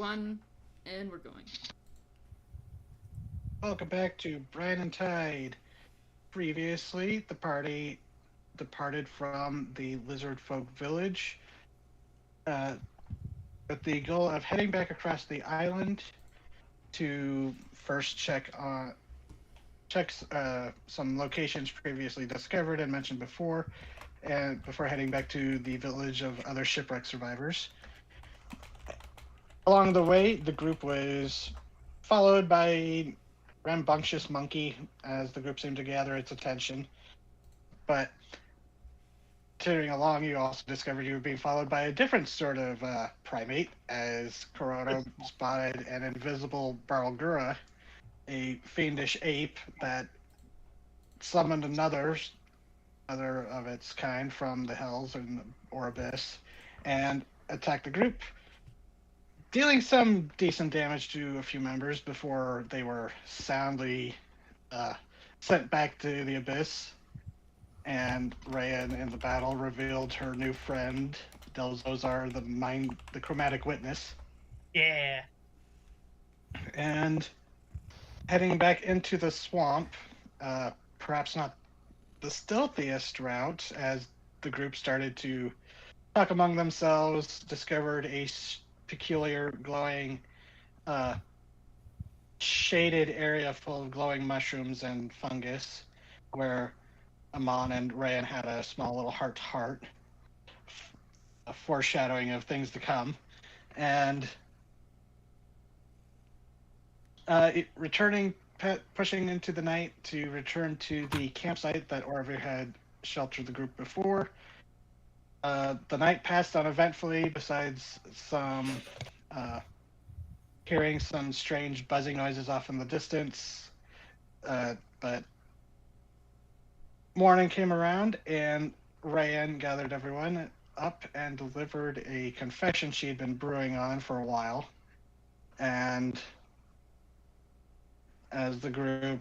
1, and we're going. Welcome back to Brine and Tide. Previously, the party departed from the Lizard Folk village uh, with the goal of heading back across the island to first check some locations previously discovered and mentioned before, and before heading back to the village of other shipwreck survivors. Along the way, the group was followed by a rambunctious monkey as the group seemed to gather its attention. But continuing along, you also discovered you were being followed by a different sort of primate, as Corona spotted an invisible Barlgura, a fiendish ape that summoned other of its kind from the hells or abyss, and attacked the group, dealing some decent damage to a few members before they were soundly uh, sent back to the abyss. And Rhea in the battle revealed her new friend, Delzozar, the chromatic witness. Yeah. And heading back into the swamp, perhaps not the stealthiest route, as the group started to talk among themselves, discovered a peculiar glowing, shaded area full of glowing mushrooms and fungus, where Amon and Rayan had a small little heart-to-heart, a foreshadowing of things to come. And pushing into the night to return to the campsite that Orville had sheltered the group before. The night passed uneventfully, besides some hearing some strange buzzing noises off in the distance. But morning came around, and Rayan gathered everyone up and delivered a confession she'd been brewing on for a while. And as the group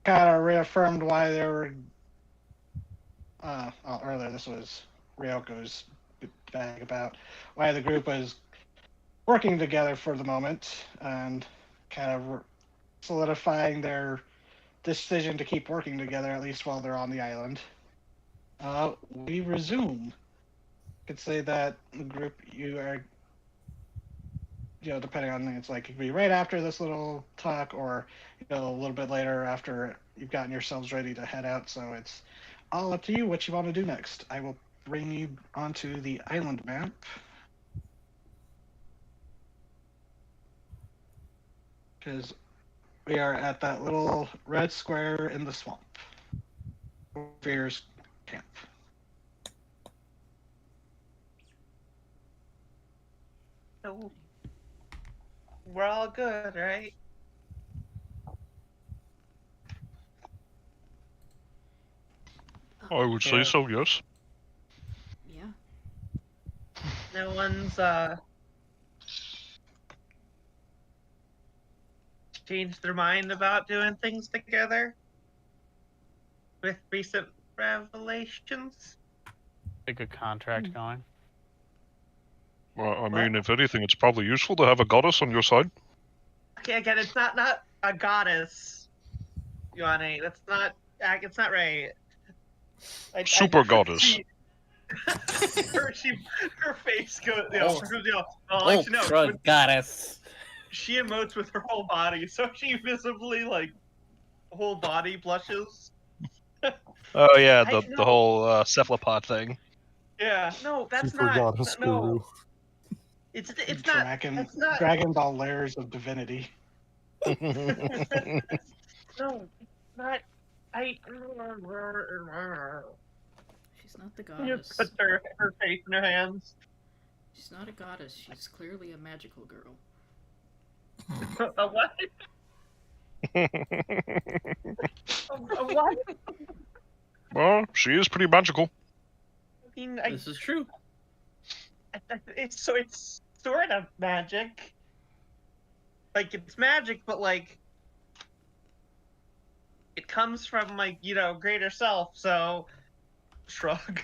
kind of reaffirmed why they were earlier this was Ryoko's bag about why the group was working together for the moment and kind of solidifying their decision to keep working together, at least while they're on the island. We resume. I could say that the group you are, depending on it's like it could be right after this little talk, or a little bit later after you've gotten yourselves ready to head out. So it's all up to you what you want to do next. I will bring you onto the island map. Because we are at that little red square in the swamp. Fear's camp. So we're all good, right? I would say so, yes. Yeah. No one's changed their mind about doing things together with recent revelations. A good contract going. Well, I mean, if anything, it's probably useful to have a goddess on your side. Okay, again, it's not a goddess, Yuane. That's not. It's not right. Super goddess. Her face goes. Goddess. She emotes with her whole body, so she visibly whole body blushes. Oh yeah, the whole cephalopod thing. Yeah, no, that's Super not. goddess No, guru. it's not. It's not. Dragon Ball layers of divinity. No, not. She's not the She goddess. just puts her face in her hands. She's not a goddess. She's clearly a magical girl. A what? A what? Well, she is pretty magical. I mean, This is true. it's sort of magic. Like, it's magic, but it comes from greater self. So, shrug.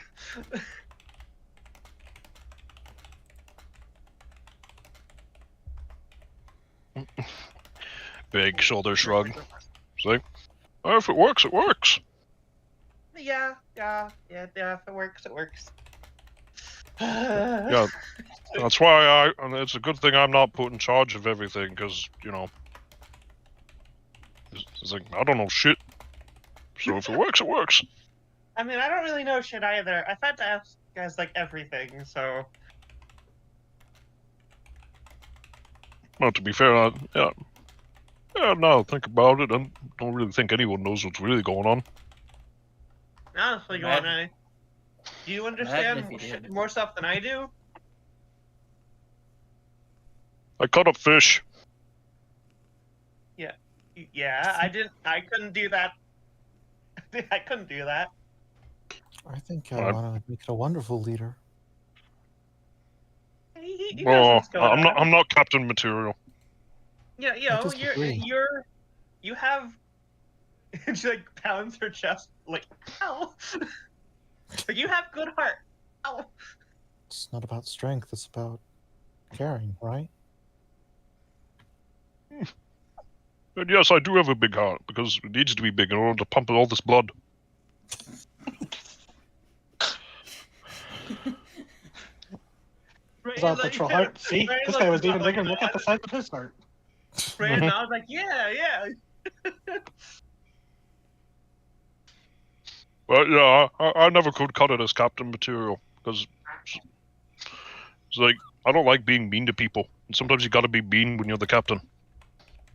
Big shoulder shrug. It's like, oh, if it works, it works. Yeah. If it works, it works. Yeah, that's why and it's a good thing I'm not put in charge of everything, because, you know, it's like, I don't know shit. So if it works, it works. I mean, I don't really know shit either. I've had to ask guys like everything, so. Well, to be fair, yeah, now think about it, I don't really think anyone knows what's really going on. Honestly, Imagine- do you Imagine understand if you did. more stuff than I do? I cut up fish. Yeah, I couldn't do that. I couldn't do that. I think Right. Awana would make a wonderful leader. He knows Well, what's going on. I'm not captain material. Yeah, you I know, disagree. you have. And she like pounds her chest, like, ow. Like, you have good heart. Ow. It's not about strength, it's about caring, right? And yes, I do have a big heart, because it needs to be big in order to pump all this blood. His petrol heart. See, Ray this looks guy was even like bigger. Look at the size of his heart. Ray and I was like, yeah. Well, yeah, I never could cut it as captain material, because it's like, I don't like being mean to people. And sometimes you gotta be mean when you're the captain.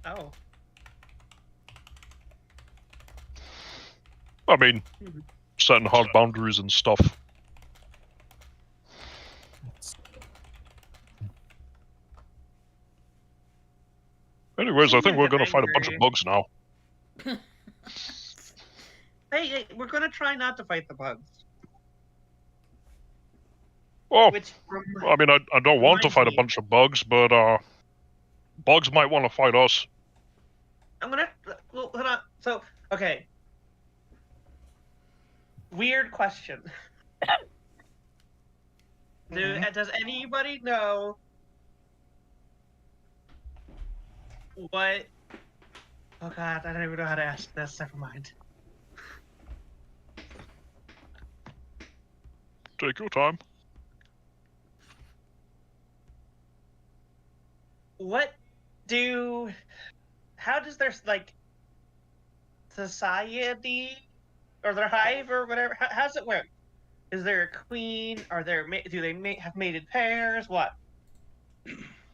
Oh. I mean, setting hard boundaries and stuff. It's, Anyways, I think we're gonna fight a bunch Angry. of bugs now. Hey, we're gonna try not to fight the bugs. Oh, Which I mean, I don't want to reminds fight a me- bunch of bugs, but bugs might want to fight us. I'm gonna well, hold on. So, okay. Weird question. Does anybody know what? Oh God, I don't even know how to ask this. Never mind. Take your time. How does their like society or their hive or whatever? How's it work? Is there a queen? Do they have mated pairs? What?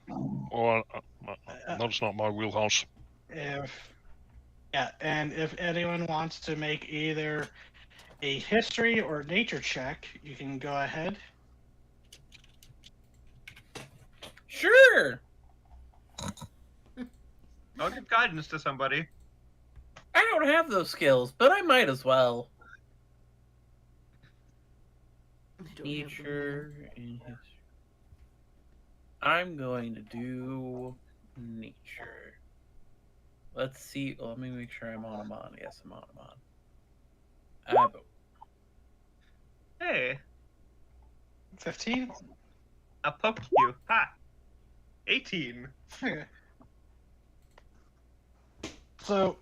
Well, that's not my wheelhouse. And if anyone wants to make either a history or nature check, you can go ahead. Sure. I'll give guidance to somebody. I don't have those skills, but I might as well. I don't have them Nature and history. I'm going to do nature. Let's see. Let me make sure I'm on. Yes, I'm on. Hey, 15. I poked you. Ha. 18. So,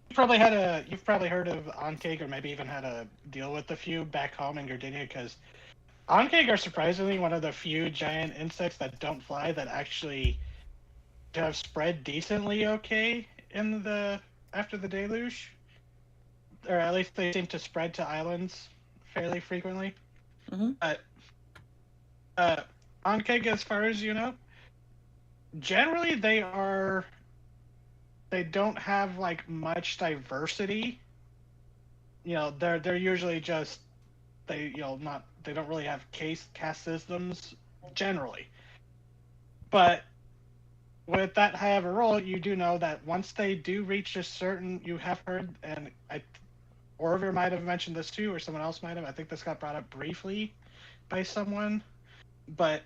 you've probably heard of Onkeg, or maybe even had a deal with a few back home in Gardenia, because Onkeg are surprisingly one of the few giant insects that don't fly that actually have spread decently okay after the deluge, or at least they seem to spread to islands fairly frequently. Mhm. But Onkeg, as far as you know, generally they don't have like much diversity. You know, they're usually just they don't really have caste systems generally. But with that high of a roll, you do know that once they do reach a certain, you have heard, and Orvir might have mentioned this too, or someone else might have. I think this got brought up briefly by someone. But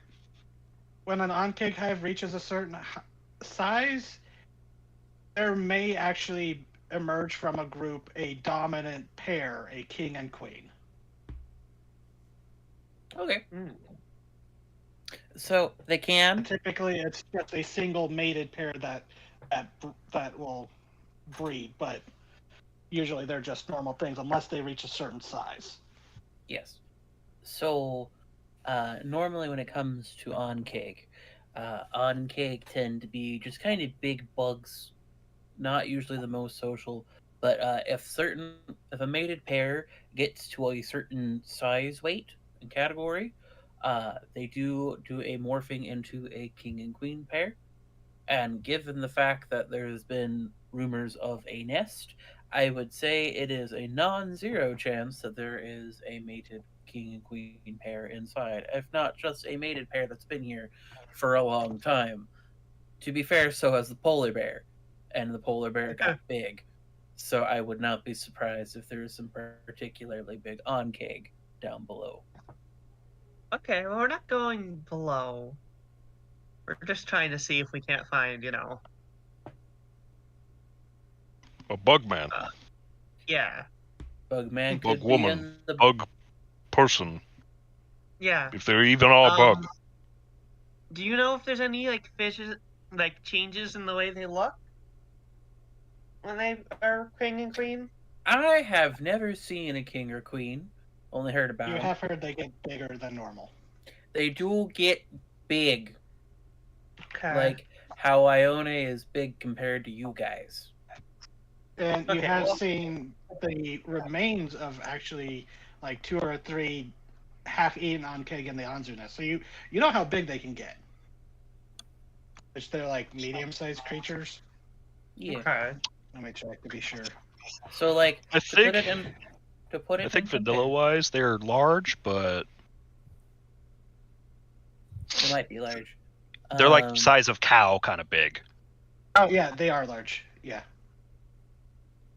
when an Onkeg hive reaches a certain size, there may actually emerge from a group a dominant pair, a king and queen. Okay. So they can. Typically, it's just a single mated pair that will breed, but usually they're just normal things unless they reach a certain size. Yes. So normally when it comes to oncake, oncake tend to be just kind of big bugs, not usually the most social. But if a mated pair gets to a certain size, weight, and category, they do a morphing into a king and queen pair. And given the fact that there's been rumors of a nest, I would say it is a non-zero chance that there is a mated king and queen pair inside, if not just a mated pair that's been here for a long time. To be fair, so has the polar bear, and the polar bear got big. So I would not be surprised if there is some particularly big oncake down below. Okay, well, we're not going below. We're just trying to see if we can't find, A bug man, yeah, Bugman bug could be woman, in the bug person, yeah. if they're even all bug. Do you know if there's any fishes, changes in the way they look when they are king and queen? I have never seen a king or queen. Only heard about You them. have heard they get bigger than normal. They do get big. Okay. Like how Ione is big compared to you guys. And you Okay, have well- seen the remains of actually like 2 or 3 half-eaten oncake in the Anzu nest. So you know how big they can get. Which they're like medium-sized creatures. Yeah. Okay. Let me check to be sure. So like I to put think it in to put it I think in vanilla wise they're large, but They might be large. they're like size of cow, kind of big. Oh yeah, they are large. Yeah.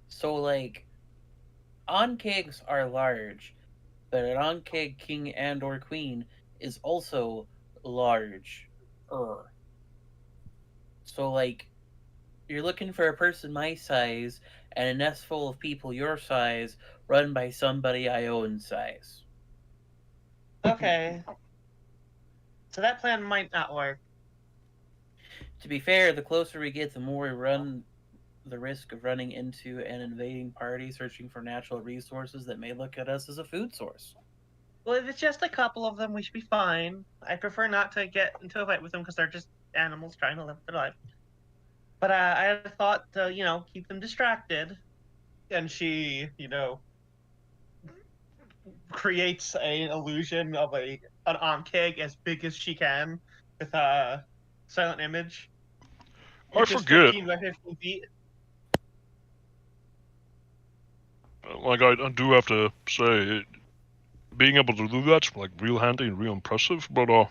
So like oncakes are large, but an oncake king and or queen is also large. So like you're looking for a person my size and a nest full of people your size run by somebody I own size. Okay. So that plan might not work. To be fair, the closer we get, the more we run the risk of running into an invading party searching for natural resources that may look at us as a food source. Well, if it's just a couple of them, we should be fine. I prefer not to get into a fight with them because they're just animals trying to live their life. But I had thought to, keep them distracted. And she, creates an illusion of an oncake as big as she can with a silent image. I Which is forget. 15 by 15 feet. Like I do have to say, being able to do that's like real handy and real impressive. But I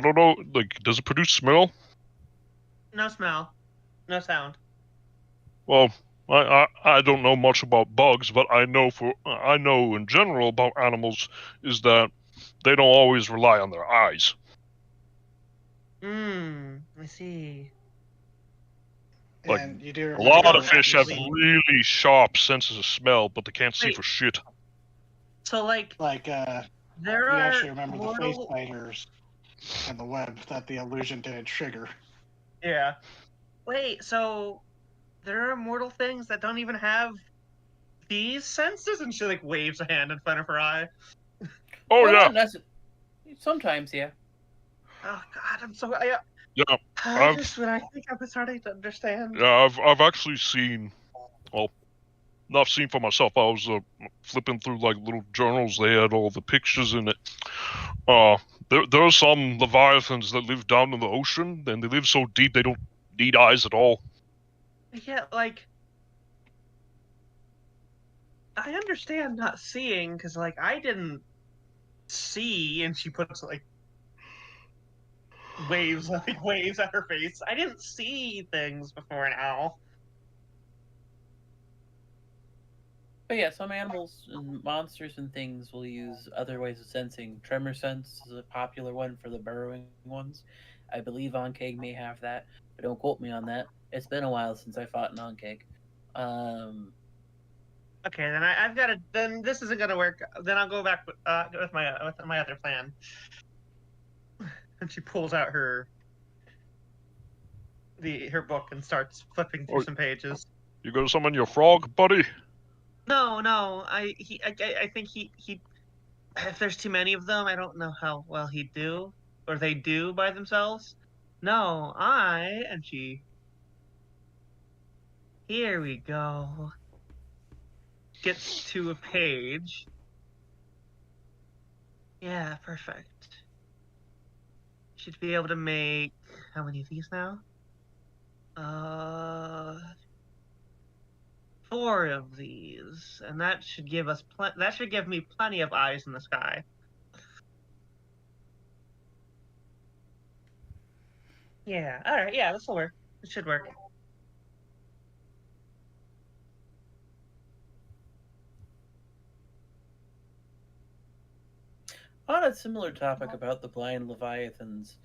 don't know. Like, does it produce smell? No smell. No sound. Well, I don't know much about bugs, but I know in general about animals is that they don't always rely on their eyes. I see. Like, And you do A lot Yeah, of fish have actually- really sharp senses of smell, but they can't see Wait. for shit. So, like there you are actually remember the face mortal... biters and the web that the illusion didn't trigger. Yeah. Wait, so there are mortal things that don't even have these senses? And she, waves a hand in front of her eye. Oh Well, yeah, sometimes, yeah. Oh, God, I'm so... yeah, just when I think I'm starting to understand. yeah. I've actually seen, well, not seen for myself. I was flipping through like little journals. They had all the pictures in it. There are some leviathans that live down in the ocean, and they live so deep they don't need eyes at all. Yeah, I understand not seeing, because, I didn't see, and she puts, waves at her face. I didn't see things before now. But yeah, some animals and monsters and things will use other ways of sensing. Tremor sense is a popular one for the burrowing ones. I believe Oncake may have that, but don't quote me on that. It's been a while since I fought an Oncake. Okay, then I've got to. Then this isn't gonna work. Then I'll go back with my other plan. And she pulls out her book and starts flipping through Oh. some pages. You gonna summon your frog, buddy? No, I think he if there's too many of them, I don't know how well he'd do, or they do by themselves. No, and she. Here we go. Gets to a page. Yeah, perfect. Should be able to make how many of these now? 4 of these, and that should give us that should give me plenty of eyes in the sky. Yeah. All right. Yeah, this will work. It should work. On a similar topic about the blind leviathans,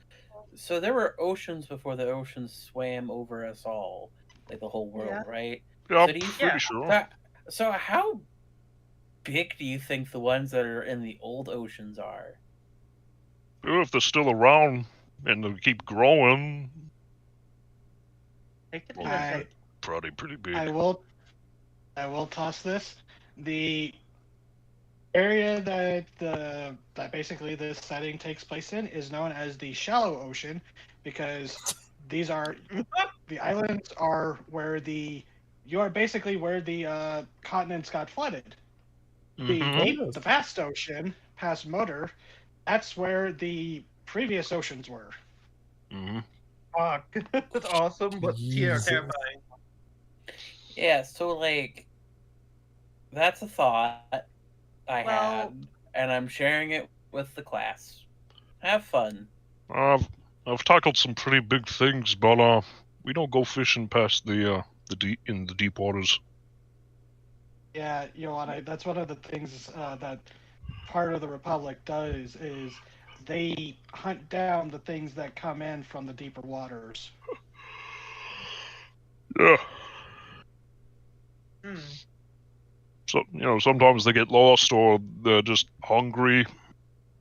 so there were oceans before the oceans swam over us all, like the whole world, Yeah. right? Yeah, So I'm do you pretty Yeah. sure. So how big do you think the ones that are in the old oceans are? If they're still around and they keep growing, They could do I- it. probably pretty big. I will toss this. The area that basically this setting takes place in is known as the shallow ocean, because these are the islands are where you are basically where the continents got flooded. The Mhm. deep, the vast ocean past Motor, that's where the previous oceans were. Mhm. Fuck. That's awesome, but Jesus. terrifying. Yeah, so like that's a thought I Well- had, and I'm sharing it with the class. Have fun. I've tackled some pretty big things, but we don't go fishing past the deep waters. Yeah, that's one of the things that part of the Republic does is they hunt down the things that come in from the deeper waters. Yeah. Hmm. So sometimes they get lost, or they're just hungry,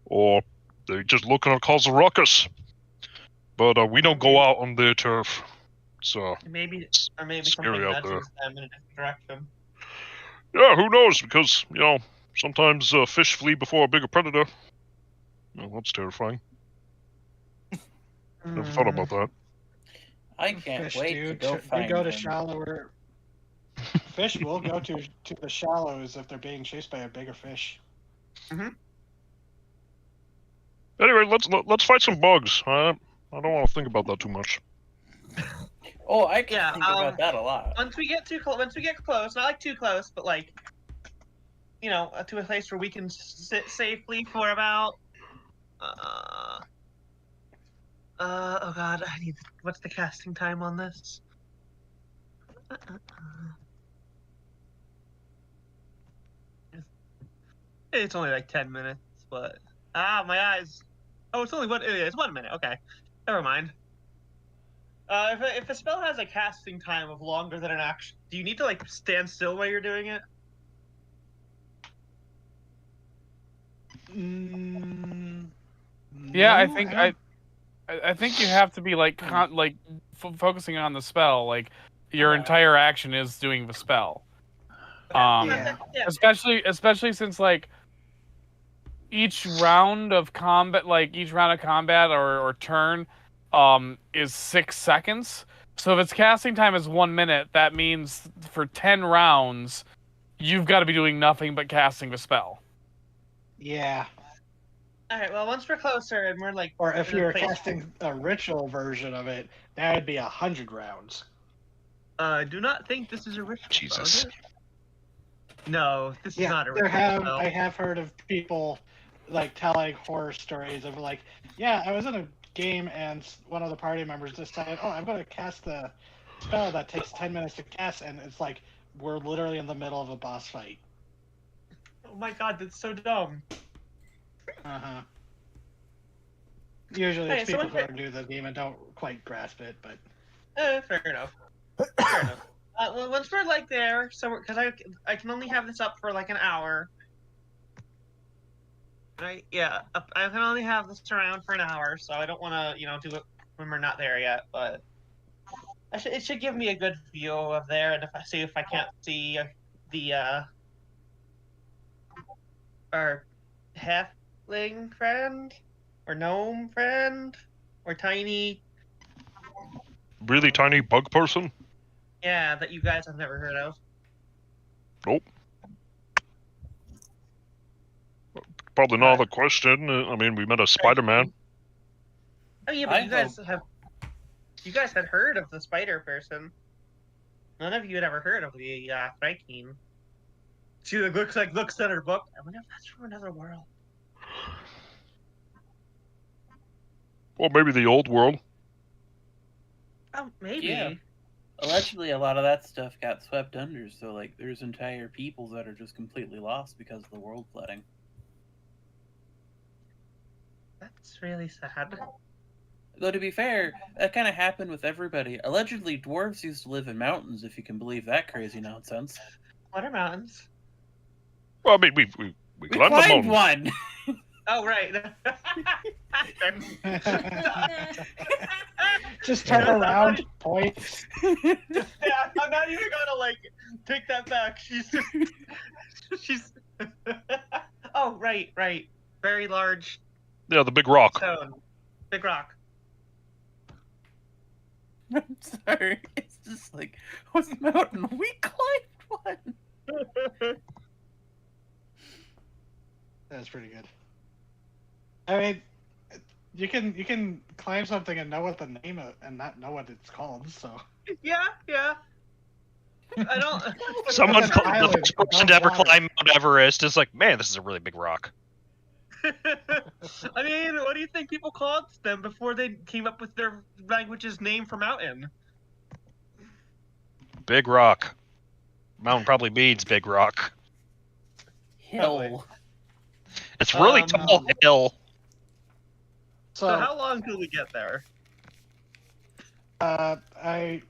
or they're just looking to cause a ruckus. But we don't go out on their turf, so Maybe it's something scary out there. nudges them in a different direction. Yeah, who knows? Because sometimes fish flee before a bigger predator. Well, that's terrifying. Never thought about that. I can't Fish wait do to go find go to them. shallower. Fish will go to the shallows if they're being chased by a bigger fish. Anyway, let's fight some bugs. I don't want to think about that too much. Oh, I can Yeah, think about that a lot. Once we get close, not like too close, but like, to a place where we can sit safely for about. Oh god, what's the casting time on this? It's only like 10 minutes, but my eyes. Oh, it's 1 minute. Okay, never mind. If a spell has a casting time of longer than an action, do you need to like stand still while you're doing it? Yeah, I No, think don't- I think you have to be like focusing on the spell. Like your entire action is doing the spell. Yeah. Especially since like each round of combat, or turn, is 6 seconds. So if its casting time is 1 minute, that means for 10 rounds, you've got to be doing nothing but casting the spell. Yeah. All right. Well, once we're closer and we're like, Or if in a you're place- casting a ritual version of it, that would be 100 rounds. I do not think this is a ritual. Jesus. Is it? No, this is Yeah, not a ritual. spell. I have heard of people like telling horror stories of like, yeah, I was in a game and one of the party members decided, oh, I'm going to cast the spell that takes 10 minutes to cast, and it's like we're literally in the middle of a boss fight. Oh my god, that's so dumb. Uh-huh. Usually Hey, it's so people when- who are new to the game and don't quite grasp it, but Fair enough. Fair enough. Well, once we're like there, so because I can only have this up for like an hour. Right? Yeah. I can only have this around for an hour, so I don't want to, do it when we're not there yet. But it should give me a good view of there, and if I can't see the our halfling friend or gnome friend or tiny, Really tiny bug person? yeah, that you guys have never heard of. Nope. Probably not the question. I mean, we met a Spider-Man. Oh yeah, but you guys had heard of the spider person. None of you had ever heard of the Thrykean. She looks at her book. I wonder if that's from another world. Well, maybe the old world. Oh, maybe. Yeah. Allegedly, a lot of that stuff got swept under, so like there's entire peoples that are just completely lost because of the world flooding. That's really sad. Though to be fair, that kind of happened with everybody. Allegedly, dwarves used to live in mountains, if you can believe that crazy nonsense. What are mountains? Well, I mean, we We climbed the climbed mountain. one. Oh right. Just turn around, point. Yeah, I'm not even gonna take that back. She's. Oh right. Very large Yeah, the big rock. stone, big rock. I'm sorry. It's just like, what's the mountain? We climbed one. That's pretty good. I mean, you can climb something and know what the name of and not know what it's called. So Yeah. I don't. Someone, It's an the island first person above to ever water. climb Mount Everest is like, man, this is a really big rock. I mean, what do you think people called them before they came up with their language's name for mountain? Big rock. Mountain probably means big rock. Hill. It's really Um, tall hill. So how long till we get there? I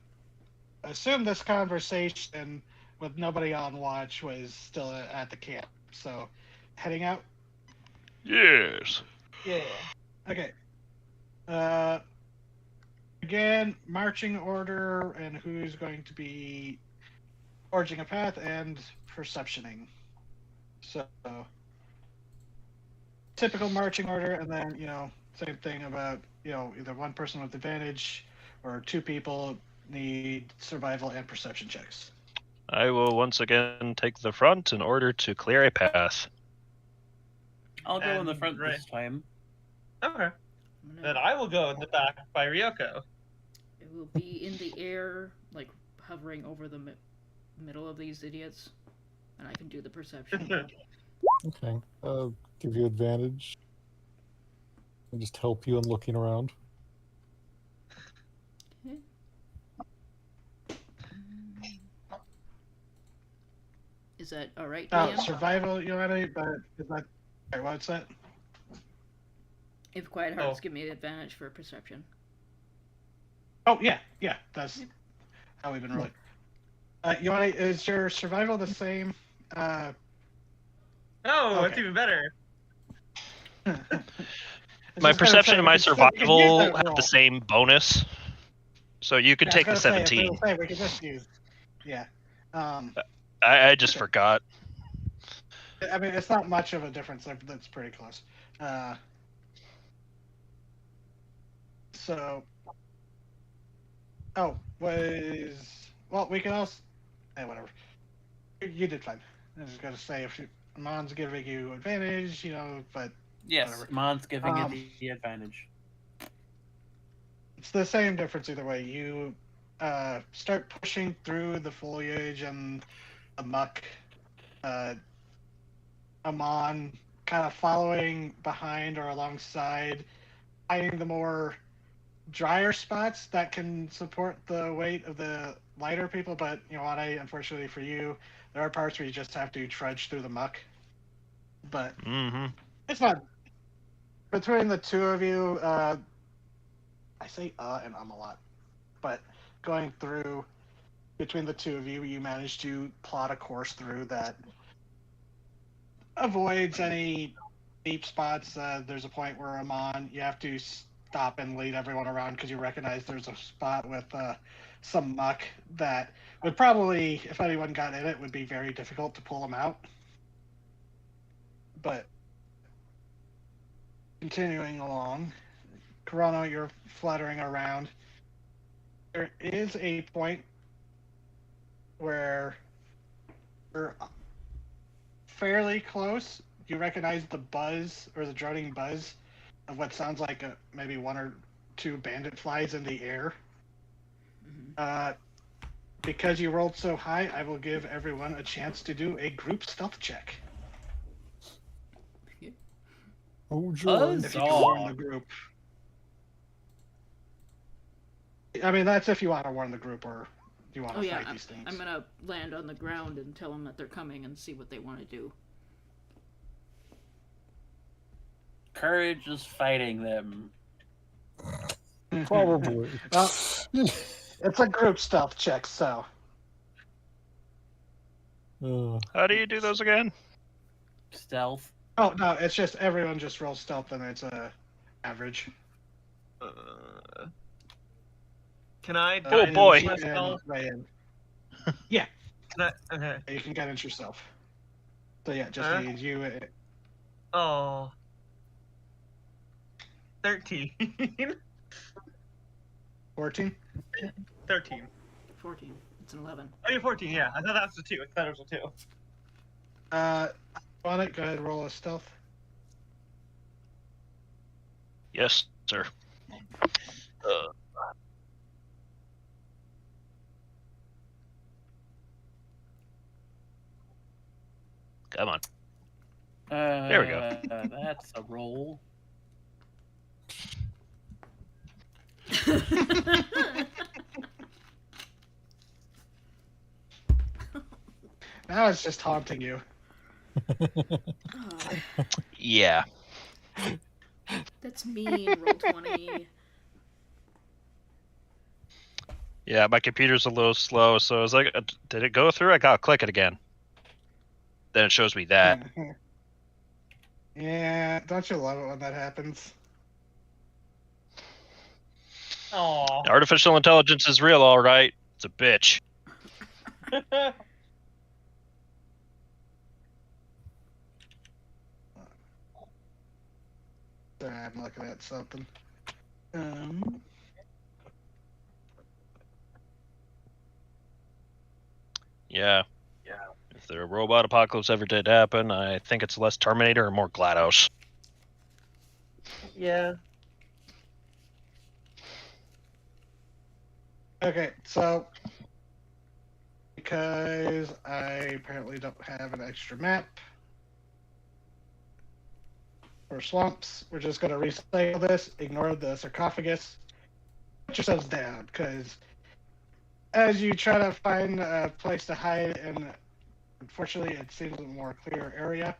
assume this conversation with nobody on watch was still at the camp. So, heading out. Yes. Yeah. Okay. Again, marching order and who's going to be forging a path and perceptioning. So, typical marching order, and then, same thing about, either one person with advantage or two people need survival and perception checks. I will once again take the front in order to clear a path. I'll go in the And front right. this time. Okay. I'm Then gonna- I will go in the back by Ryoko. It will be in the air, like hovering over the middle of these idiots, and I can do the perception. Okay. Give you advantage. And just help you in looking around. Is that all right, Oh, DM? survival, but is that... Sorry, what's that? If Quiet Hearts Oh. give me the advantage for perception. Oh, yeah, that's how we've been rolling. Is your survival the same? Oh, Okay. it's even better. My perception and my survival have roll. the same bonus. So you can take the 17. We could just use... Yeah. I just forgot. I mean, it's not much of a difference. That's pretty close. So... Oh, well, we can also... whatever. You did fine. I was going to say, if Mon's giving you advantage, but Yes, Whatever. Mon's giving Um, you the advantage. it's the same difference either way. You start pushing through the foliage and the muck. Amon kind of following behind or alongside, finding the more drier spots that can support the weight of the lighter people. But unfortunately for you, there are parts where you just have to trudge through the muck. But Mm-hmm. it's not. Between the two of you, I say and a lot, but going through between the two of you, you manage to plot a course through that avoids any deep spots, there's a point where I'm on. You have to stop and lead everyone around because you recognize there's a spot with some muck that would probably, if anyone got in it, would be very difficult to pull them out. But continuing along, Corona, you're fluttering around. There is a point where you're fairly close. You recognize the buzz or the droning buzz of what sounds like maybe one or two bandit flies in the air. Because you rolled so high, I will give everyone a chance to do a group stealth check. Oh, joy. If you can warn the group. I mean, that's if you want to warn the group or you want to fight these things. I'm gonna land on the ground and tell them that they're coming and see what they want to do. Courage is fighting them. Probably. Well, it's a group stealth check, so. How do you do those again? Stealth. Oh, no, it's just everyone just rolls stealth and it's average. Can I? Oh, boy. Ryan. Yeah. Can I? Okay. You can guidance yourself. So yeah, just need you. Oh. 13. 14? 13. 14. It's an 11. Oh, yeah, 14, yeah. I thought that was a 2. I thought it was a 2. On it, go ahead and roll a stealth. Yes, sir. Come on. There we go. That's a roll. Now it's just haunting you. Yeah. That's mean. Roll 20. Yeah, my computer's a little slow, so I was like, did it go through? I gotta click it again. Then it shows me that. Yeah, don't you love it when that happens? Oh. Artificial intelligence is real, all right. It's a bitch. Sorry, I'm looking at something. Yeah. If the robot apocalypse ever did happen, I think it's less Terminator and more GLaDOS. Yeah. Okay, so because I apparently don't have an extra map for swamps, we're just going to recycle this, ignore the sarcophagus, put yourselves down, because as you try to find a place to hide, and unfortunately it seems a more clear area,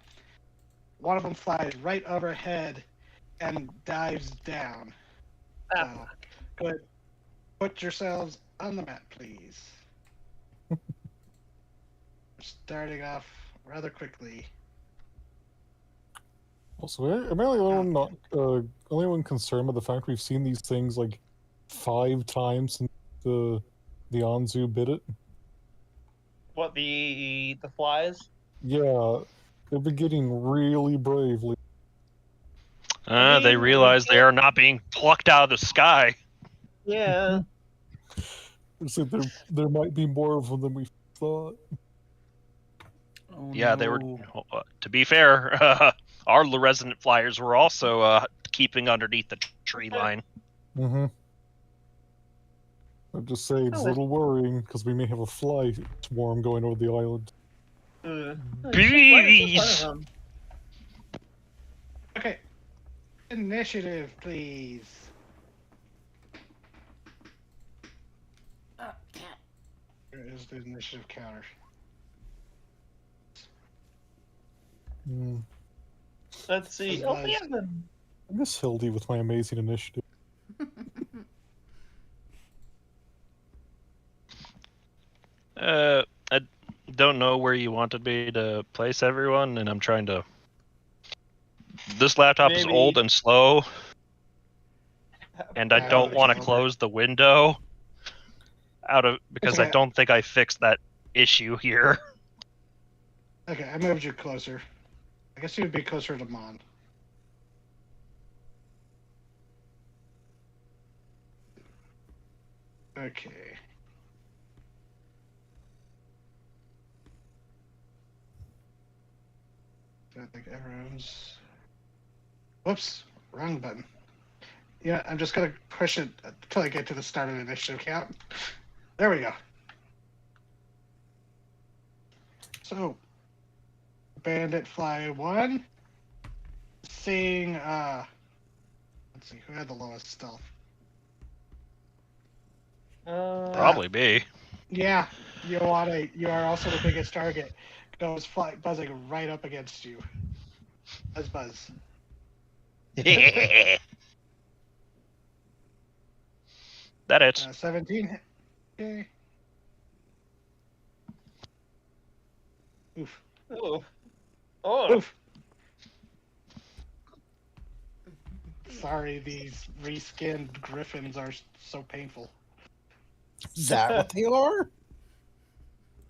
one of them flies right overhead and dives down. So, go ahead. Put yourselves on the map, please. Starting off rather quickly. Also, am I the only one concerned with the fact we've seen these things like 5 times since the Anzu bit it? What, the flies? Yeah, they've been getting really bravely. They realize they are not being plucked out of the sky. Yeah. So there might be more of them than we thought. Oh, Yeah, they were. no. To be fair, our resident flyers were also keeping underneath the tree line. Mm-hmm. I'd just say it's a little worrying because we may have a fly swarm going over the island. Bees! Okay. Initiative, please. Cat. Here is the initiative counter. Let's see. Oh, yeah. I miss Hildy with my amazing initiative. I don't know where you wanted me to place everyone, and I'm trying to This laptop is Maybe. old and slow, and I Yeah, don't I'll want to just close the window because I Okay. don't think I fixed that issue here. Okay, I moved you closer. I guess you would be closer to Mon. Okay. I think everyone's. Whoops, wrong button. Yeah, I'm just gonna push it until I get to the start of the initiative count. There we go. So, Bandit Fly 1. Seeing, let's see, who had the lowest stealth? Probably me. Yeah, you are also the biggest target. Goes buzzing right up against you. Buzz. That hits. 17. Okay. Oof. Oh. Oh. Oof. Sorry, these reskinned griffins are so painful. Is that what they are?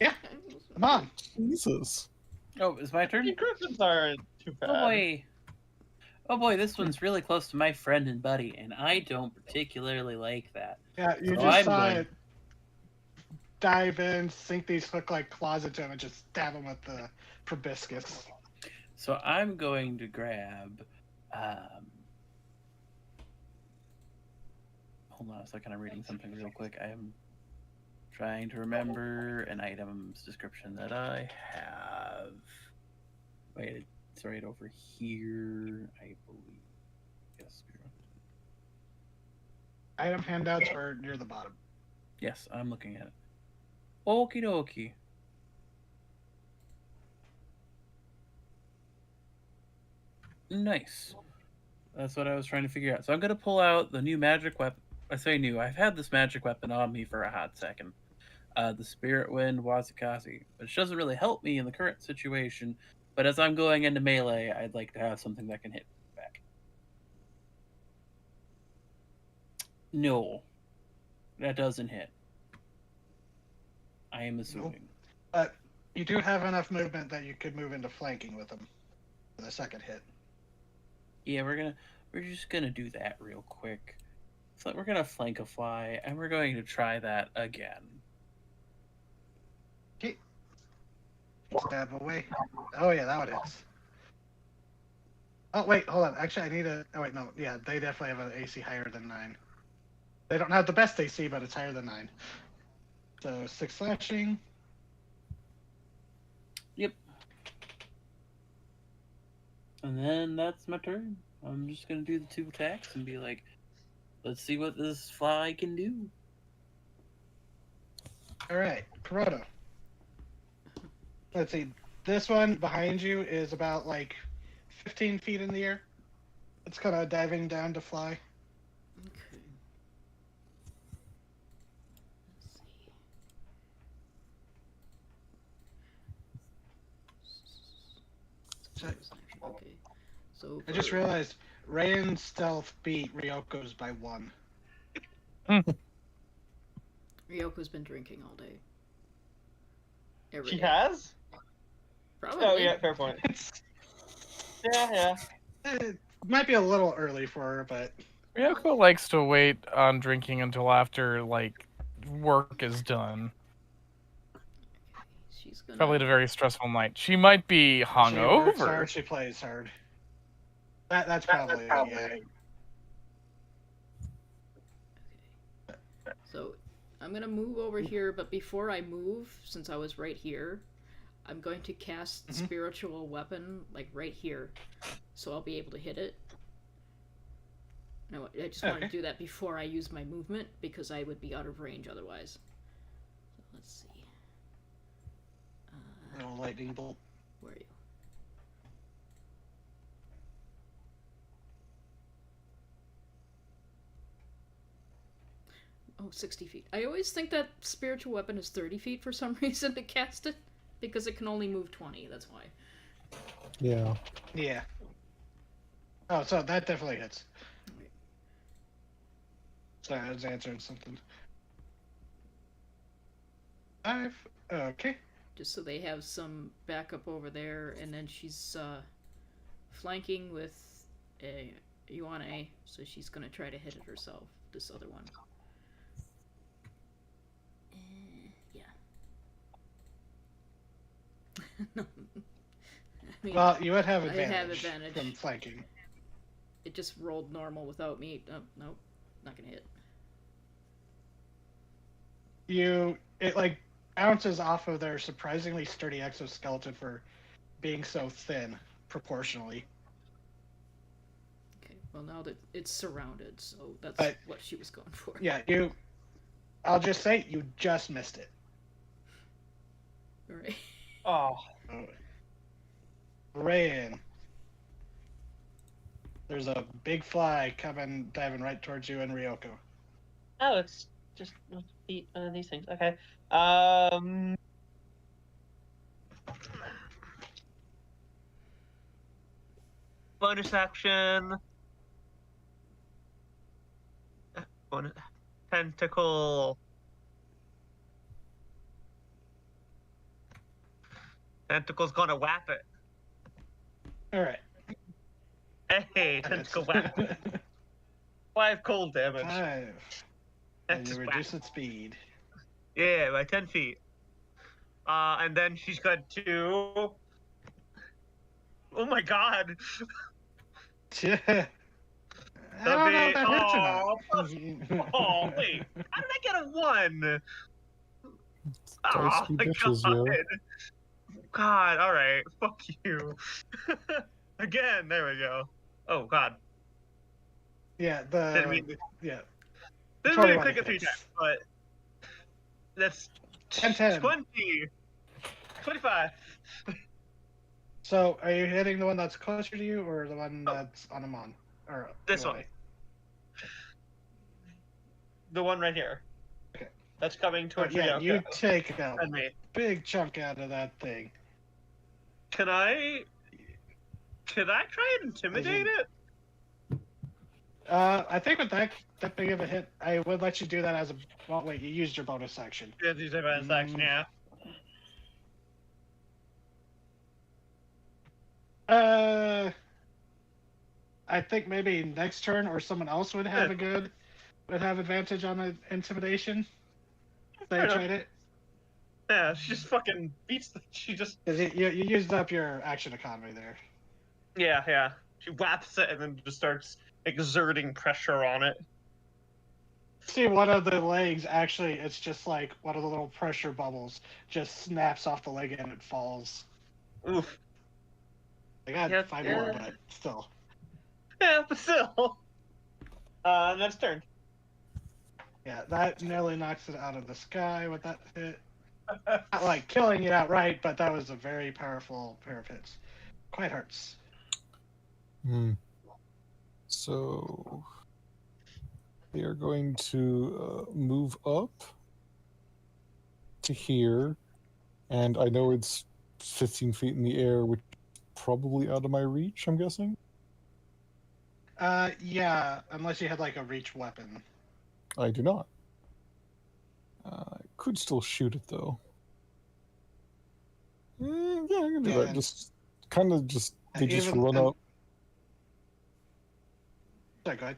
Come on. Jesus. Oh, it's my turn? The griffins aren't too bad. Oh boy. Oh boy, this one's really close to my friend and buddy, and I don't particularly like that. Yeah, you So just I'm saw going- it dive in, sink these hook-like claws into him, and just stab him with the proboscis. So I'm going to grab. Hold on a second, I'm reading something real quick. I am trying to remember an item's description that I have. Wait, it's right over here, I believe. Yes, Item handouts are near the bottom. yes, I'm looking at it. Okie dokie. Nice. That's what I was trying to figure out. So I'm going to pull out the new magic weapon. I say new. I've had this magic weapon on me for a hot second. The Spirit Wind Wazakasi, which doesn't really help me in the current situation, but as I'm going into melee, I'd like to have something that can hit back. No. That doesn't hit. I am assuming. But you do have enough movement that you could move into flanking with them for the second hit. Yeah, we're just gonna do that real quick. So we're gonna flank a fly, and we're going to try that again. Okay. Stab away. Oh yeah, that one hits. Oh wait, hold on. Actually, I need a. Oh wait, no. Yeah, they definitely have an AC higher than 9. They don't have the best AC, but it's higher than 9. So 6 slashing. Yep. And then that's my turn. I'm just gonna do the 2 attacks and be like, let's see what this fly can do. All right, Kuroda. Let's see. This one behind you is about like 15 feet in the air. It's kind of diving down to fly. Okay. Let's see. Okay. So I just realized Rayan's stealth beat Ryoko's by 1. Ryoko's been drinking all day. Every She day. has? Probably. Oh, yeah, fair point. Yeah. It might be a little early for her, but Ryoko likes to wait on drinking until after, like, work is done. She's gonna. Probably a very stressful night. She might be she works hard, hungover. she plays hard. That's probably yeah. So, I'm gonna move over here, but before I move, since I was right here, I'm going to cast Spiritual Weapon, like right here, so I'll be able to hit it. No, I just want to do that before I use my movement, because I would be out of range otherwise. So let's see. Little lightning bolt. Where are you? Oh, 60 feet. I always think that spiritual weapon is 30 feet for some reason to cast it, because it can only move 20, that's why. Yeah. Yeah. Oh, so that definitely hits. Sorry, I was answering something. 5. Okay. Just so they have some backup over there, and then she's flanking with a Yuan, so she's gonna try to hit it herself. This other one. Yeah. No. I mean, Well, you would have I advantage, have advantage. from flanking. It just rolled normal without me. Oh, nope, not gonna hit. It like bounces off of their surprisingly sturdy exoskeleton for being so thin, proportionally. Okay, well now that it's surrounded, so that's But- what she was going for. Yeah, I'll just say you just missed it. Alright. Oh, Rayan. There's a big fly diving right towards you and Ryoko. oh, it's just these things. Okay. Bonus action. Bonus tentacle. Tentacle's gonna whap it. All right. Hey, tentacle whap. 5 cold damage. 5. And That's you whack. reduce its speed. Yeah, by 10 feet. And then she's got to. Oh my god. I don't know if that hits or not. Oh, wait. How did I get a 1? Dice be bitches, yeah. God, alright. Fuck you. Again, there we go. Oh, God. Yeah, Didn't mean yeah. to click 21 it 3 hits. times, but that's 10. 20. 25. So, are you hitting the one that's closer to you, or the one that's on Amon? Or This Yuan? one. The one right here. Okay. That's coming towards Yeah, Ryoko you take a and me. big chunk out of that thing. Can I try and intimidate it? I think with that big of a hit, I would let you do that as a. Well, wait, you used your bonus action. Yeah, these are bonus action, yeah. I think maybe next turn or someone else would have would have advantage on the intimidation. They Fair enough. tried it Yeah, she just fucking beats she just. because you used up your action economy there. Yeah. She whaps it and then just starts exerting pressure on it. See, one of the legs actually, it's just like one of the little pressure bubbles just snaps off the leg and it falls. Oof. I got Yeah, 5 yeah. more, but still. Yeah, but still. Next turn. Yeah, that nearly knocks it out of the sky with that hit. Not like killing it outright, but that was a very powerful pair of hits. Quite hurts. So they are going to move up to here, and I know it's 15 feet in the air, which is probably out of my reach, I'm guessing. Yeah, unless you had like a reach weapon. I do not. I could still shoot it though. Yeah, I can do Yeah, that. Just kind of just they just even- run and- up. Sorry, go ahead.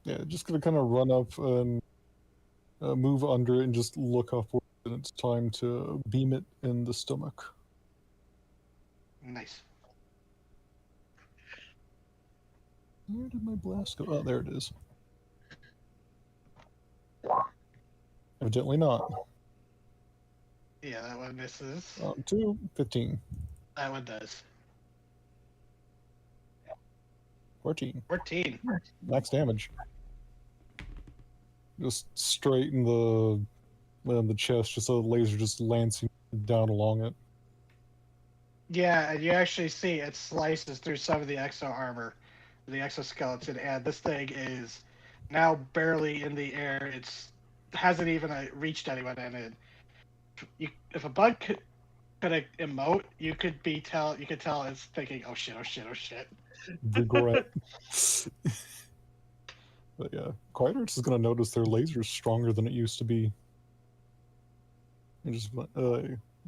Yeah, just gonna kind of run up and move under it and just look upward, and it's time to beam it in the stomach. Nice. Where did my blast go? Oh, there it is. Evidently not. Yeah, that one misses. 2, 15, That one does. 14. 14. Max damage. Just straight in the chest, just a laser just lancing down along it. Yeah, and you actually see it slices through some of the exo armor, the exoskeleton, and this thing is now barely in the air. Hasn't even reached anyone, and if a bug could emote, you could tell it's thinking, oh shit, oh shit, oh shit. regret. But yeah, Quiet Arts is gonna notice their laser's stronger than it used to be. And just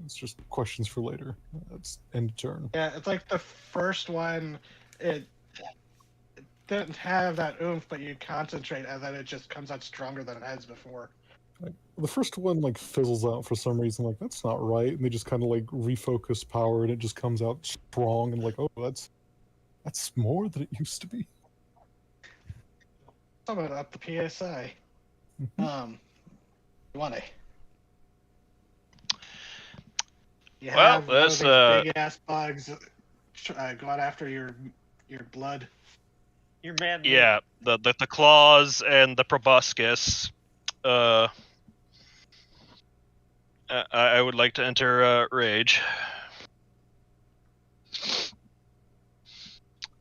it's just questions for later. It's end turn. Yeah, it's like the first one, it didn't have that oomph, but you concentrate, and then it just comes out stronger than it has before. Like, the first one like fizzles out for some reason. Like that's not right, and they just kind of like refocus power, and it just comes out strong and like, oh, that's more than it used to be. Someone up the PSI. You want to? You Well, have one of let's, these big ass bugs going after your blood. Your man. Yeah, the claws and the proboscis. I would like to enter rage.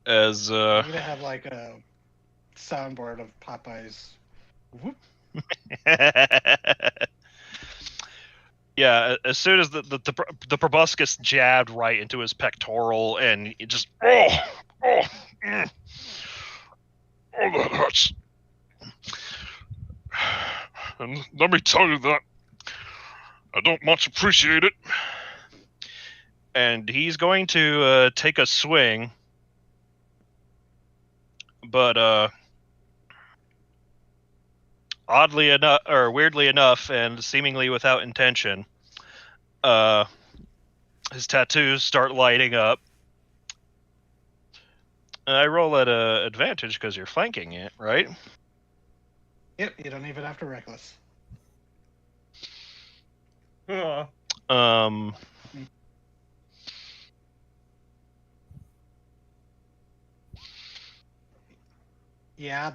As You're gonna have like a soundboard of Popeye's. Whoop. Yeah, as soon as the proboscis jabbed right into his pectoral, and it just that hurts. And let me tell you that I don't much appreciate it. And he's going to take a swing, but oddly enough, or weirdly enough, and seemingly without intention, his tattoos start lighting up. And I roll at a advantage because you're flanking it, right? Yep, you don't even have to reckless. Yeah,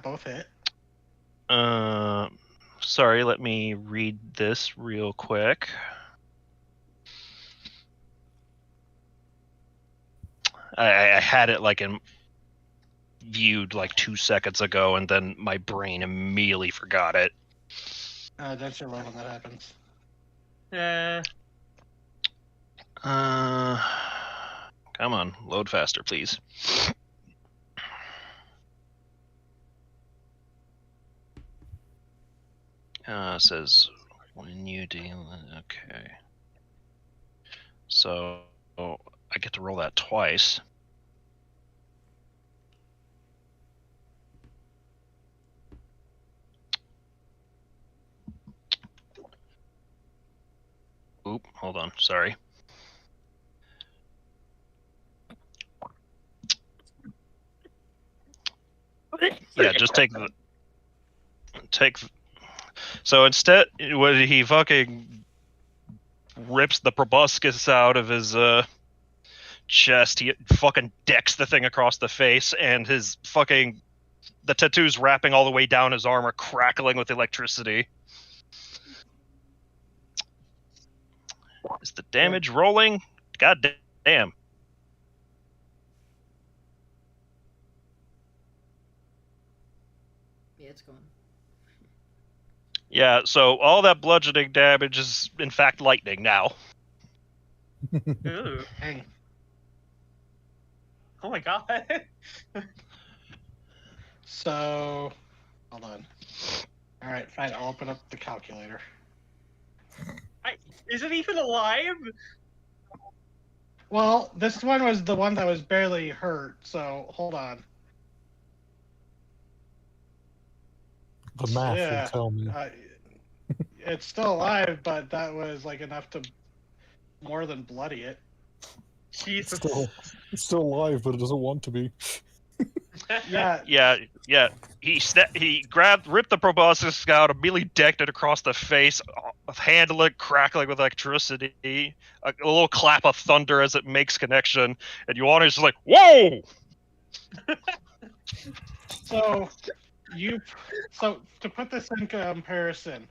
both hit. Sorry, let me read this real quick. I had it like viewed like 2 seconds ago, and then my brain immediately forgot it. That's your roll when that happens. Come on, load faster, please. Says when you deal. Okay. So I get to roll that twice. Oop, hold on, sorry. Yeah, just take. So instead, when he fucking rips the proboscis out of his chest, he fucking decks the thing across the face, and the tattoos wrapping all the way down his arm are crackling with electricity. Is the damage rolling? God damn. Yeah, it's going. Yeah, so all that bludgeoning damage is in fact lightning now. Ooh. Dang. Oh my god. So, hold on. All right, fine. I'll open up the calculator. Is it even alive? Well, this one was the one that was barely hurt, so hold on. The math Yeah. will tell me. It's still alive, but that was like enough to more than bloody it. Jesus. It's still alive, but it doesn't want to be. Yeah. Yeah. He ripped the proboscis out, immediately decked it across the face, handling, crackling with electricity, a little clap of thunder as it makes connection, and Ioana's just like, whoa! So to put this in comparison,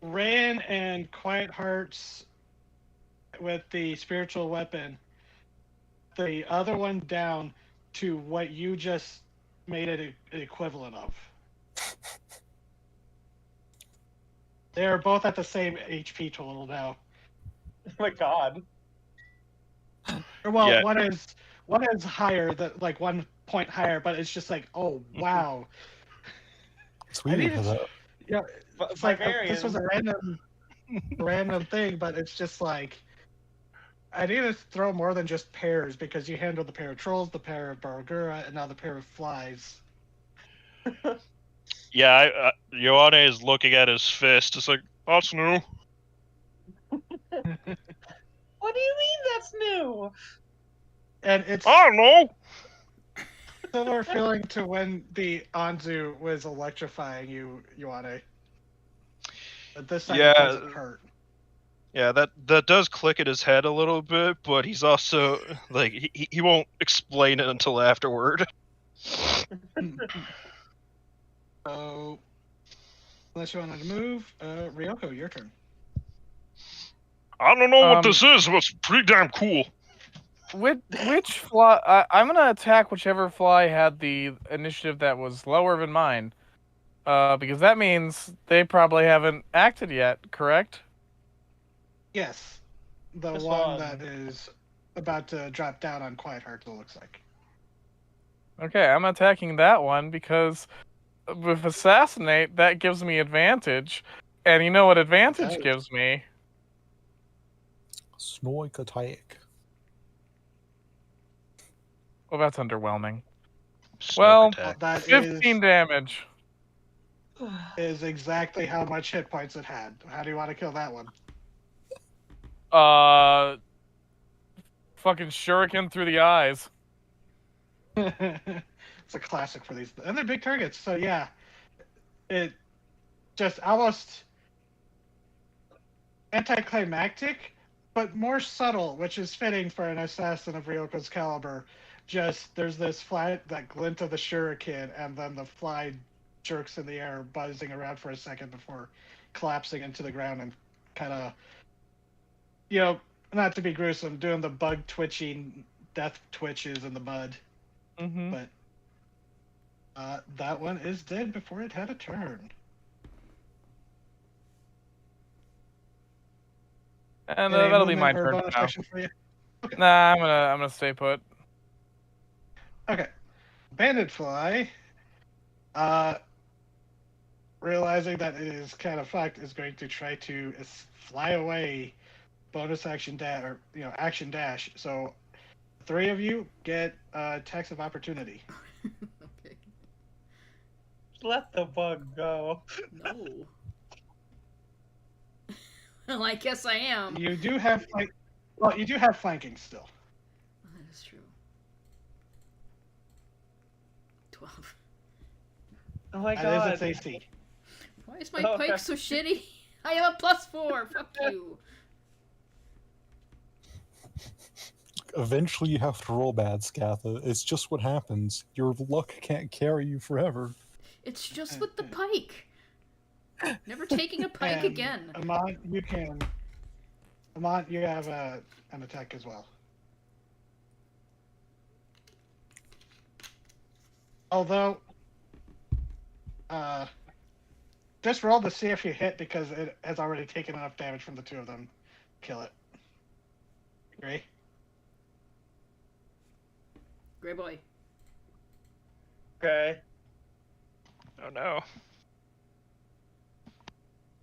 Ran and Quiet Hearts with the spiritual weapon, the other one down to what you just made it an equivalent of. They're both at the same HP total now. Oh my god. Well, Yeah. one is higher, that like 1 point higher, but it's just like, oh wow. It's I weird need how to, that. yeah, it's like this was Barbarian. a random thing, but it's just like I need to throw more than just pairs because you handle the pair of trolls, the pair of Bargura, and now the pair of flies. Yeah, Ioane is looking at his fist. It's like, that's new. What do you mean that's new? And it's I don't know. similar feeling to when the Anzu was electrifying you, Ioane. But this time it doesn't hurt. Yeah, that does click in his head a little bit, but he's also like he won't explain it until afterward. So, unless you wanted to move, Ryoko, your turn. I don't know what this is, but it's pretty damn cool. Which fly? I'm gonna attack whichever fly had the initiative that was lower than mine, because that means they probably haven't acted yet. Correct? Yes, the This one one. that is about to drop down on Quiet Hearts, it looks like. Okay, I'm attacking that one because with assassinate that gives me advantage, and you know what advantage does. gives me? Snoik attack. Well, that's underwhelming. Snoke Well, attack. That 15 damage. is exactly how much hit points it had. How do you want to kill that one? Fucking shuriken through the eyes. It's a classic for these, and they're big targets. So yeah, it just almost anticlimactic, but more subtle, which is fitting for an assassin of Ryoko's caliber. Just there's this that glint of the shuriken, and then the fly jerks in the air, buzzing around for a second before collapsing into the ground and kind of, not to be gruesome, doing the bug twitching death twitches in the mud. Mm-hmm. But that one is dead before it had a turn. And Any that'll be movement my or turn bonus now. action for you? Okay. Nah, I'm gonna stay put. Okay. Bandit fly, realizing that it is kind of fucked, is going to try to fly away. Bonus action dash, or action dash. So, 3 of you get attacks of opportunity. Okay. Let the bug go. No. Well, I guess I am. You do have you do have flanking still. That is true. 12. Oh my That god. is its AC. Why is my Oh, pike okay. so shitty? I have a +4. Fuck you. Eventually, you have to roll bad, Scatha. It's just what happens. Your luck can't carry you forever. It's just with the pike. Never taking a pike And again. Amon, you have an attack as well. Although, just roll to see if you hit because it has already taken enough damage from the 2 of them. Kill it. Agree? Gray boy. Okay. Oh no.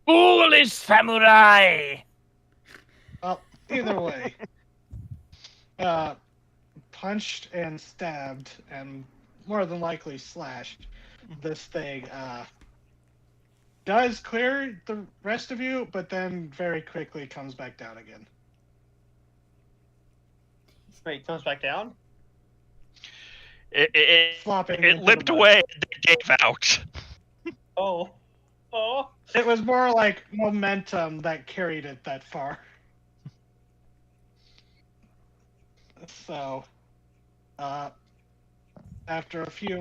Foolish samurai! Well, either way, punched and stabbed and more than likely slashed, this thing does clear the rest of you, but then very quickly comes back down again. Wait, comes back down? Flopping It into the limped mud. away and then gave out. Oh. Oh. It was more like momentum that carried it that far. So, after a few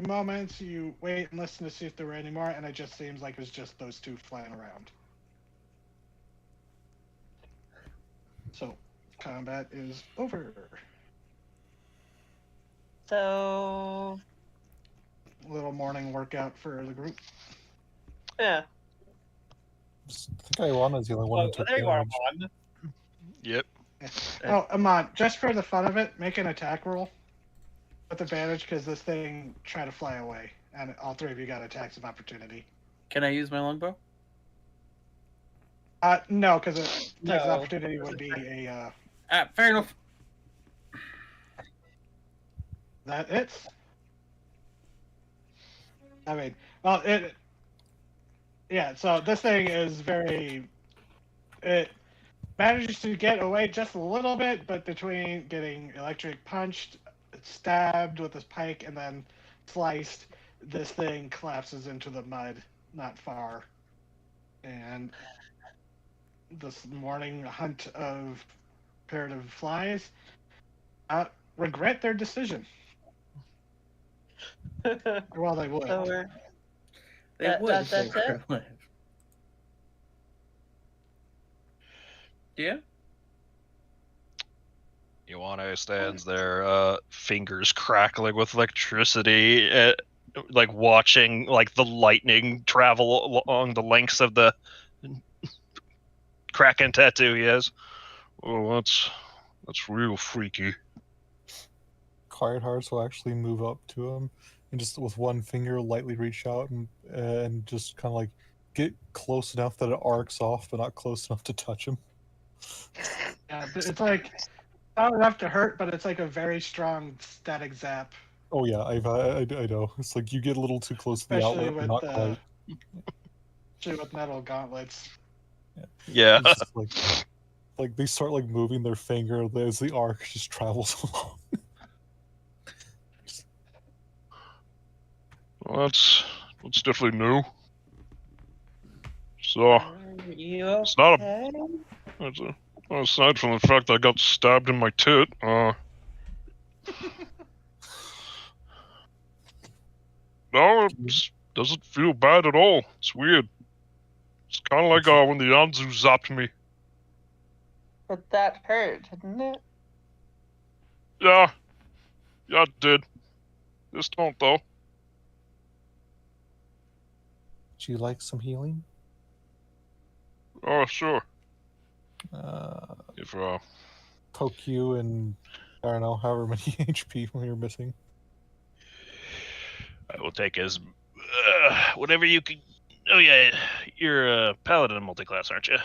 moments, you wait and listen to see if there were any more, and it just seems like it was just those 2 flying around. So, combat is over. So. A little morning workout for the group. Yeah. I think Iwana's the only one Oh, who took there you are, damage. Mon. Yep. Oh, Amon, just for the fun of it, make an attack roll with advantage because this thing tried to fly away, and all three of you got attacks of opportunity. Can I use my longbow? No, because attacks of No. opportunity would be a Fair enough. that hits. I mean, well, yeah. So this thing is it manages to get away just a little bit, but between getting electric punched, stabbed with this pike, and then sliced, this thing collapses into the mud not far. And this morning hunt of pair of flies regret their decision. Well, they would. So They That- would. that- if they that's were it? alive. Yeah. Ioane stands there, fingers crackling with electricity, like watching like the lightning travel along the lengths of the Kraken tattoo he has. Oh, that's real freaky. Quiet Hearts will actually move up to him and just with one finger lightly reach out and just kind of like get close enough that it arcs off, but not close enough to touch him. Yeah, it's like not enough to hurt, but it's like a very strong static zap. Oh yeah, I know. It's like you get a little too close to the Especially outlet, but with not quite. especially with metal gauntlets. Yeah. It's just like they start like moving their finger as the arc just travels along. Well, that's definitely new. So Are you it's not okay? aside from the fact that I got stabbed in my tit. No, it doesn't feel bad at all. It's weird. It's kind of like when the Anzu zapped me. But that hurt, didn't it? Yeah, it did. This don't though. Do you like some healing? Oh, sure. If If poke you and I don't know, however many HP when you're missing. I will take as whatever you can. Oh yeah, you're a paladin multiclass, aren't you?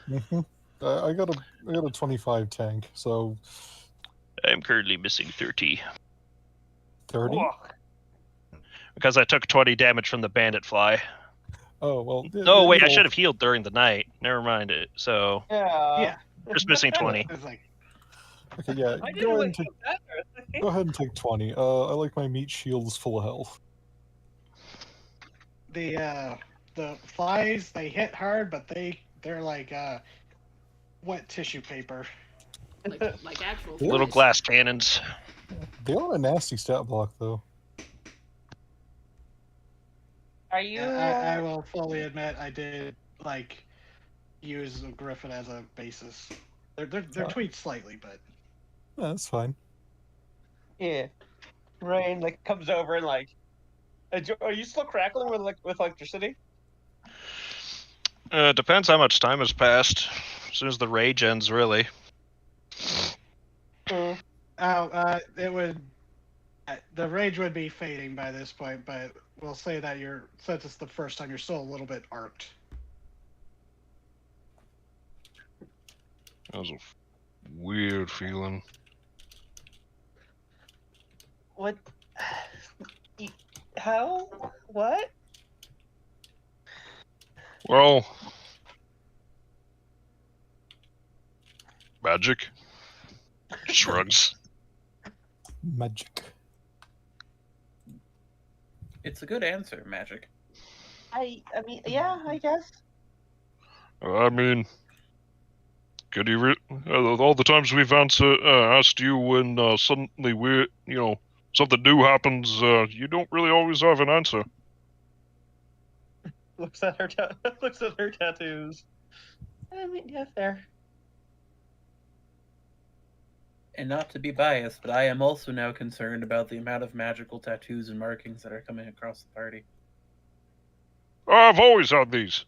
Mm-hmm. I got a 25 tank, so I'm currently missing 30 30. because I took 20 damage from the bandit fly. Oh well. No, wait, I should have healed during the night. Never mind it. So Yeah. just missing 20. It's like Okay, yeah. I didn't Go ahead really and take, do that. go ahead and take 20. I like my meat shields full of health. the flies, they hit hard, but they're like wet tissue paper. Like actual Little flies. glass cannons. They are a nasty stat block though. Are you? I will fully admit I did like use Griffin as a basis. They're tweaked slightly, but Yeah, that's fine. Yeah. Rain like comes over and like. Are you still crackling with electricity? Depends how much time has passed. As soon as the rage ends, really. Mm. it would the rage would be fading by this point, but we'll say that since it's the first time, you're still a little bit arced. that was a weird feeling. What? How? What? Well, magic. Shrugs. Magic. It's a good answer, magic. I mean, yeah, I guess. I mean, could you all the times we've asked you when suddenly something new happens, you don't really always have an answer. Looks at her tattoos. I mean, yeah, fair. And not to be biased, but I am also now concerned about the amount of magical tattoos and markings that are coming across the party. I've always had these.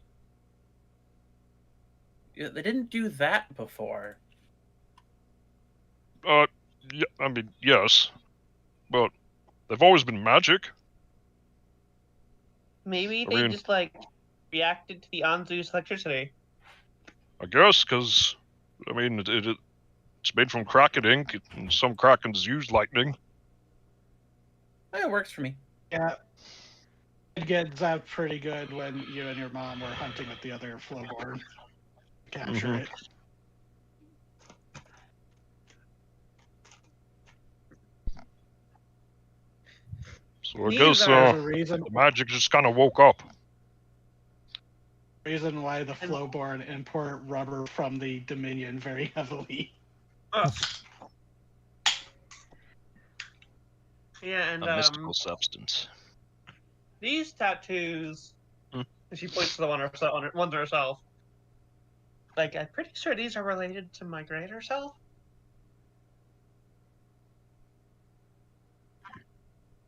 Yeah, they didn't do that before. Yeah, I mean, yes, but they've always been magic. Maybe I they mean- just reacted to the Anzu's electricity. I guess, because I mean, it's made from kraken ink, and some krakens use lightning. It works for me. Yeah. It gets out pretty good when you and your mom were hunting with the other flowborn. Capture Mhm. it. So I These guess are- There's a reason the magic just kind of woke up. why the flowborn import rubber from the Dominion very heavily. Yeah, and A mystical substance. these tattoos. Hmm. And she points to the one to herself. I'm pretty sure these are related to my greater self.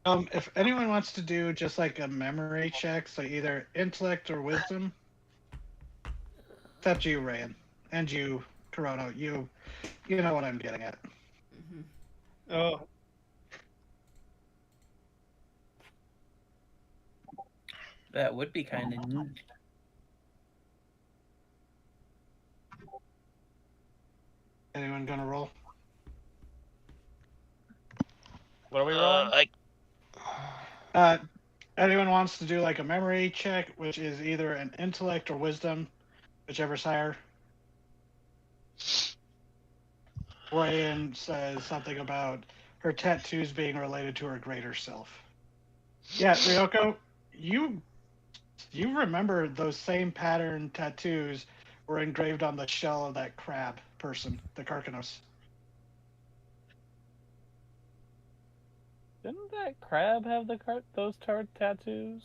If anyone wants to do just like a memory check, so either intellect or wisdom, except you, Rayan, and you, Corona, you know what I'm getting at. Mm-hmm. Oh. That would be kind of neat. Anyone gonna roll? What are we rolling? Anyone wants to do like a memory check, which is either an intellect or wisdom, whichever's higher. Rayan says something about her tattoos being related to her greater self. Yeah, Ryoko, you remember those same pattern tattoos were engraved on the shell of that crab person, the Karkanos. Didn't that crab have those tattoos?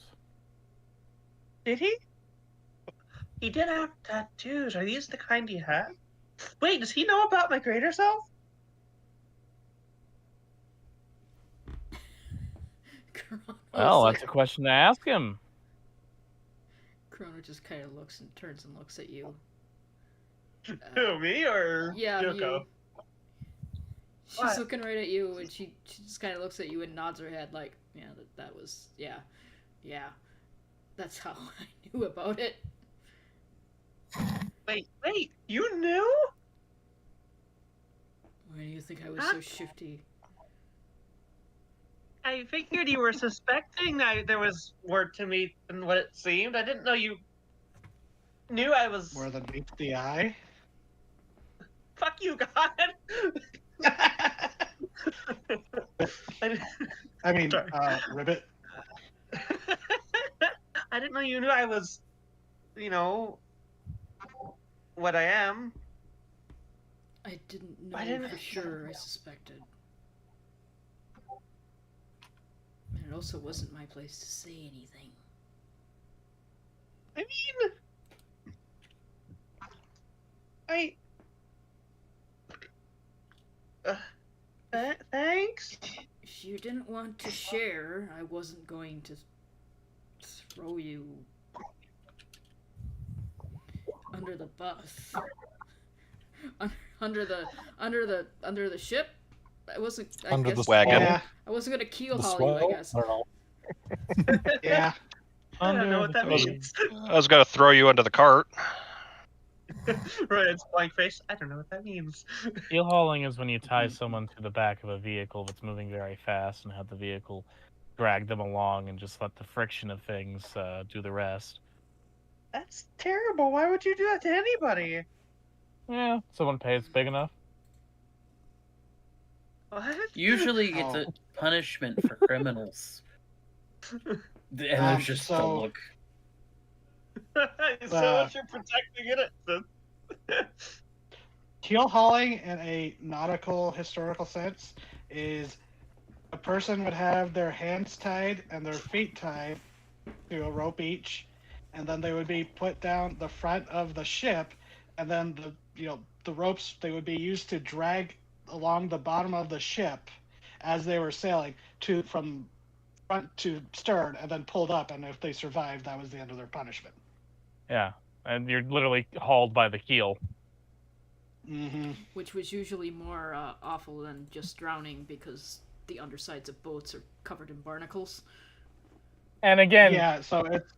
Did he? He did have tattoos. Are these the kind he had? Wait, does he know about my greater self? Well, that's a question to ask him. Chrono just kind of looks and turns and looks at you. Who, me or Yeah, Yoko? you. She's What? looking right at you, and she just kind of looks at you and nods her head like, yeah, that was, yeah. That's how I knew about it. Wait, you knew? Why do you think I was Huh? so shifty? I figured you were suspecting there was more to me than what it seemed. I didn't know you knew I was. More than meets the eye. Fuck you, God. I mean, Sorry. Ribbit. I didn't know you knew I was, what I am. I didn't know I didn't- for sure. I suspected. And it also wasn't my place to say anything. I mean, thanks. If you didn't want to share, I wasn't going to throw you under the bus. Under the ship. I wasn't. I Under guess the Wagon. Yeah, I wasn't gonna keel The haul you. I swell? guess. I don't know. yeah. I don't know what that Was- means. I was gonna throw you under the cart. Right, it's blank face. I don't know what that means. Keel hauling is when you tie someone to the back of a vehicle that's moving very fast and have the vehicle drag them along and just let the friction of things do the rest. That's terrible. Why would you do that to anybody? Yeah, someone pays big enough. What? Usually it's a punishment for criminals. And there's just the so- look. So much you're protecting it. Keel hauling in a nautical historical sense is a person would have their hands tied and their feet tied to a rope each, and then they would be put down the front of the ship, and then the ropes, they would be used to drag along the bottom of the ship as they were sailing from front to stern, and then pulled up, and if they survived, that was the end of their punishment. Yeah, and you're literally hauled by the keel. Mm-hmm. which was usually more awful than just drowning because the undersides of boats are covered in barnacles. And again, Yeah, so it's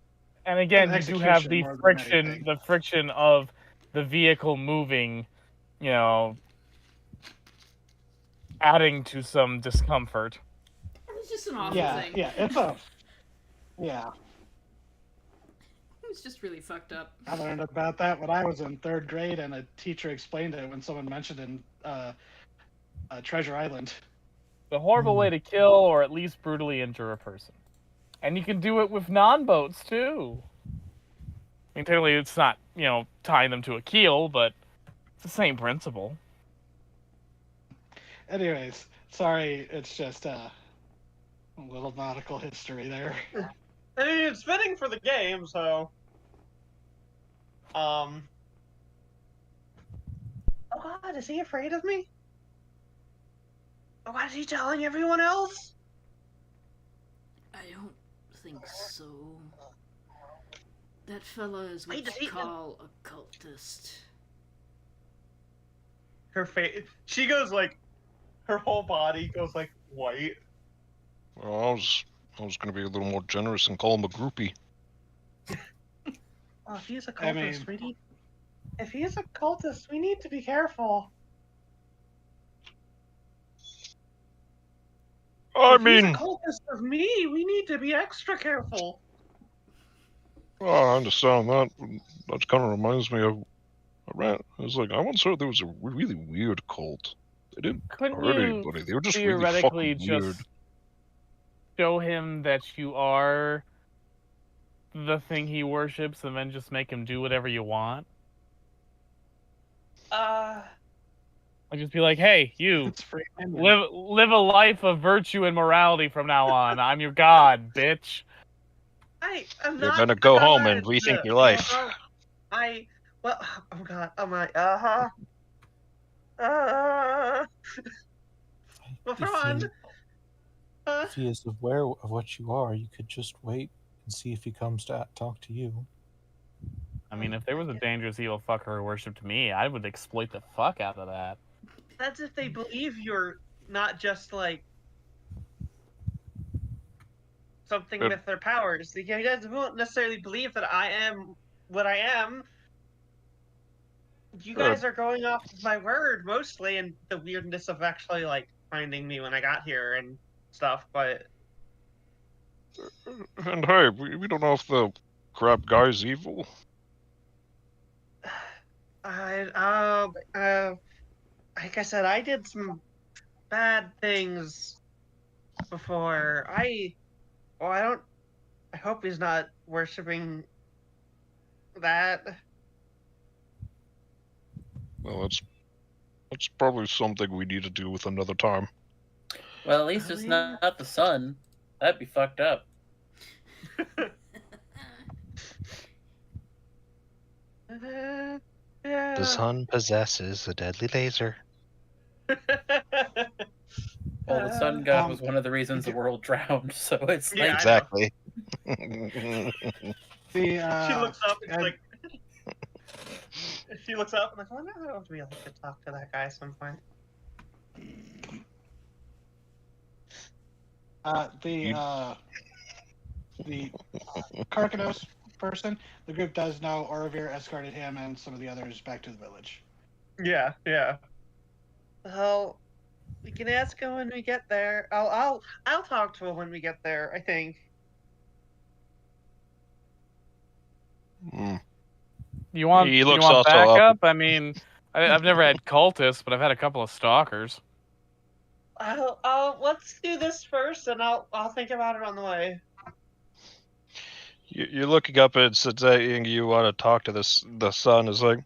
and again, an you do have execution the more than friction, anything. the friction of the vehicle moving, you know, adding to some discomfort. It's just an awful Yeah, thing. yeah, it's a yeah. It was just really fucked up. I learned about that when I was in 3rd grade, and a teacher explained it when someone mentioned in Treasure Island. The horrible way to kill or at least brutally injure a person. And you can do it with non-boats, too. I mean, technically it's not, tying them to a keel, but it's the same principle. Anyways, sorry, it's just a little nautical history there. I mean, it's fitting for the game, so. Oh God, is he afraid of me? Why is he telling everyone else? I don't think so. That fella is what Wait, does you he- call a cultist. Her face, she goes like, her whole body goes like white. Well, I was going to be a little more generous and call him a groupie. Oh, if he's a I cultist, mean- if he's a cultist, we need to be careful. I If he's a mean, cultist of me, we need to be extra careful. well, I understand that. That kind of reminds me of. I once heard there was a really weird cult. They didn't Couldn't hurt you anybody. They were just really theoretically fucking weird. just show him that you are the thing he worships and then just make him do whatever you want? I'd just be like, hey, you, It's free memory. live a life of virtue and morality from now on. I'm your god, bitch. I'm You're not. gonna go I'm home not and rethink the- your life. Well, oh God, oh my, Well, Ron, If he is aware of what you are, you could just wait and see if he comes to talk to you. I mean, if there was a dangerous evil fucker who worshipped me, I would exploit the fuck out of that. that's if they believe you're not just like something Good. with their powers. You guys won't necessarily believe that I am what I am. You guys are going off of my word mostly, and the weirdness of actually like finding me when I got here and stuff. But And hey, we don't know if the crab guy's evil. Like I said, I did some bad things before. I hope he's not worshiping that. Well, that's probably something we need to do with another time. Well, at least it's not the sun. That'd be fucked up. Yeah. The sun possesses a deadly laser. Well, the sun god was one of the reasons the world drowned, so it's like... Yeah, Exactly. She looks up and like. She looks up and like, I wonder if I'll be able to talk to that guy at some point. The Karkanos person, the group does know Orovir escorted him and some of the others back to the village. Yeah. Well, we can ask him when we get there. I'll talk to him when we get there, I think. Hmm. You want He looks also backup? I mean, I've never had cultists, but I've had a couple of stalkers. Let's do this first, and I'll think about it on the way. You're looking up and saying you want to talk to the sun. Is like,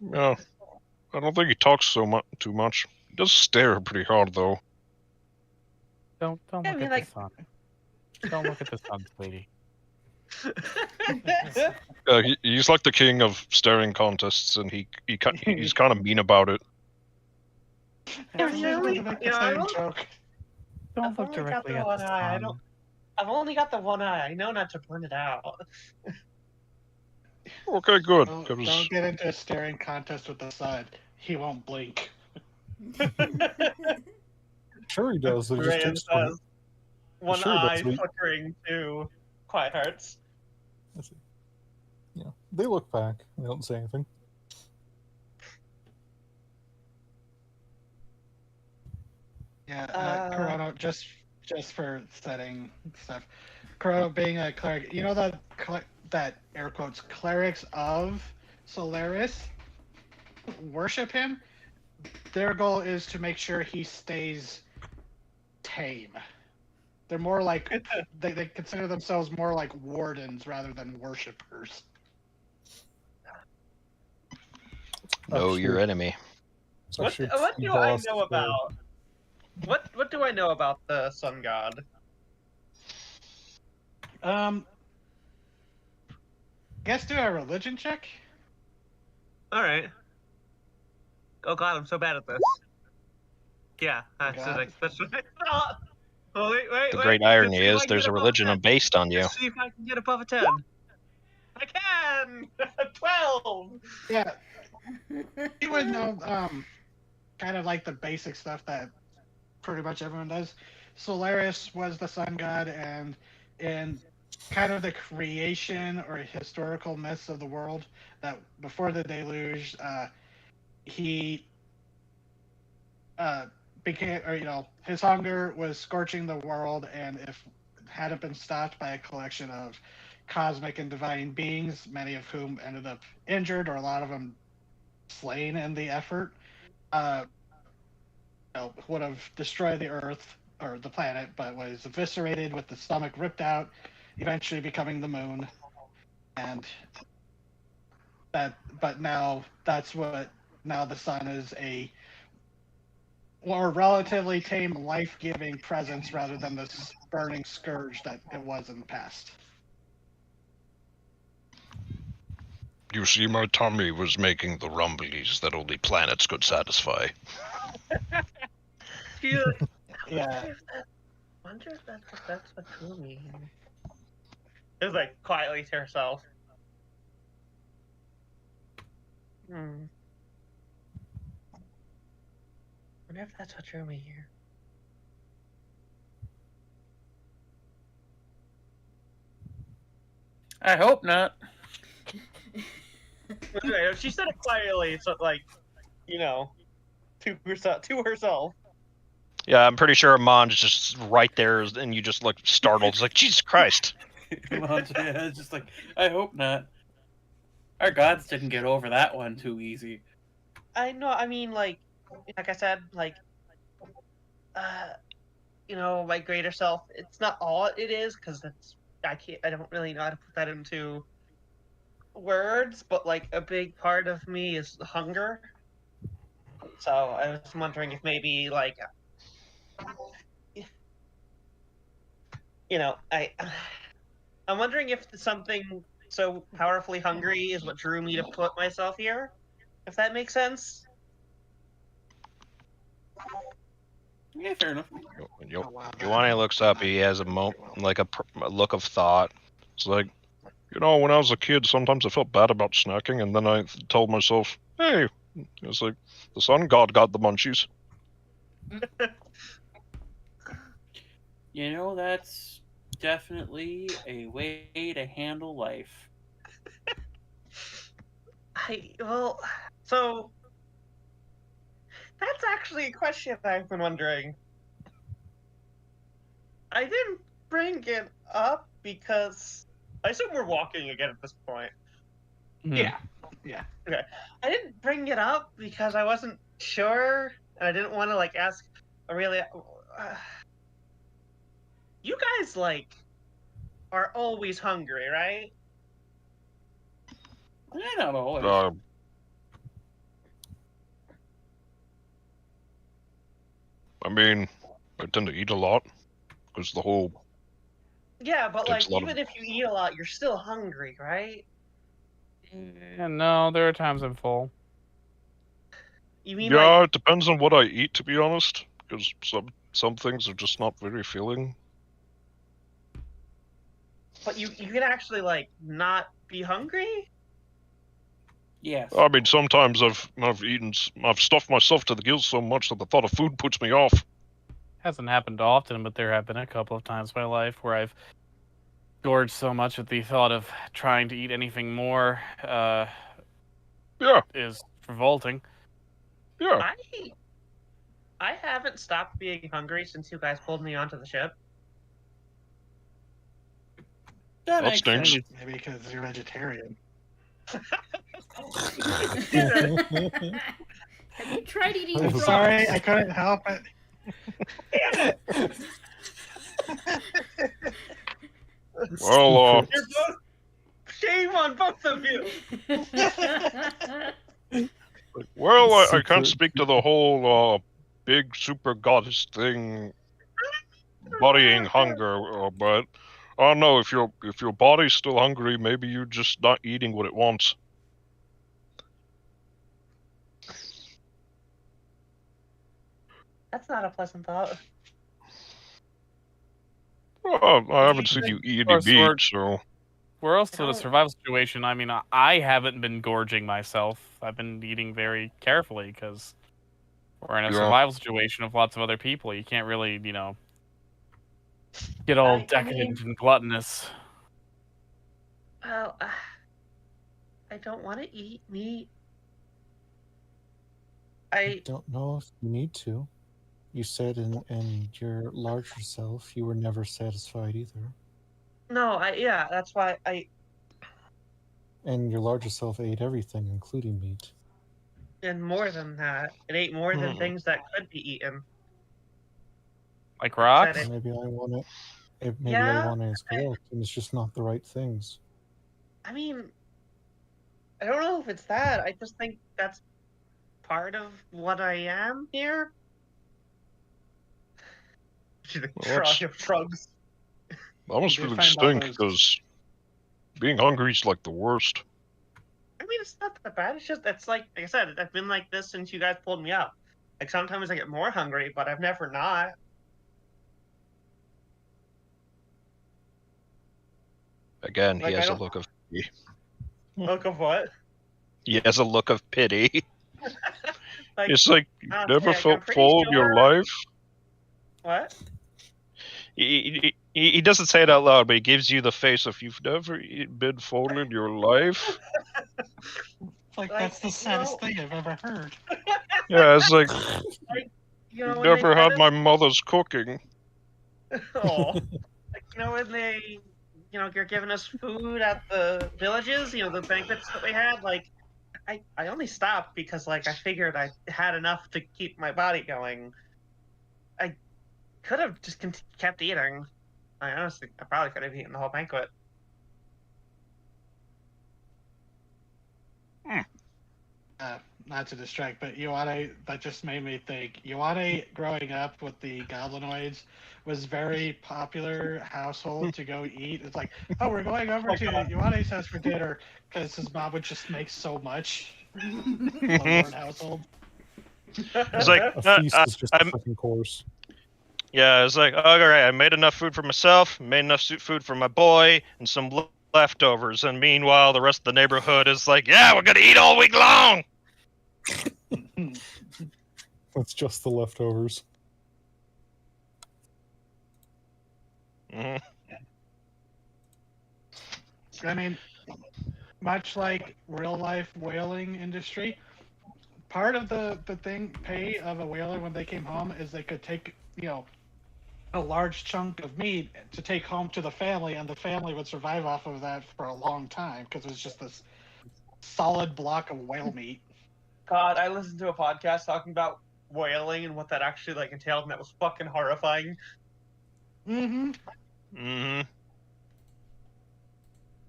no, I don't think he talks too much. He does stare pretty hard though. Don't I look mean, at like- the sun. Don't look at the sun, sweetie. He's like the king of staring contests, and he's kind of mean about it. Yeah, really? To make the You know, I same don't- joke. Don't I've look only got directly the at one the eye. sun. I've only got the one eye. I know not to burn it out. Okay, good. Don't get into a staring contest with the sun. He won't blink. Sure he does. It just Rand takes says, one Sure, eye that's me. flickering to Quiet Hearts. Yeah, they look back. They don't say anything. Yeah, Corona, just for setting stuff. Corona being a cleric, you know that air quotes clerics of Solaris worship him. Their goal is to make sure he stays tame. They're more like they consider themselves more like wardens rather than worshippers. Know your enemy. What do I know about? What do I know about the sun god? Guess do a religion check. All right. Oh God, I'm so bad at this. Yeah, that's what I thought. Oh, wait. The great irony is there's a religion based on you. Let's see if I can get above a 10. I can! 12! Yeah. You would know kind of like the basic stuff that pretty much everyone does. Solaris was the sun god, and in kind of the creation or historical myths of the world, that before the deluge, he became, or his hunger was scorching the world, and if it hadn't been stopped by a collection of cosmic and divine beings, many of whom ended up injured, or a lot of them slain in the effort, would have destroyed the Earth or the planet, but was eviscerated with the stomach ripped out, eventually becoming the moon. And but now the sun is a more relatively tame, life-giving presence rather than the burning scourge that it was in the past. You see, my tummy was making the rumblies that only planets could satisfy. Yeah. Wonder if that's what drew me. It was like quietly to herself. Wonder if that's what drew me here. I hope not. She said it quietly, so to herself. Yeah, I'm pretty sure Amon's just right there, and you just look startled. It's like, Jesus Christ. It's just like, I hope not. Our gods didn't get over that one too easy. I know. I mean, like I said, my greater self. It's not all it is, because I don't really know how to put that into words. But like a big part of me is hunger. So I was wondering if maybe I'm wondering if something so powerfully hungry is what drew me to put myself here. If that makes sense. Yeah, fair enough. Giovanni looks up. He has a look of thought. It's like, when I was a kid, sometimes I felt bad about snacking, and then I told myself, hey, it's like, the sun god got the munchies. That's definitely a way to handle life. So that's actually a question I've been wondering. I didn't bring it up because I assume we're walking again at this point. Yeah. Okay. I didn't bring it up because I wasn't sure, and I didn't want to ask. Really, you guys are always hungry, right? Not always. I mean, I tend to eat a lot because the whole. Yeah, but takes a lot even of- if you eat a lot, you're still hungry, right? Yeah, no, there are times I'm full. You mean Yeah, it depends on what I eat, to be honest, because some things are just not very filling. But you can actually not be hungry? Yes. I mean, sometimes I've stuffed myself to the gills so much that the thought of food puts me off. Hasn't happened often, but there have been a couple of times in my life where I've gorged so much at the thought of trying to eat anything more Yeah, is revolting. yeah. I haven't stopped being hungry since you guys pulled me onto the ship. That That makes stinks. sense. Maybe because you're vegetarian. Have you tried eating I'm frogs? Sorry, I couldn't help it. Well, You're both shame on both of you. I can't speak to the whole big super goddess thing, bodying hunger, but I don't know if your body's still hungry. Maybe you're just not eating what it wants. That's not a pleasant thought. Well, I haven't seen you eat any course, meat, so We're also in a don't- survival situation. I mean, I haven't been gorging myself. I've been eating very carefully because we're in a Yeah. survival situation with lots of other people. You can't really, get all decadent and gluttonous. Well, I don't want to eat meat. I don't know if you need to. You said in your larger self you were never satisfied either. No, yeah, that's why And your larger self ate everything, including meat. and more than that. It ate more than Hmm. things that could be eaten. Like Like I rocks? said, Maybe I want it. Maybe Yeah, I want it as correct, and it's just not the right things. I mean, I don't know if it's that. I just think that's part of what I am here. She's a Well, that's- shrugs. that must You did really find all stink those- because being hungry is like the worst. I mean, it's not that bad. It's just it's like I said, I've been like this since you guys pulled me up. Like sometimes I get more hungry, but I've never not. Again, he Like, I has a don't- look of Look of what? he has a look of pity. Like It's like you okay, never I'm felt pretty full in your sure- life. what? He doesn't say it out loud, but he gives you the face of you've never been full in your life. Like, Like, that's the you saddest know- thing I've ever heard. Yeah, it's like You know, you've when they never fed had us- my mother's cooking. Aw. Like, when they, you're giving us food at the villages, the banquets that we had, like, I only stopped because, like, I figured I had enough to keep my body going. I could have just kept eating. I honestly, I probably could have eaten the whole banquet. Not to distract, but Ioane, that just made me think. Ioane, growing up with the goblinoids, was very popular household to go eat. It's like, oh, we're going over to Ioane's house for dinner because his mom would just make so much. The Lord household. It's like A feast is just a I'm- second course. Yeah, it's like, all right, I made enough food for myself, made enough food for my boy, and some leftovers. And meanwhile, the rest of the neighborhood is like, yeah, we're gonna eat all week long. That's just the leftovers. Mhm. I mean, much like real life whaling industry, part of the pay of a whaler when they came home is they could take, a large chunk of meat to take home to the family, and the family would survive off of that for a long time because it was just this solid block of whale meat. God, I listened to a podcast talking about whaling and what that actually like entailed, and that was fucking horrifying. Mm-hmm. Mm-hmm.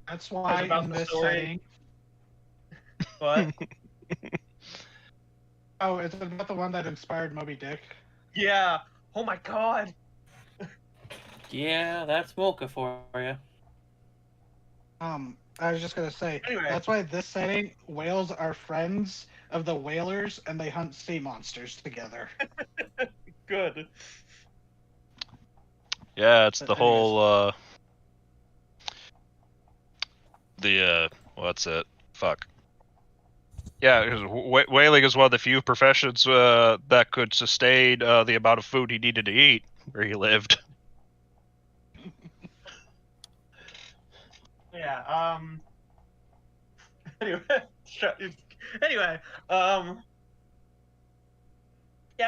That's why about in the this story. saying, But oh, it's about the one that inspired Moby Dick. yeah, oh my god. Yeah, that's Mocha for you. I was just gonna say, Anyway. that's why this setting, whales are friends of the whalers, and they hunt sea monsters together. Good. Yeah, it's But the whole what's it? Fuck. Yeah, because whaling is one of the few professions that could sustain the amount of food he needed to eat where he lived. Yeah. Anyway, anyway. Yeah,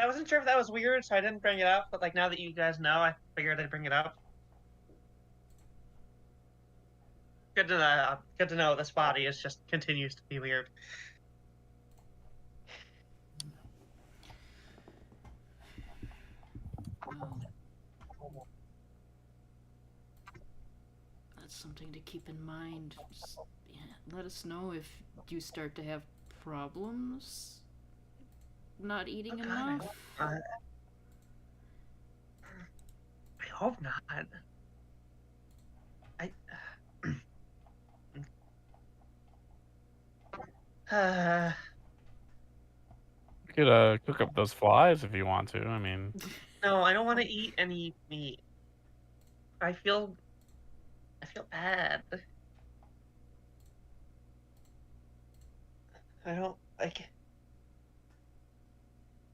I wasn't sure if that was weird, so I didn't bring it up. But like now that you guys know, I figured I'd bring it up. Good to know this body is just continues to be weird. Well, that's something to keep in mind. Let us know if you start to have problems not eating enough. I hope not. You could cook up those flies if you want to. I mean, No, I don't want to eat any meat. I feel bad. I don't like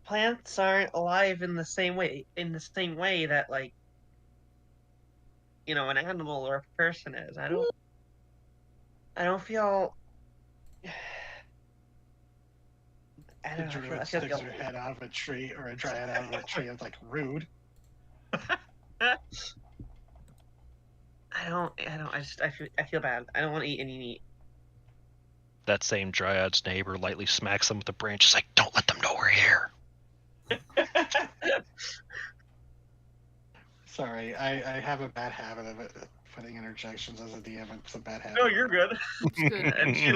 plants aren't alive in the same way that like an animal or a person is. I don't feel I The don't know, druid I feel sticks her guilty. head out of a tree, or a dryad out of a tree. It's like rude. I feel bad. I don't want to eat any meat. That same dryad's neighbor lightly smacks them with a branch. Just like, don't let them know we're here. Sorry, I have a bad habit of putting interjections as a DM. It's a bad habit. No, you're good. It's good. And she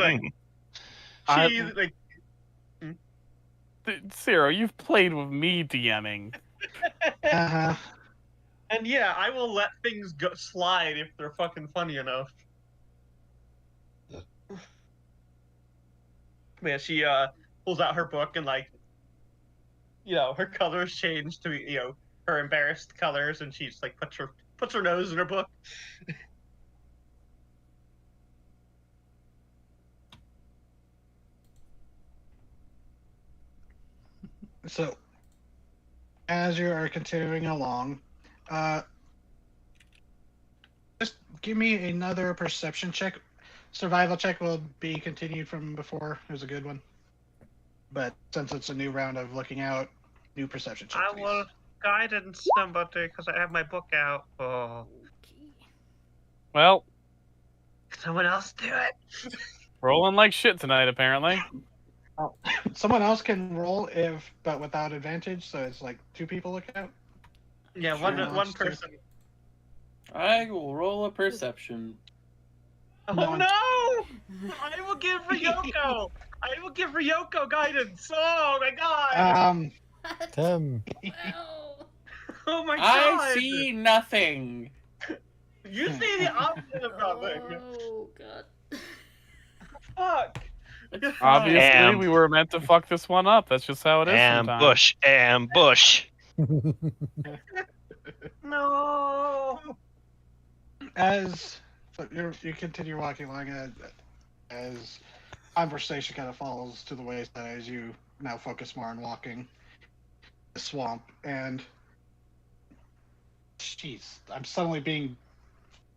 I- like Zero, you've played with me DMing. Uh-huh. and yeah, I will let things go slide if they're fucking funny enough. Man, she pulls out her book and like her colors change to her embarrassed colors, and she just like puts her nose in her book. So, as you are continuing along, just give me another perception check. Survival check will be continued from before. It was a good one. But since it's a new round of looking out, new perception check, I please. will guidance somebody because I have my book out. Oh, Well, someone else do it. rolling like shit tonight, apparently. Someone else can roll but without advantage, so it's like two people look out. Yeah, Sure, one wants to. person. I will roll a perception. Oh No one- no! I will give Ryoko. I will give Ryoko guidance. Oh my god! 10. Wow. Oh my god! I see nothing. You see the opposite of nothing. Oh god. Fuck. Obviously, Am- we were meant to fuck this one up. That's just how it is sometimes. Ambush. No. As you continue walking along, as conversation kind of falls to the wayside as you now focus more on walking the swamp, and jeez, I'm suddenly being.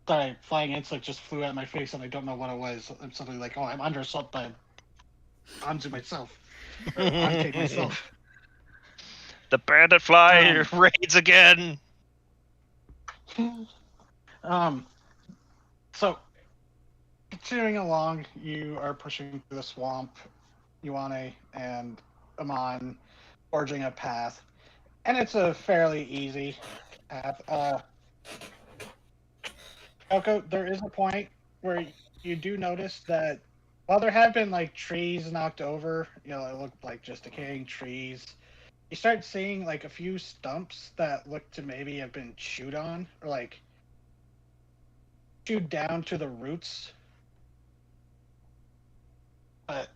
Sorry, flying insect just flew at my face, and I don't know what it was. I'm suddenly like, oh, I'm under something. Onto myself. Onto myself. The bandit fly raids again. So, continuing along, you are pushing through the swamp, Ioane and Amon, forging a path, and it's a fairly easy path. Elko, there is a point where you do notice that while there have been like trees knocked over, it looked like just decaying trees, you start seeing like a few stumps that look to maybe have been chewed on, or like chewed down to the roots. But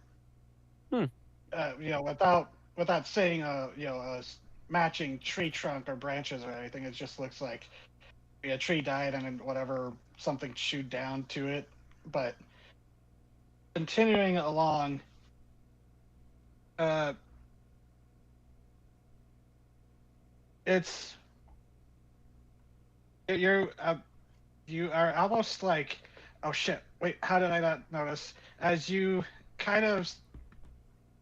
without saying a matching tree trunk or branches or anything, it just looks like a tree died and whatever something chewed down to it. But continuing along, Uh, it's you are almost like, oh shit, wait, how did I not notice? As you kind of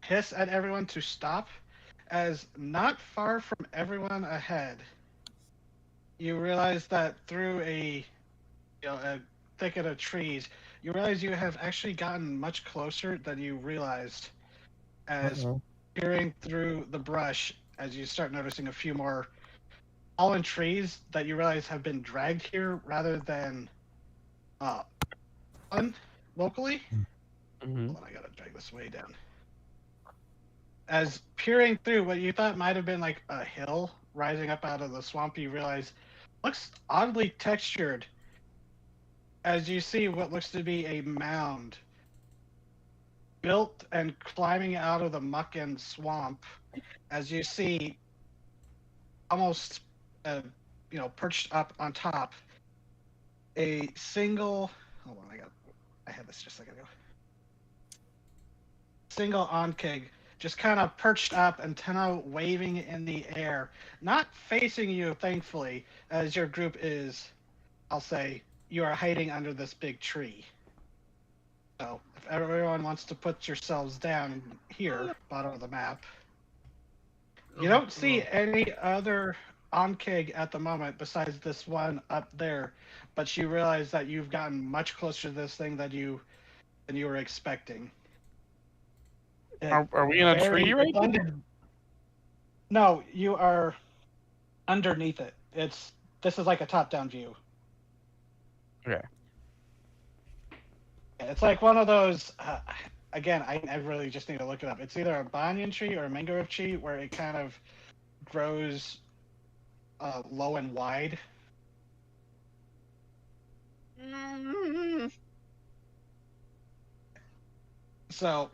hiss at everyone to stop, as not far from everyone ahead, you realize that through a thicket of trees, you realize you have actually gotten much closer than you realized. As Uh-oh. peering through the brush, as you start noticing a few more fallen trees that you realize have been dragged here rather than locally. Mm-hmm. Hold on, I gotta drag this way down. As peering through what you thought might have been like a hill rising up out of the swamp, you realize looks oddly textured. As you see what looks to be a mound built and climbing out of the muck and swamp, as you see almost perched up on top a single, hold on, I had this just a second ago, single onkeg just kind of perched up, antenna waving in the air, not facing you, thankfully, as your group is, I'll say, you are hiding under this big tree. So if everyone wants to put yourselves down here, bottom of the map, you don't see any other onkeg at the moment besides this one up there, but you realize that you've gotten much closer to this thing than you were expecting. Are we in a tree right now? No, you are underneath it. This is like a top-down view. Okay. It's like one of those. Again, I really just need to look it up. It's either a banyan tree or a mangrove tree where it kind of grows low and wide. So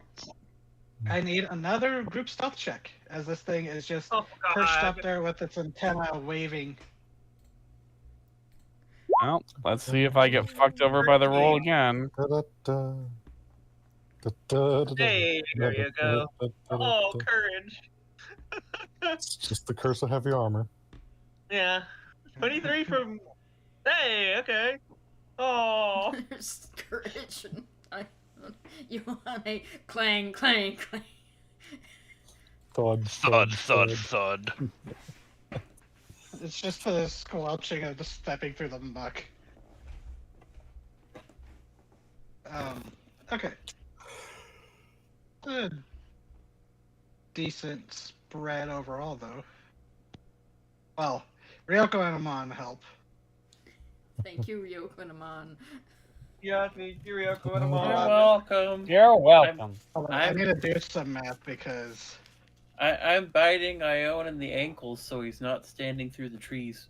I need another group stealth check, as this thing is just perched up there with its antenna waving. Well, let's see if I get fucked over by the roll again. Da-da-da. Da-da-da-da. Hey, there you go. Oh, Da-da-da-da. courage. It's just the curse of heavy armor. Yeah. 23 from. Hey, okay. Oh. There's courage. You want a clang, clang, clang. Thud, Thud, thud, thud. It's just the squelching of just stepping through the muck. Okay. Good. Decent spread overall, though. Well, Ryoko and Amon help. Thank you, Ryoko and Amon. Yeah, me, Ryoko, and You're Amon. welcome. You're welcome. I need to do some math because I'm biting Ione in the ankles so he's not standing through the trees.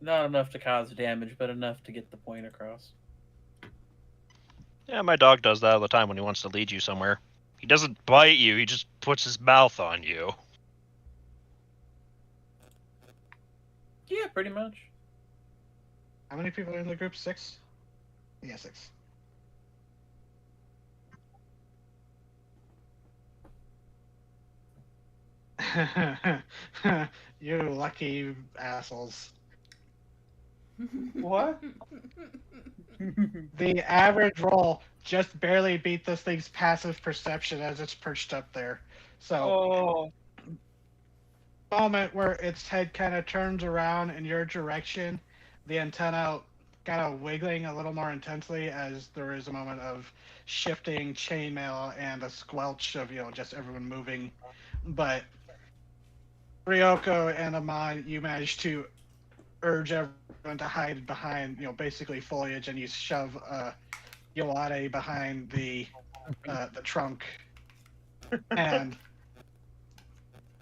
Not enough to cause damage, but enough to get the point across. Yeah, my dog does that all the time when he wants to lead you somewhere. He doesn't bite you, he just puts his mouth on you. Yeah, pretty much. how many people are in the group? 6? Yeah, 6. You lucky assholes. What? The average roll just barely beat this thing's passive perception as it's perched up there. So, moment where its head kind of turns around in your direction, the antenna kind of wiggling a little more intensely as there is a moment of shifting chainmail and a squelch of just everyone moving. But Ryoko and Amon, you manage to urge everyone to hide behind, basically foliage, and you shove Yoade behind the trunk, and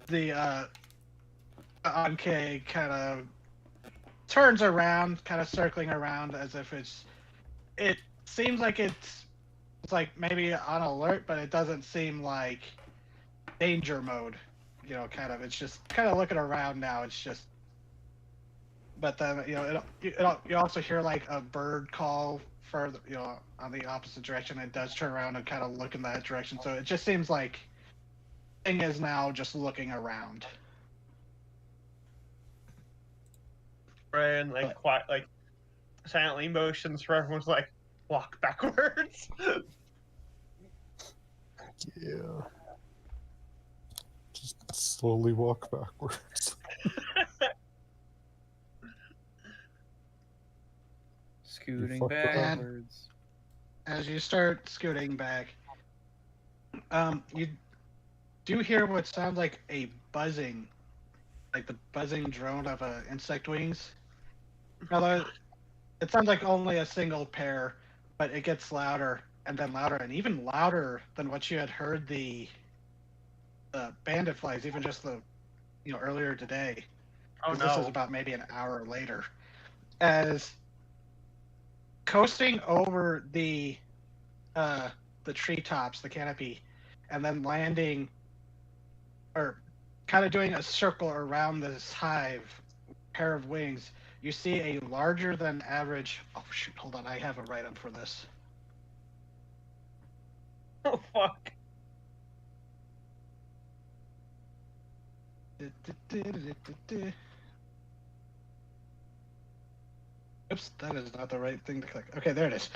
the Anke kind of turns around, kind of circling around as if it seems like it's like maybe on alert, but it doesn't seem like danger mode. Kind of. It's just kind of looking around now. It's just. But then you also hear like a bird call further, on the opposite direction. It does turn around and kind of look in that direction. So it just seems like thing is now just looking around. Brine like silently motions for everyone to like walk backwards. Yeah. Just slowly walk backwards. Scooting fucked up. backwards. As you start scooting back, you do hear what sounds like a buzzing, like the buzzing drone of insect wings. Although it sounds like only a single pair, but it gets louder and then louder and even louder than what you had heard the bandit flies, even just earlier today. Oh This is no! about maybe an hour later. As coasting over the treetops, the canopy, and then landing, or kind of doing a circle around this hive pair of wings, you see a larger than average. Oh shoot! Hold on, I have a write-up for this. Oh fuck! Oops, that is not the right thing to click. Okay, there it is.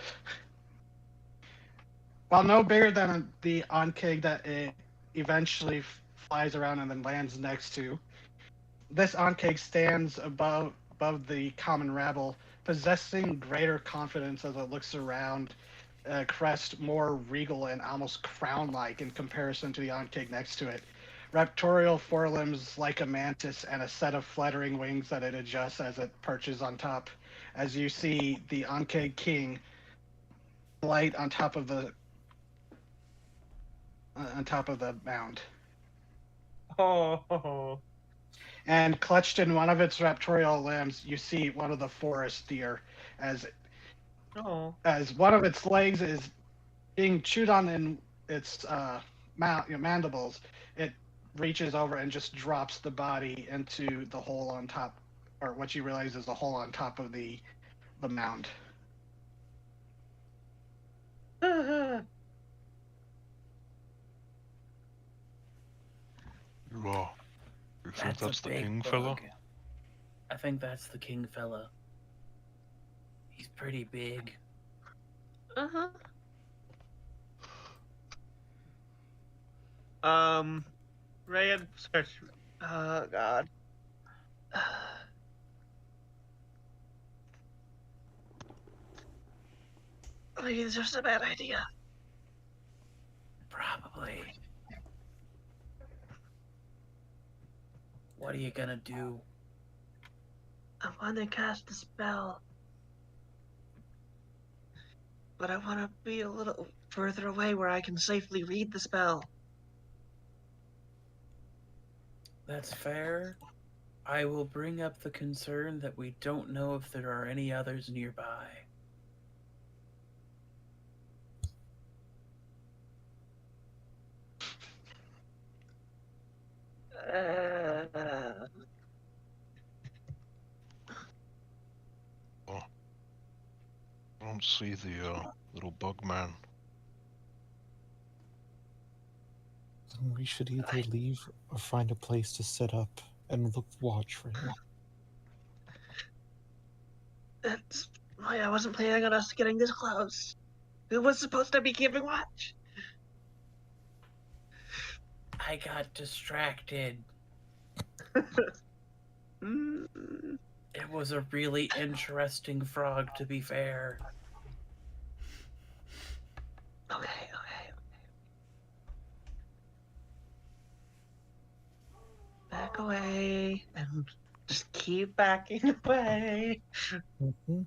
While no bigger than the onceg that it eventually flies around and then lands next to, this onceg stands above the common rabble, possessing greater confidence as it looks around, crest more regal and almost crown-like in comparison to the onceg next to it. Raptorial forelimbs like a mantis and a set of fluttering wings that it adjusts as it perches on top. As you see the onceg king light on top of the mound. Oh. And clutched in one of its raptorial limbs, you see one of the forest deer as one of its legs is being chewed on in its mandibles. It reaches over and just drops the body into the hole on top, or what you realize is the hole on top of the mound. You think that's the a big king bug. fella? I think that's the king fella. He's pretty big. Uh-huh. Ryan search. Oh god. Maybe it's just a bad idea. Probably. What are you gonna do? I want to cast a spell. But I want to be a little further away where I can safely read the spell. That's fair. I will bring up the concern that we don't know if there are any others nearby. I don't see the little bug man. Then we should either leave or find a place to set up and watch for him. That's why I wasn't planning on us getting this close. Who was supposed to be keeping watch? I got distracted. It was a really interesting frog, to be fair. Okay. Back away and just keep backing away. Mm-hmm.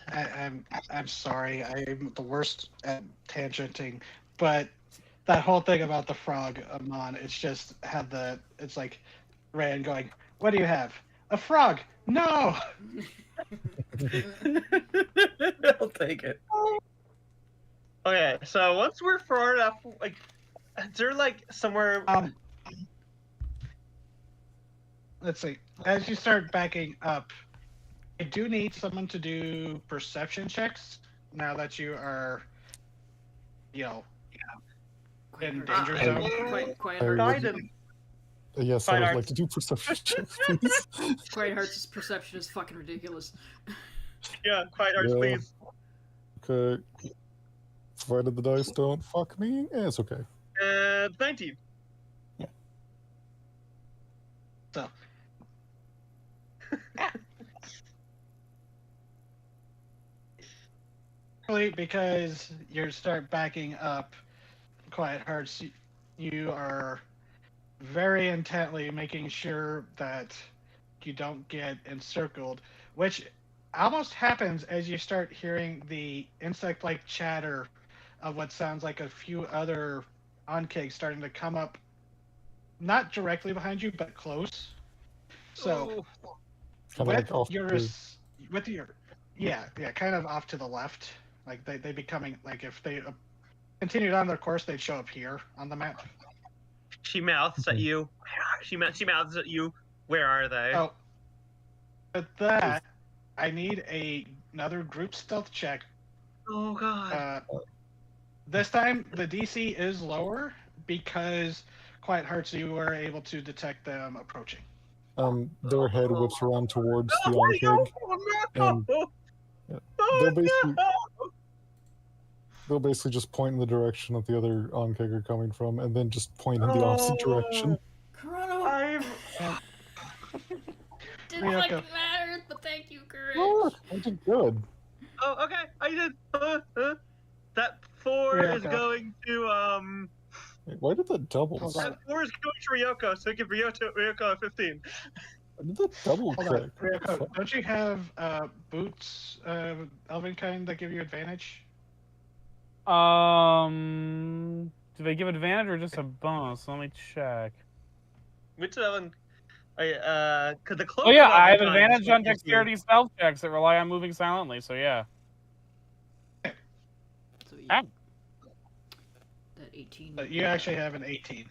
I'm sorry. I'm the worst at tangenting, but that whole thing about the frog, Amon, it's like Rand going, "What do you have? A frog? No!" I'll take it. Okay, so once we're far enough, like, is there like somewhere? Let's see. As you start backing up, do need someone to do perception checks now that you are, in danger I- zone. Quiet I Heart. would- Biden. Yes, I would Fine like to do perception checks, please. Quiet Heart's perception is fucking ridiculous. Yeah, quiet hearts, Yeah. please. Okay. Provided the dice don't fuck me, it's okay. 19. So. Because you start backing up Quiet Hearts, you are very intently making sure that you don't get encircled, which almost happens as you start hearing the insect-like chatter of what sounds like a few other onkegs starting to come up, not directly behind you, but close. So, Kind of with like off your, the- with your, yeah, kind of off to the left. Like they becoming like if they continued on their course, they'd show up here on the map. She mouths at you. She mouths at you. Where are they? Oh, with that, I need another group stealth check. Oh God. This time the DC is lower because Quiet Hearts, you were able to detect them approaching. Their head whips around towards the Oh, onkeg. no! and- yeah, Oh, they'll basically- no! They'll basically just point in the direction that the other onkeg are coming from, and then just point in the opposite direction. Corona I'm didn't Ryoko. fucking matter, but thank you, Courage. Oh, I did good. Oh, okay. I did. That 4 is Ryoko. going to Wait, why did that double? Hold on. That 4 is going to Ryoko, so give Ryoko a 15. Why did that double Hold crit? on, Ryoko, don't you have boots, elven kind, that give you advantage? Do they give advantage or just a bonus? Let me check. Which one? Cause the cloak. Oh yeah, of I have Elven Kind advantage is what on gives you- dexterity stealth checks that rely on moving silently. So yeah. So you, Ah. that 18. But you actually have an 18.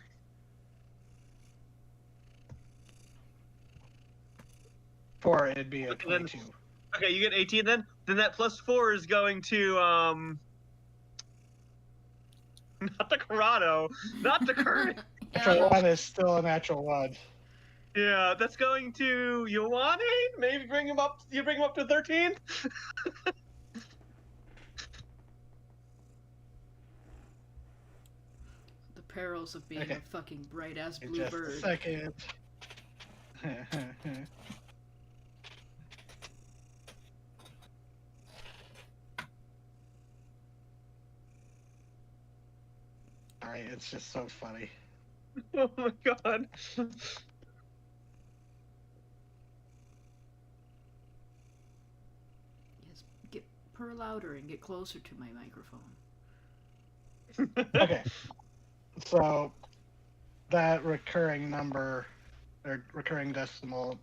For it'd be a Okay, then- 22. Okay, you get 18 then. Then that plus 4 is going to not the Corrado, not the current. Natural one is still a natural one. Yeah, that's going to Ioane. Maybe bring him up. You bring him up to 13. The perils of being Okay. a fucking bright ass In blue just a bird. second. Sorry, it's just so funny. Oh my god. Yes, get purr louder and get closer to my microphone. Okay. So that recurring number or recurring decimal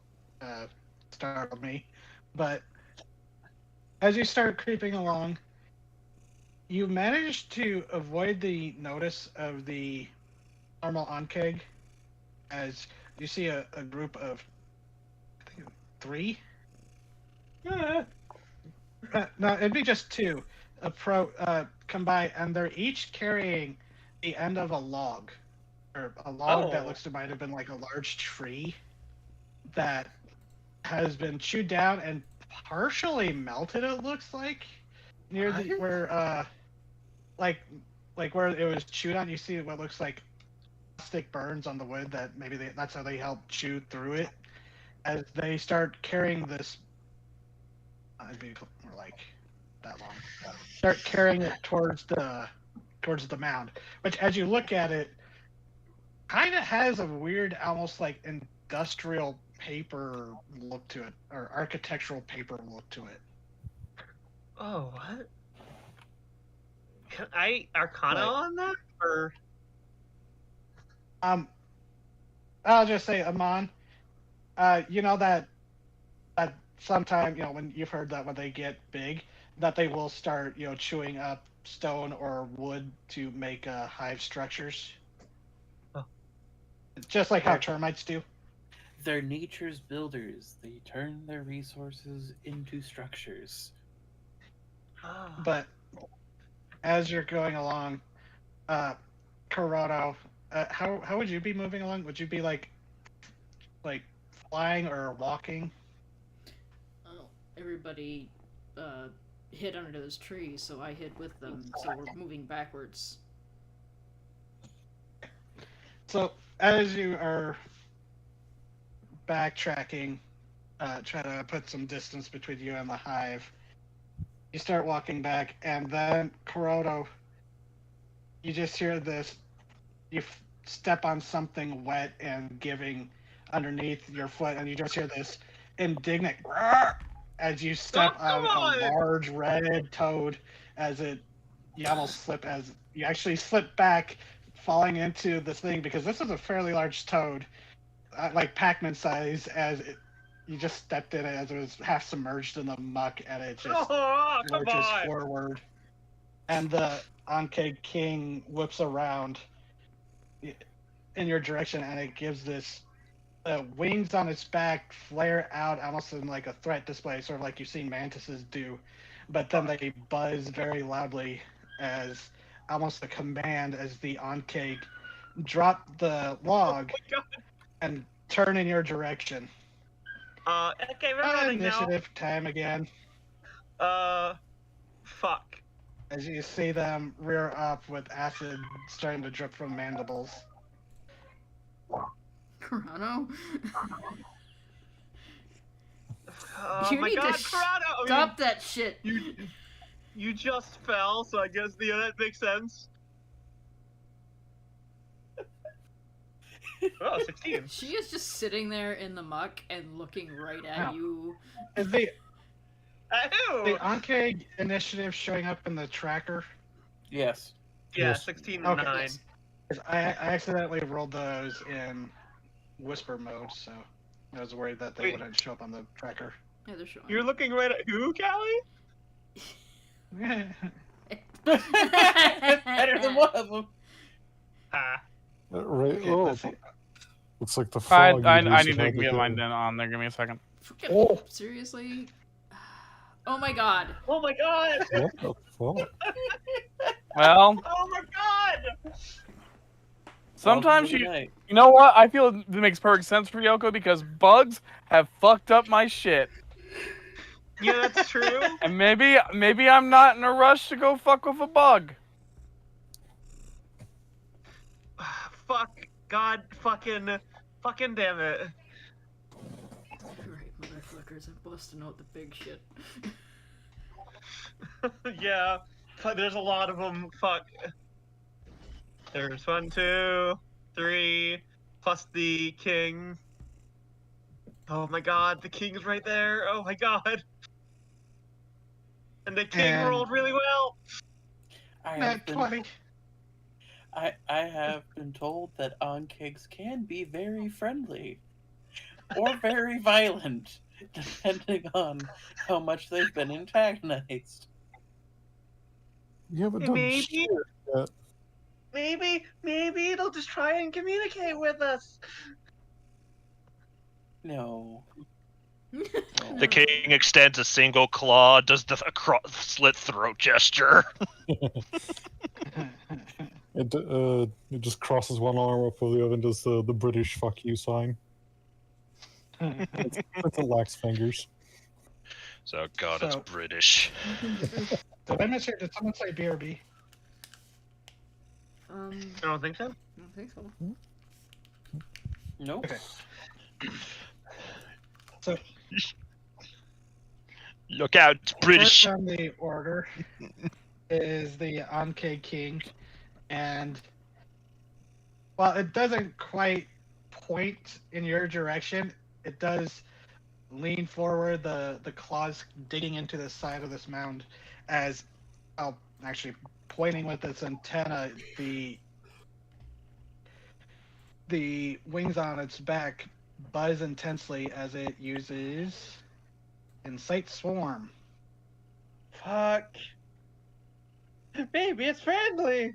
startled me. But as you start creeping along, you manage to avoid the notice of the normal onkeg as you see a group of, I think, 3. No, it'd be just 2 come by, and they're each carrying the end of a log, or a log that Oh. looks to might have been like a large tree that has been chewed down and partially melted. It looks like near the where like where it was chewed on. You see what looks like plastic burns on the wood that maybe that's how they helped chew through it. As they start carrying this, it'd be more like that long. Start carrying it towards the mound, which, as you look at it, kind of has a weird, almost like industrial paper look to it, or architectural paper look to it. Oh, what? Can I Arcana What? on that? Or I'll just say, Amon, you know that sometime, when you've heard that when they get big, that they will start, chewing up stone or wood to make hive structures. Oh. Just like how termites do. They're nature's builders. They turn their resources into structures. But as you're going along, Corrado, how would you be moving along? Would you be like flying or walking? Oh, everybody hid under those trees, so I hid with them. So we're moving backwards. So as you are backtracking, try to put some distance between you and the hive, you start walking back, and then Corrado, you just hear this. You step on something wet and giving underneath your foot, and you just hear this indignant "Grrr!" as you step Oh, come on a on! large red toad. You almost slip as you actually slip back, falling into this thing because this is a fairly large toad, like Pac-Man size. You just stepped in it as it was half submerged in the muck, and it just Oh, come lurches on! forward. And the Ankh King whips around in your direction, and it gives this wings on its back flare out almost in like a threat display, sort of like you've seen mantises do, but then they buzz very loudly as almost a command as the Ankh drop the log Oh my god! and turn in your direction. Okay, we're running now. Initiative time again. Fuck. As you see them rear up with acid starting to drip from mandibles. Corrado? Oh You my need to god, Corrado! Stop that shit! You just fell, so I guess that makes sense. Oh, 16. She is just sitting there in the muck and looking right at Ow. you. Is the Ew! Ankh initiative showing up in the tracker? Yes. Yeah, Yes. 16 Okay. 9. Yes. 'Cause I accidentally rolled those in whisper mode, so I was worried that they Wait. wouldn't show up on the tracker. Yeah, they're showing. You're looking right at who, Callie? Better than one of them. Ah. Right. Okay, Oh, let's see. looks like the I, frog. I, you I used need to have get the- mine on there. Give me a second. Fucking- Oh. Seriously? Oh my god. Oh my god! What the fuck? Well, Oh my god! sometimes Welcome to you the night. you know what? I feel it makes perfect sense for Yoko because bugs have fucked up my shit. Yeah, that's true. And maybe I'm not in a rush to go fuck with a bug. Fuck. God fucking damn it. Right, motherfuckers, I'm busting out the big shit. Yeah. Fuck, there's a lot of them. Fuck. There's 1, 2, 3, plus the king. Oh my god, the king's right there. Oh my god. And the king And- rolled really well. I Nat have been 20. I have been told that Ankhs can be very friendly or very violent, depending on how much they've been antagonized. You haven't done Maybe. shit yet. Maybe it'll just try and communicate with us. No. The king extends a single claw, does the slit throat gesture. It just crosses one arm up with the other and does the British fuck you sign. It's the lax fingers. So, God, it's So- British. Did I miss here? Did someone say BRB? I I don't think so. don't think so. Nope. Okay. So Look out, it's British. first on the order is the Ankh King, and while it doesn't quite point in your direction, it does lean forward, the claws digging into the side of this mound as actually pointing with its antenna, the wings on its back buzz intensely as it uses Incite Swarm. Fuck. Maybe it's friendly.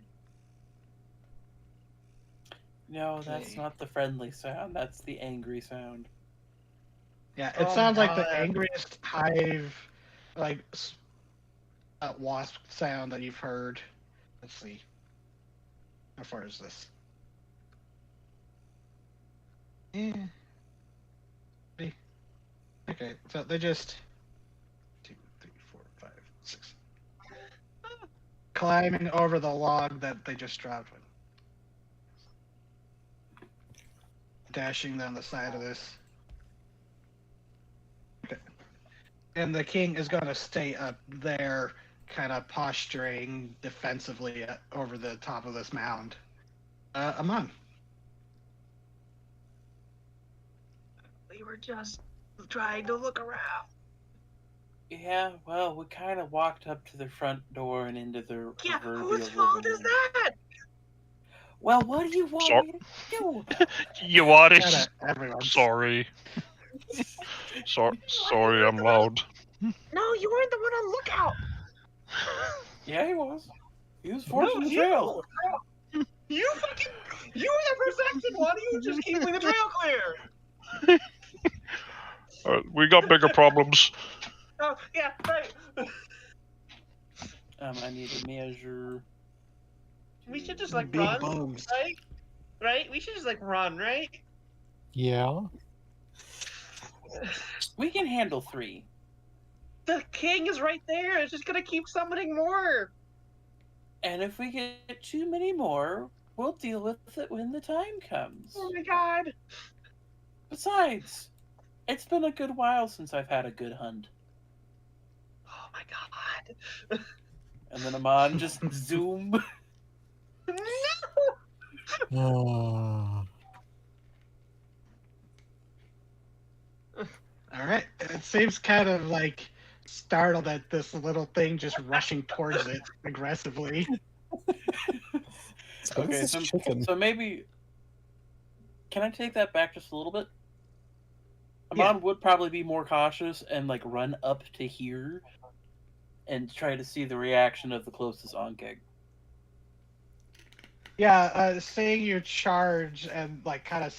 No, that's Okay. not the friendly sound. That's the angry sound. Yeah, it Oh, sounds like the God. angriest hive, like wasp sound that you've heard. Let's see. How far is this? Yeah. Okay, so they just 2, 3, 4, 5, 6. Climbing over the log that they just dropped with. Dashing down the side of this. Okay. And the king is going to stay up there, kind of posturing defensively over the top of this mound. Amon. We were just trying to look around. Yeah, well, we kind of walked up to the front door and into the Yeah, proverbial whose fault living is room. that? Well, what do you want Sorry. me to do about it? You want Kinda it? everyone's. Sorry. Sorry, I'm loud. No, you weren't the one on lookout. Yeah, he was. He was No, forging the trail. You fucking. You were the perfection. Why do you just keep the trail clear? We got bigger problems. Oh, yeah, right. I need a measure. We should just like Big run, bugs. right? Right? We should just like run, right? Yeah. We can handle 3. The king is right there. It's just gonna keep summoning more. And if we get too many more, we'll deal with it when the time comes. Oh my god. Besides, it's been a good while since I've had a good hunt. Oh my god. And then Amon just zoom. No. All right. It seems kind of like startled at this little thing just rushing towards it aggressively. What Okay, is this chicken? so maybe. Can I take that back just a little bit? Yeah. Amon would probably be more cautious and like run up to here and try to see the reaction of the closest Onkeg. Yeah, seeing you charge and like kind of.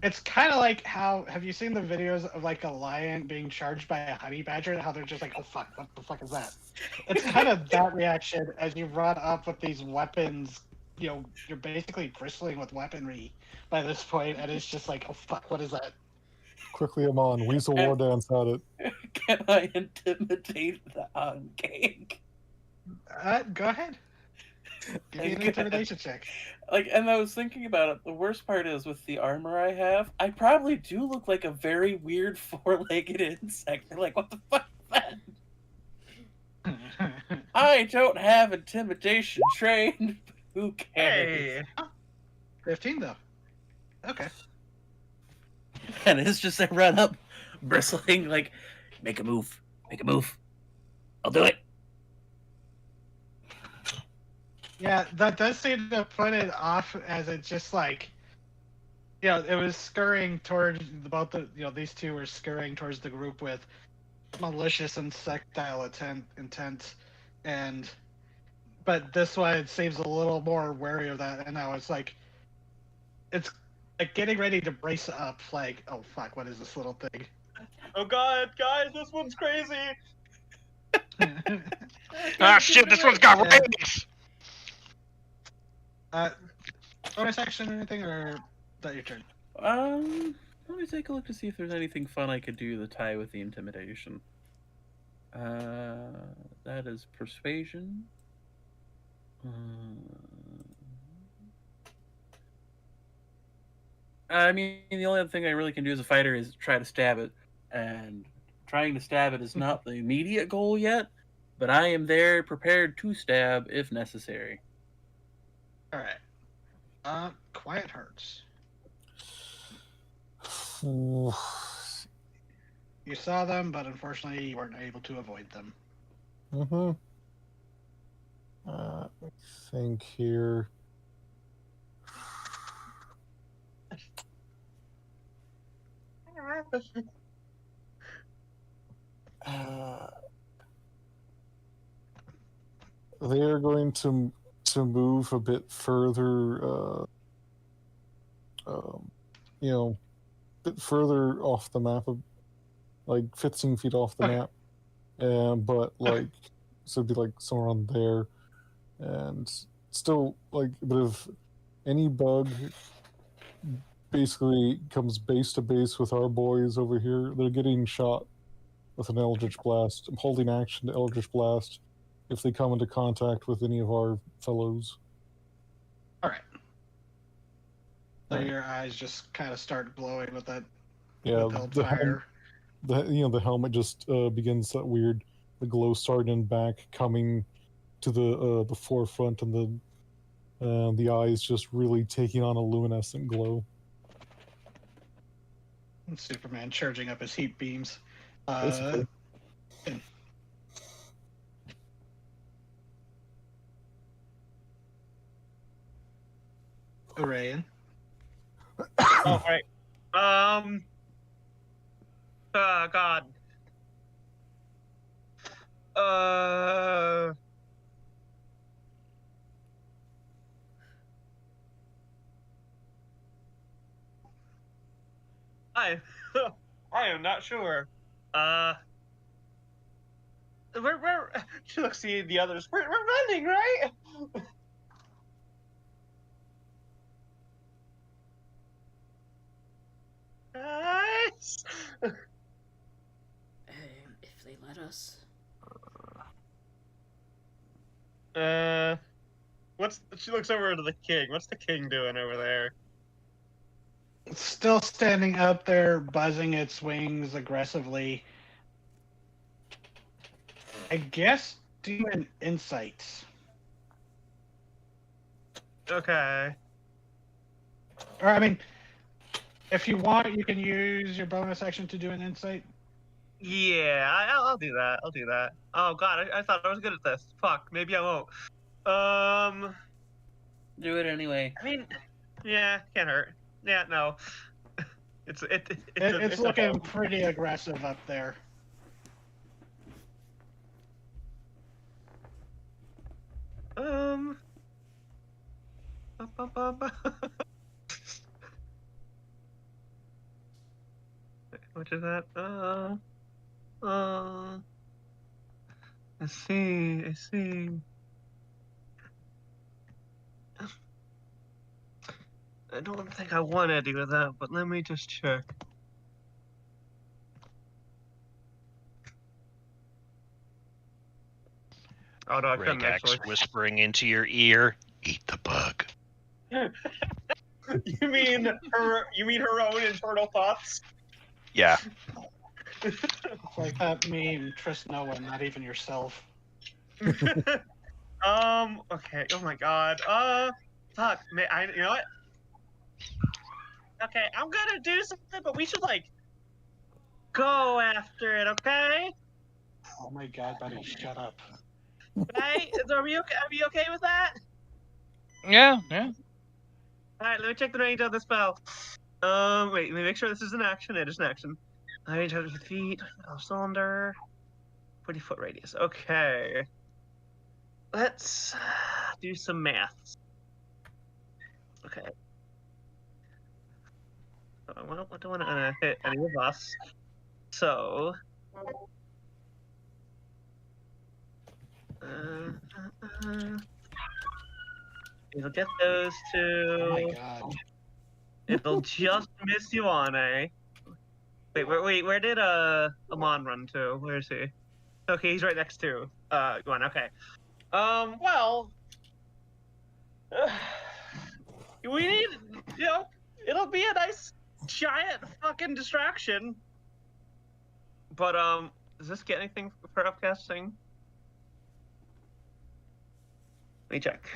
It's kind of like how have you seen the videos of like a lion being charged by a honey badger and how they're just like, oh fuck, what the fuck is that? It's kind of that reaction as you run up with these weapons. You know, you're basically bristling with weaponry by this point, and it's just like, oh fuck, what is that? Quickly, Amon. Weasel war dance at it. Can I intimidate the Onkeg? Go ahead. Give me an intimidation check. Like, and I was thinking about it. The worst part is with the armor I have, I probably do look like a very weird 4-legged insect. They're like, what the fuck is that? I don't have intimidation trained. Who cares? Hey. 15 though. Okay. And it's just I run up, bristling, like, make a move. Make a move. I'll do it. Yeah, that does seem to put it off as it just like, you know, it was scurrying towards both the, you know, these two were scurrying towards the group with malicious and sectile intent, and but this one seems a little more wary of that, and now it's like getting ready to brace up, like, oh fuck, what is this little thing? Oh god, guys, this one's crazy. Ah shit, this one's got rings! Bonus action or anything, or is that your turn? Let me take a look to see if there's anything fun I could do to tie with the intimidation. That is persuasion. I mean, the only other thing I really can do as a fighter is try to stab it, and trying to stab it is not the immediate goal yet, but I am there prepared to stab if necessary. All right. Quiet Hearts. You saw them, but unfortunately you weren't able to avoid them. Mm-hmm. Let me think here. They are going to move a bit further, you know, bit further off the map, like 15 feet off the Okay. map. But like, so it'd be like somewhere on there, and still like, but if any bug basically comes base to base with our boys over here, they're getting shot with an Eldritch Blast. I'm holding action to Eldritch Blast if they come into contact with any of our fellows. All right. So Right. your eyes just kind of start glowing with that Yeah, withheld the fire. the helmet just begins that weird, the glow starting and back coming to the forefront, and the eyes just really taking on a luminescent glow. And Superman charging up his heat beams. Basically. Orion. Oh, right. God. I am not sure. We're she looks at the others. We're running, right? Guys. If they let us. She looks over to the king. What's the king doing over there? Still standing up there, buzzing its wings aggressively. I guess do an insights. Okay. Or, I mean, if you want, you can use your bonus action to do an insight. Yeah, I'll do that. I'll do that. Oh God, I thought I was good at this. Fuck, maybe I won't. Do it anyway. I mean, yeah, can't hurt. Yeah, no. It's looking pretty aggressive up there. What is that? I see. I don't think I want to do that, but let me just check. Oh no, I couldn't Regax actually. whispering into your ear, "Eat the bug." You mean her own internal thoughts? Yeah. It's like that meme, trust no one, not even yourself. Okay. Oh my God. Fuck. You know what? Okay, I'm gonna do something, but we should like go after it. Okay? Oh my God, buddy, shut up. Right? Are we okay? Are we okay with that? Yeah. All right. Let me check the range of the spell. Wait. Let me make sure this is an action. It is an action. Range 100 feet. Cylinder. 40-foot radius. Okay. Let's do some math. Okay. I don't want to hit any of us. So. It'll get those two. Oh my God. It'll just miss Ioane. Wait, where did Amon run to? Where is he? Okay, he's right next to Ioane, okay. Well, we need, it'll be a nice giant fucking distraction. But does this get anything for upcasting? Let me check.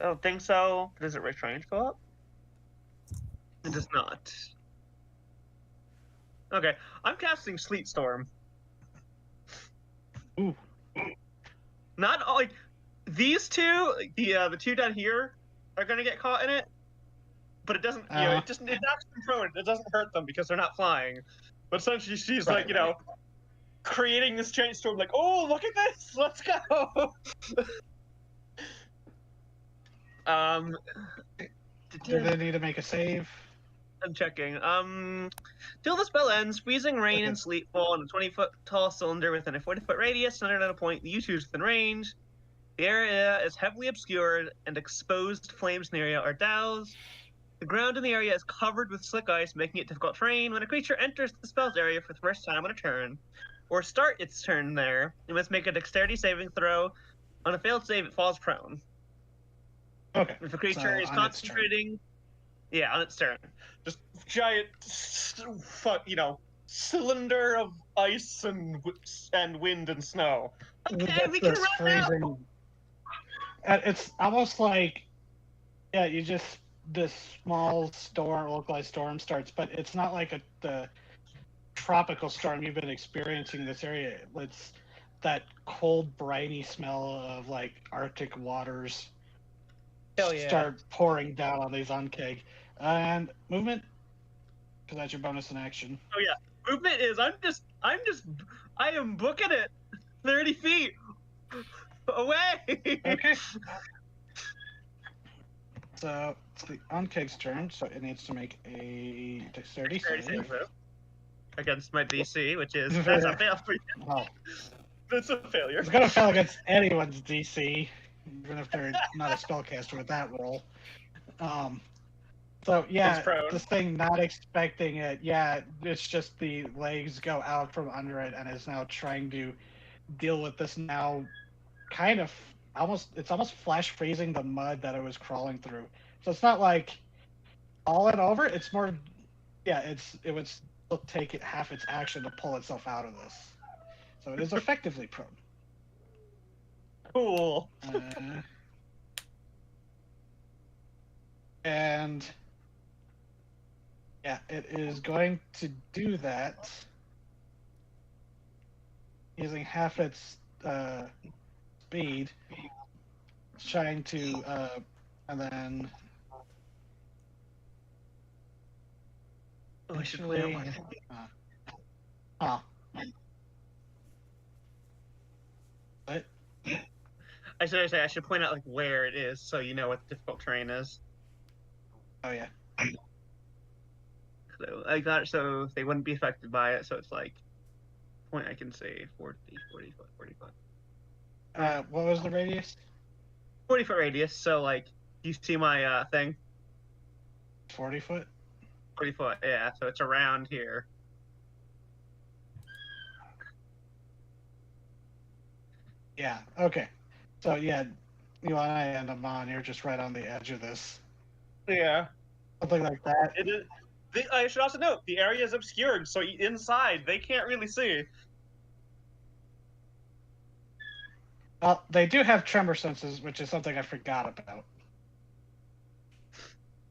I don't think so. Does it range go up? It does not. Okay, I'm casting Sleet Storm. Ooh. Not like these two, the two down here are gonna get caught in it, but it doesn't. It knocks them prone. It doesn't hurt them because they're not flying. But essentially, she's Right, like, creating this giant storm. Like, oh, look at this! Let's go! Do they need to make a save? I'm checking. Till the spell ends, freezing rain Okay. and sleet fall on a 20-foot tall cylinder within a 40-foot radius, centered at a point you choose within range. The area is heavily obscured, and exposed flames in the area are doused. The ground in the area is covered with slick ice, making it difficult terrain. When a creature enters the spell's area for the first time on a turn, or start its turn there, it must make a dexterity saving throw. On a failed save, it falls prone. Okay. If a creature So is on its turn. concentrating, yeah, on its turn, just giant, cylinder of ice and wind and snow. Okay, we can This run now. freezing. It's almost like, yeah, you just this small storm, localized storm starts, but it's not like the tropical storm you've been experiencing in this area. It's that cold, briny smell of like Arctic waters Hell yeah. start pouring down on these Unkeg. And movement, because that's your bonus in action. Oh yeah, movement is I am booking it 30 feet away. Okay. So it's the Unkeg's turn, so it needs to make a dexterity save. Against my DC, which is that's a fail for you. Oh, That's a failure. it's gonna fail against anyone's DC, even if they're not a spellcaster with that roll. So yeah, this thing not expecting it. Yeah, it's just the legs go out from under it and is now trying to deal with this now kind of it's almost flash freezing the mud that it was crawling through. So it's not like all it over, it's more it would still take it half its action to pull itself out of this. So it is effectively prone. Cool. And yeah, it is going to do that using half its speed, trying to, and then. Oh, I should play one. What? I should point out like where it is so you know what the difficult terrain is. Oh yeah. So I got it so they wouldn't be affected by it. So it's like point I can say 40 foot. What was the radius? 40-foot radius. So like you see my thing. 40 foot. 40 foot. Yeah. So it's around here. Yeah. Okay. So yeah, you and I and Amon, you're just right on the edge of this. Yeah. Something like that. It is. I should also note the area is obscured, so inside they can't really see. Well, they do have tremor senses, which is something I forgot about.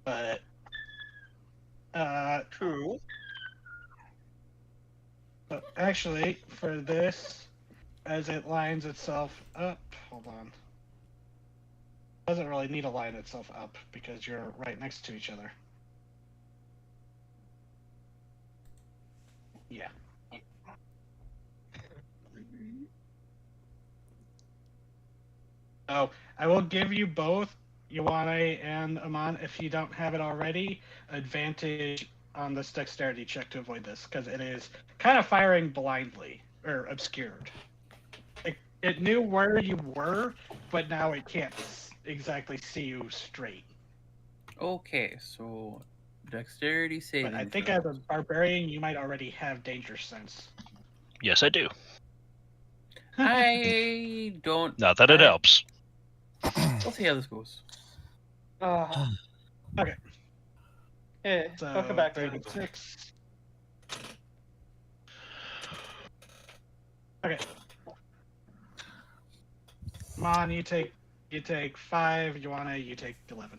But True. But actually, for this, as it lines itself up, hold on. Doesn't really need to line itself up because you're right next to each other. Yeah. So I will give you both, Ioane and Amon, if you don't have it already, advantage on this dexterity check to avoid this, because it is kind of firing blindly, or obscured. It knew where you were, but now it can't exactly see you straight. Okay, so dexterity saving. But I think as a barbarian, you might already have danger sense. Yes, I do. I don't. Not that it helps. We'll see how this goes. Okay. Hey, So, welcome back, 36. Okay. Mon, you take 5. Ioane, you take 11.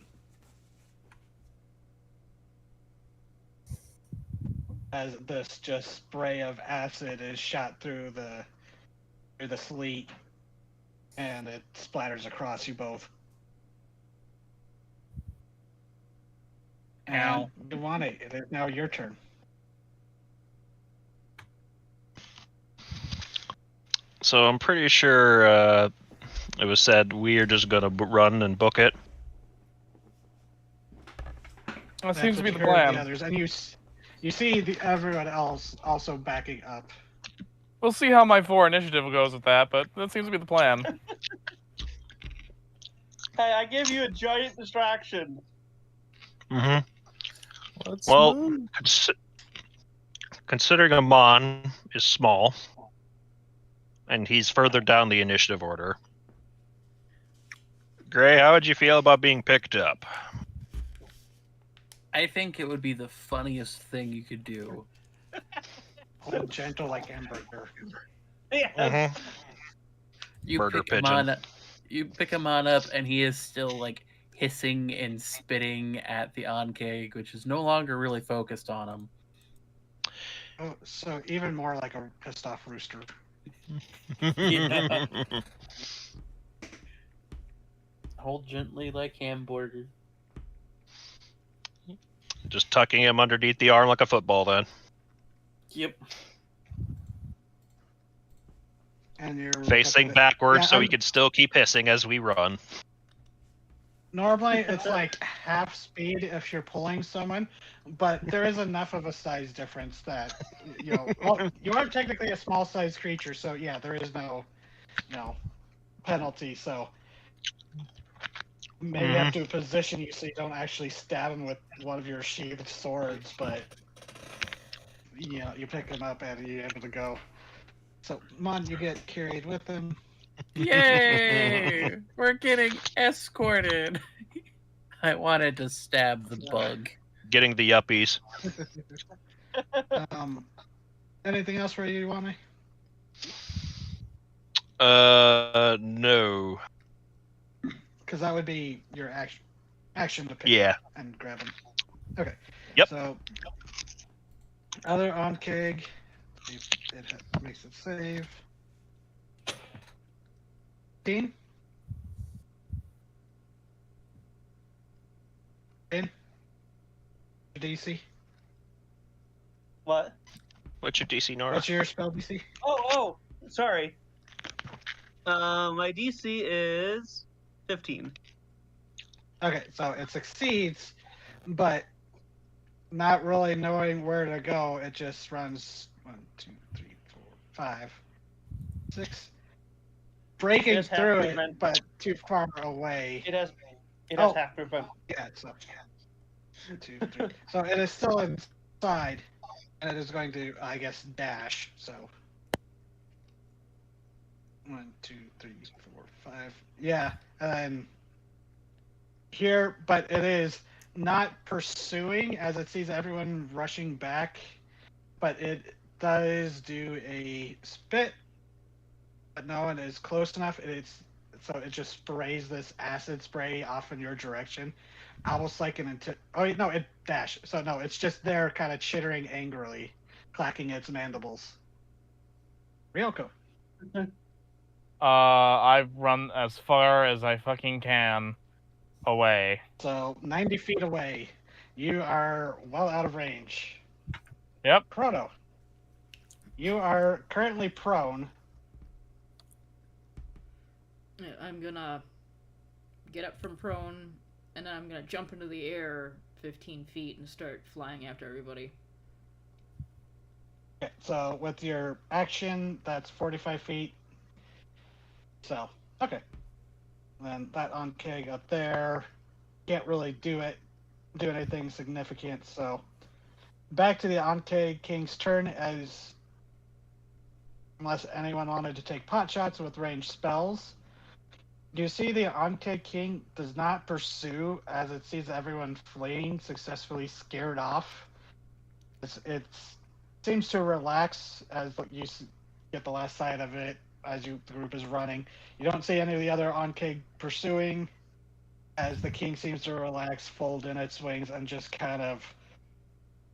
As this just spray of acid is shot through the sleet, and it splatters across you both. Ow. And Ioane, it is now your turn. So I'm pretty sure it was said we're just gonna run and book it. That seems to be the deter the plan. others, and you see everyone else also backing up. We'll see how my 4 initiative goes with that, but that seems to be the plan. Hey, I gave you a giant distraction. Mm-hmm. Let's Well, move. considering Amon is small, and he's further down the initiative order. Gray, how would you feel about being picked up? I think it would be the funniest thing you could do. Hold gentle like hamburger. Yes. Mm-hmm. You Murder pick him pigeon. on up, you pick him on up, and he is still like hissing and spitting at the Onkeg, which is no longer really focused on him. Oh, so even more like a pissed off rooster. Yeah. Hold gently like hamburger. Just tucking him underneath the arm like a football, then. Yep. And you're Facing looking at- backwards Yeah, so he I'm- can still keep hissing as we run. Normally, it's like half speed if you're pulling someone, but there is enough of a size difference that well, you are technically a small sized creature, so yeah, there is no penalty. So maybe you have to position you so you don't actually stab him with one of your sheathed swords, but you pick him up and you're able to go. So Mon, you get carried with him. Yay! We're getting escorted. I wanted to stab the bug. Getting the yuppies. Anything else where you want me? No. Because that would be your action to pick Yeah. up and grab him. Okay. Yep. So other on keg, it makes it save. Dean? In? DC? What? What's your DC, Nora? What's your spell DC? Oh, sorry. My DC is 15. Okay, so it succeeds, but not really knowing where to go, it just runs 1, 2, 3, 4, 5, 6. Breaking It has half through movement. it, but too far away. It has Oh. half movement. Yeah, so 2, 3. So it is still inside, and it is going to, I guess, dash. So 1, 2, 3, 4, 5. Yeah, and then here, but it is not pursuing as it sees everyone rushing back, but it does do a spit. But no one is close enough. So it just sprays this acid spray off in your direction, almost like it dash. So no, it's just there, kind of chittering angrily, clacking its mandibles. Ryoko. I've run as far as I fucking can away. So 90 feet away, you are well out of range. Yep. Chrono. You are currently prone. I'm gonna get up from prone, and then I'm gonna jump into the air 15 feet and start flying after everybody. Okay, so with your action, that's 45 feet. So, okay. Then that on keg up there can't really do anything significant. So back to the Ankeg King's turn, unless anyone wanted to take pot shots with ranged spells. You see the Ankeg King does not pursue as it sees everyone fleeing, successfully scared off. It seems to relax as you get the last sight of it as the group is running. You don't see any of the other Ankeg pursuing as the king seems to relax, fold in its wings, and just kind of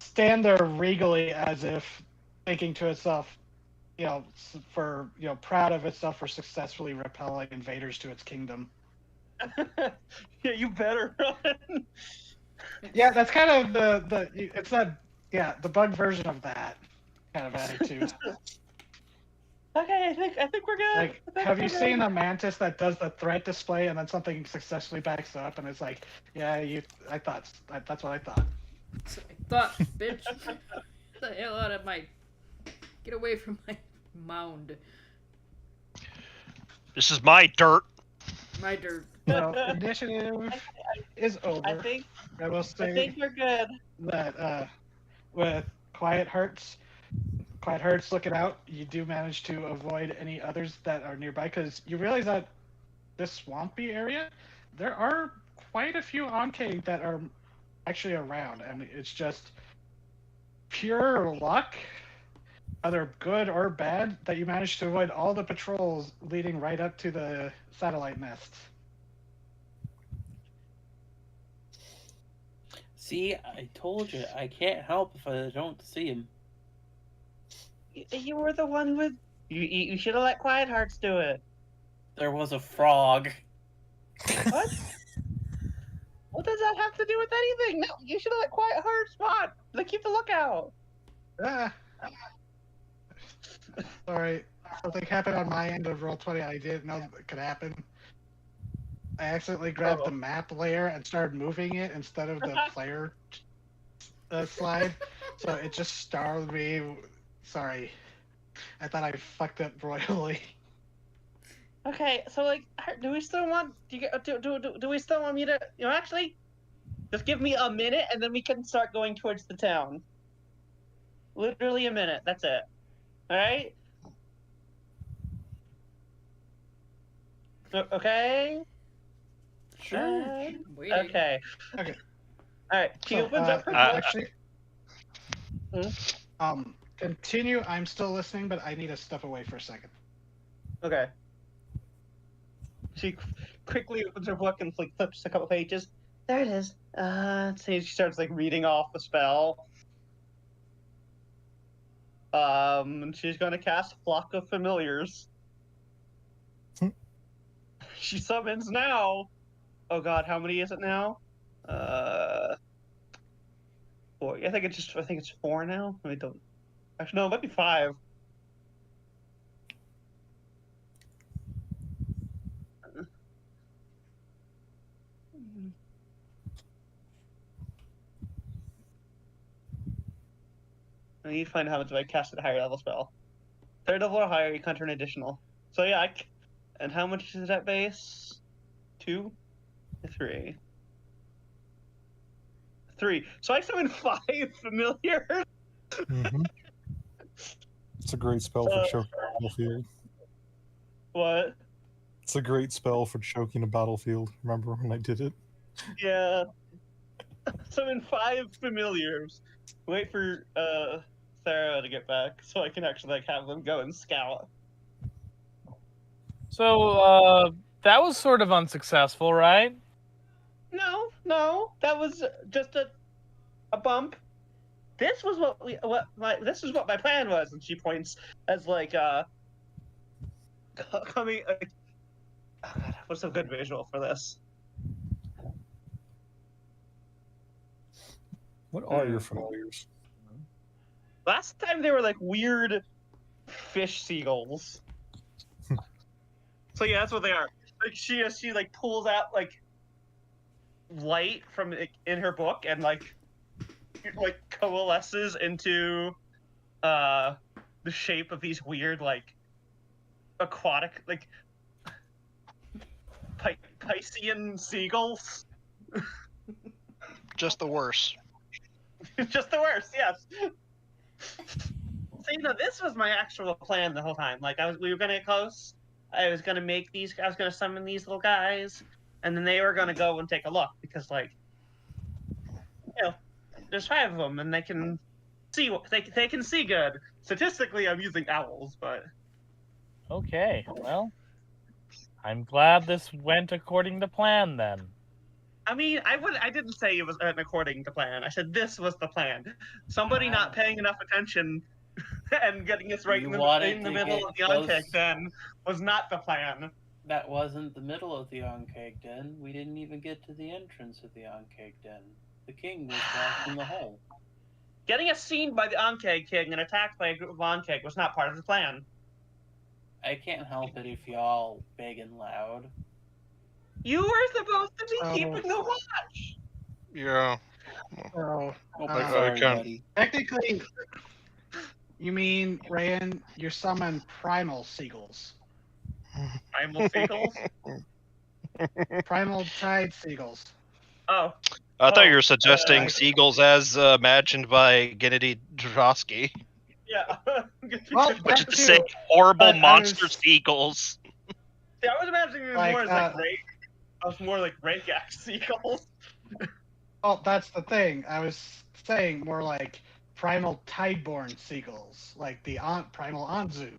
stand there regally as if thinking to itself, proud of itself for successfully repelling invaders to its kingdom. Yeah, you better run. Yeah, that's kind of the bug version of that kind of attitude. Okay, I think we're good. Like, have you seen a mantis that does the threat display and then something successfully backs up and it's like, yeah, that's what I thought. So I thought, bitch, get the hell out of my. Get away from my mound. This is my dirt. My dirt. So initiative is over. I think will say you're good. that with Quiet Hearts looking out, you do manage to avoid any others that are nearby, because you realize that this swampy area, there are quite a few Ankh that are actually around, and it's just pure luck, either good or bad, that you managed to avoid all the patrols leading right up to the satellite nests. See, I told you, I can't help if I don't see him. You were the one with. You should have let Quiet Hearts do it. There was a frog. What? What does that have to do with anything? No, you should have let Quiet Hearts spot. Like, keep the lookout. Ah. Sorry, something happened on my end of Roll20 I didn't know that could happen. I accidentally grabbed the map layer and started moving it instead of the player slide, so it just startled me. Sorry, I thought I fucked up royally. Okay, so like, do we still want? Do we still want me to? Actually, just give me a minute, and then we can start going towards the town. Literally a minute. That's it. All right. Okay. Sure. Waiting. Okay. Okay. All right. She So, opens up her book. actually, continue. I'm still listening, but I need to step away for a second. Okay. She quickly opens her book and like flips a couple pages. There it is. Let's see. She starts like reading off the spell. She's gonna cast Flock of Familiars. She summons now. Oh God, how many is it now? 4. I think it's 4 now. I don't. Actually, no, it might be 5. I need to find how much I cast a higher level spell. 3rd level or higher, you can't turn additional. So yeah, and how much is that base? 2? 3. 3. So I summon 5 familiars. Mm-hmm. It's a great spell for choking a battlefield. What? It's a great spell for choking a battlefield. Remember when I did it? Yeah. Summon 5 familiars. Wait for Sarah to get back so I can actually like have them go and scout. So, that was sort of unsuccessful, right? No, that was just a bump. This was this is what my plan was, and she points as like coming. Oh God, what's a good visual for this? What are your familiars? Last time they were like weird fish seagulls. So yeah, that's what they are. Like she like pulls out like light from in her book and like coalesces into the shape of these weird like aquatic like Piscean seagulls. Just the worst. Just the worst, yes. So this was my actual plan the whole time. Like we were gonna get close. I was gonna summon these little guys, and then they were gonna go and take a look because like, there's 5 of them, and they can see what they can see good. Statistically, I'm using owls, but Okay, well, I'm glad this went according to plan then. I mean, I didn't say it was according to plan. I said this was the plan. Somebody not paying enough attention and getting us right in the middle of the Ankh Den was not the plan. That wasn't the middle of the Ankh Den. We didn't even get to the entrance of the Ankh Den. The king was locked in the hole. Getting us seen by the Ankh King and attacked by a group of Ankh was not part of the plan. I can't help it if y'all big and loud. You were supposed to be keeping the watch. Yeah. So, Oh, I sorry, can't- buddy. technically, you mean, Rayan, you summon primal seagulls. Primal seagulls? Primal tide seagulls. Oh. I thought you Oh, were suggesting uh, seagulls as imagined by Gennady Drosky, Yeah. Well, which is that to too. say horrible But I monster was- seagulls. See, I was imagining it Like, more as like I was more like Regax seagulls. Oh, that's the thing. I was saying more like primal tideborn seagulls, like the primal Anzu.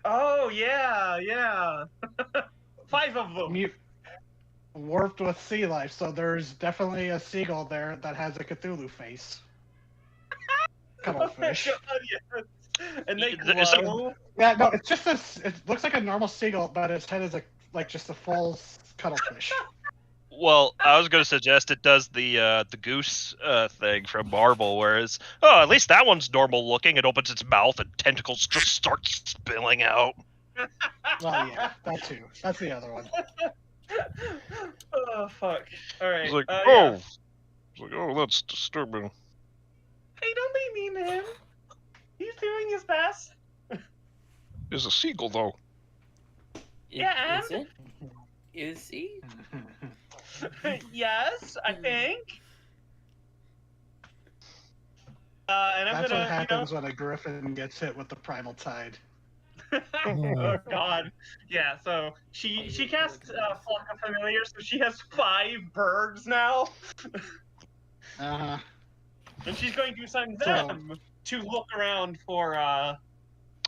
Oh yeah. 5 of them. Warped with sea life, so there's definitely a seagull there that has a Cthulhu face. Oh my Cuttlefish. god, yes. And they Is it- glow. Yeah, no, it's just it looks like a normal seagull, but its head is just a full cuttlefish. Well, I was going to suggest it does the goose thing from Marvel, whereas at least that one's normal looking. It opens its mouth and tentacles just start spilling out. Well, yeah, that too. That's the other one. Oh fuck. Alright. It's like, Yeah. it's like, oh, that's disturbing. Hey, don't be mean to him. He's doing his best. Is a seagull though? Yeah, Is it? Is he? Yes, I think. And I'm That's gonna, what happens when a griffin gets hit with the primal tide. Oh god. Yeah, so she casts Flock of Familiar, so she has 5 birds now. Uh-huh. And she's going to send them to look around for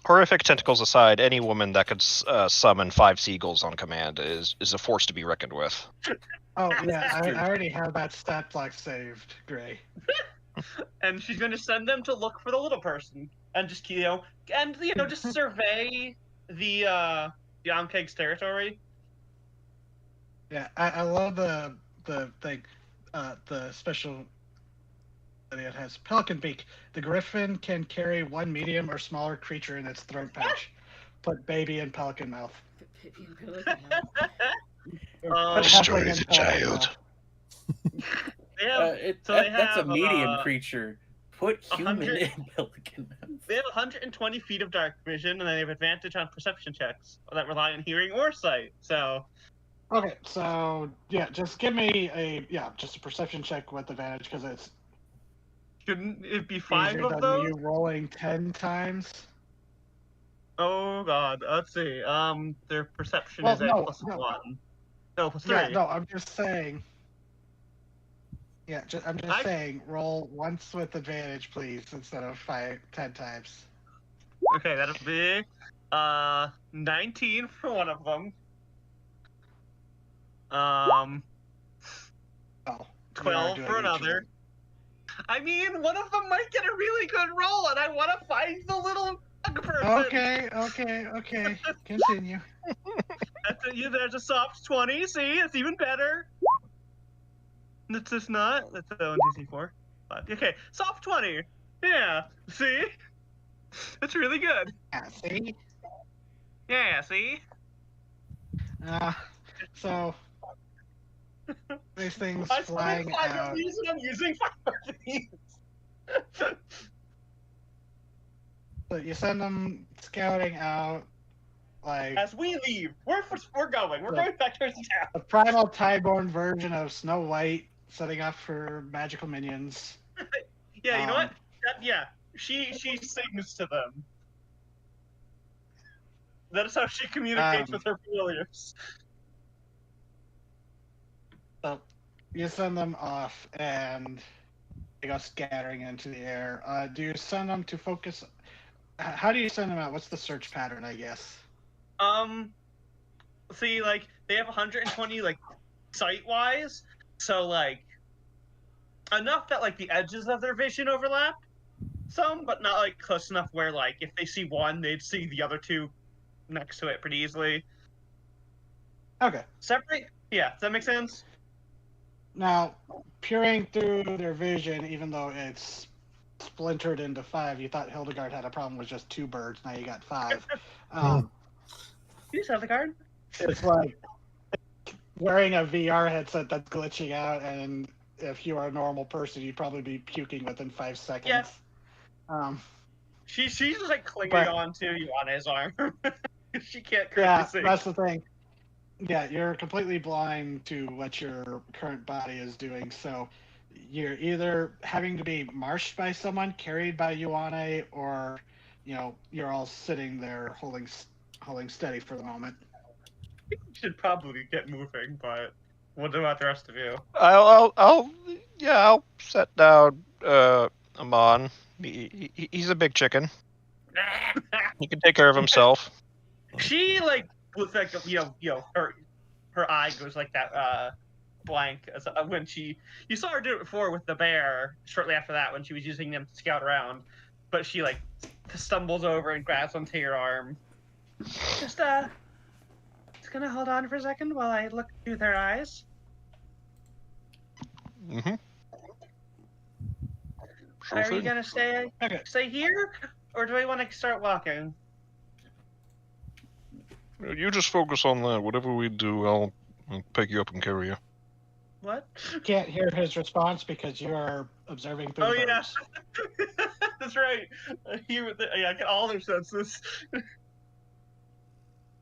Horrific tentacles aside, any woman that could summon 5 seagulls on command is a force to be reckoned with. Oh, yeah, I already have that stat block saved, Gray. and she's going to send them to look for the little person and just just survey the Yomkeg's territory. Yeah, I love the thing, the special that it has. Pelican beak. The griffin can carry 1 medium or smaller creature in its throat pouch. Put baby in pelican mouth. Destroy halfling the in pelican child. mouth. That's a have, medium creature. Put human 100 in pelican mouth. They have 120 feet of dark vision, and they have advantage on perception checks that rely on hearing or sight. So, Okay, so yeah, just give me just a perception check with advantage because it's shouldn't it be 5 easier of than those? you rolling 10 times. Oh god, let's see. Their perception Well, is at no, plus no. 1. No, plus 3. Yeah, no, I'm just saying. Yeah, I'm just saying, roll once with advantage, please, instead of 10 times. Okay, that'll be 19 for one of them. Oh. 12 for another. I mean, one of them might get a really good roll, and I want to find the little bug person. Okay. Continue. There's a soft 20. See, it's even better. That's just not. That's a DC4. Okay, soft 20. Yeah. See, that's really good. Yeah, see? Yeah. See. So these things I flying summoned 5 out. of these, and I'm using 5 of these. So you send them scouting out, like As we leave, we're going. We're going back towards the town. a primal tideborn version of Snow White, setting up for magical minions. Yeah, you know what? She sings to them. That's how she communicates with her familiars. So you send them off, and they go scattering into the air. Do you send them to focus? How do you send them out? What's the search pattern, I guess? See, like, they have 120, like, sight-wise, so, like, enough that, like, the edges of their vision overlap some, but not, like, close enough where, like, if they see one, they'd see the other 2 next to it pretty easily. Okay. Separate? Yeah, does that make sense? Now, peering through their vision, even though it's splintered into 5, you thought Hildegard had a problem with just 2 birds. Now you got 5. You just have the card? It's like wearing a VR headset that's glitching out, and if you are a normal person, you'd probably be puking within 5 seconds. Yeah. She's She's like clinging but, on to Ioana's arm. She can't yeah, curtsy. that's the thing. Yeah, you're completely blind to what your current body is doing, so you're either having to be marshed by someone, carried by Ioane, or you're all sitting there holding steady for the moment. You should probably get moving, but what about the rest of you? I'll set down Amon. He's a big chicken. He can take care of himself. She like looks like her eye goes like that blank as when you saw her do it before with the bear shortly after that when she was using them to scout around, but she like stumbles over and grabs onto your arm. Just gonna hold on for a second while I look through their eyes. Mm-hmm. Are you gonna stay here, or do I want to start walking? You just focus on that. Whatever we do, I'll pick you up and carry you. What? You can't hear his response because you are observing through the birds. Yeah, that's right. I get all their senses.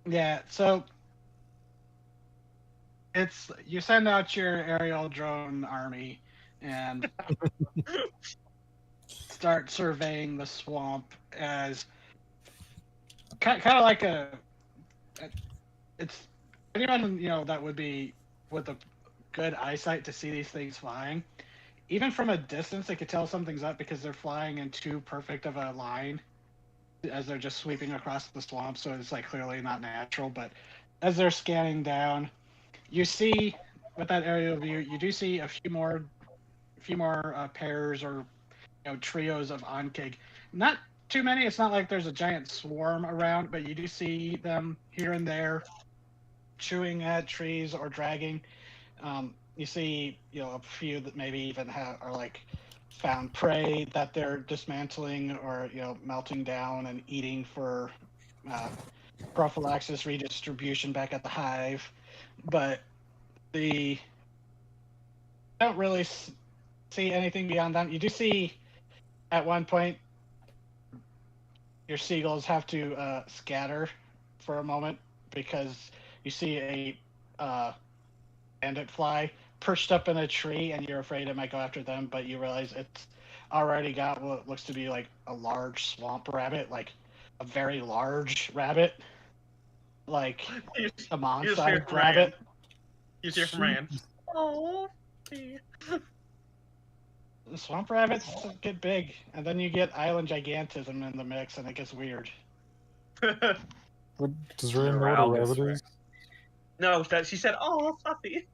Yeah, so you send out your aerial drone army and start surveying the swamp as kind of like it's anyone that would be with a good eyesight to see these things flying. Even from a distance, they could tell something's up because they're flying in too perfect of a line as they're just sweeping across the swamp. So it's like clearly not natural. But as they're scanning down, you see with that aerial view, you do see a few more pairs or trios of Ankig. Not too many. It's not like there's a giant swarm around, but you do see them here and there chewing at trees or dragging. You see, a few that maybe even are like found prey that they're dismantling or melting down and eating for prophylaxis redistribution back at the hive. But don't really see anything beyond that. You do see at one point your seagulls have to scatter for a moment because you see a bandit fly perched up in a tree and you're afraid it might go after them, but you realize it's already got what looks to be like a large swamp rabbit, like a very large rabbit, like a mon-sized rabbit. You hear from Ryan. Oh, the swamp rabbits get big, and then you get island gigantism in the mix, and it gets weird. Does Ryan know what a rabbit is? No, she said, "Oh, fluffy."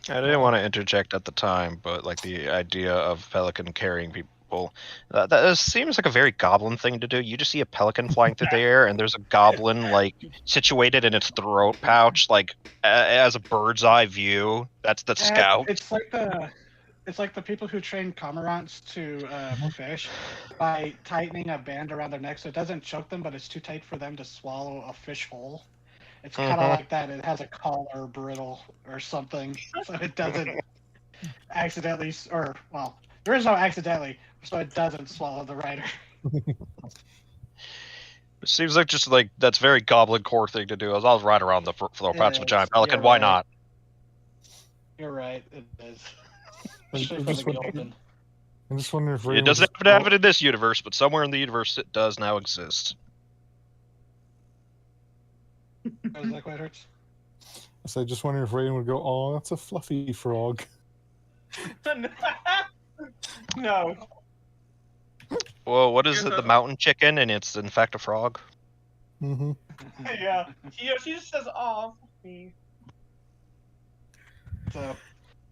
I didn't want to interject at the time, but like the idea of pelican carrying people, that seems like a very goblin thing to do. You just see a pelican flying through the air, and there's a goblin like situated in its throat pouch, like as a bird's eye view. That's the scout. It's like the people who train cormorants to fish by tightening a band around their neck so it doesn't choke them, but it's too tight for them to swallow a fish whole. It's kind of like that. It has a collar brittle or something, so it doesn't accidentally, there is no accidentally, so it doesn't swallow the rider. It seems like just like that's very goblin core thing to do. I'll ride around the floor pouch of a giant pelican. You're Why right. not? You're right. It is. I'm just wondering if It doesn't happen to have it in this universe, but somewhere in the universe it does now exist. Oh, that quite hurts. So I just wondering if Raiden would go, "Oh, that's a fluffy frog." No. Well, what is it? The mountain chicken, and it's in fact a frog. Mm-hmm. Yeah. She just says, "Oh, fluffy." So,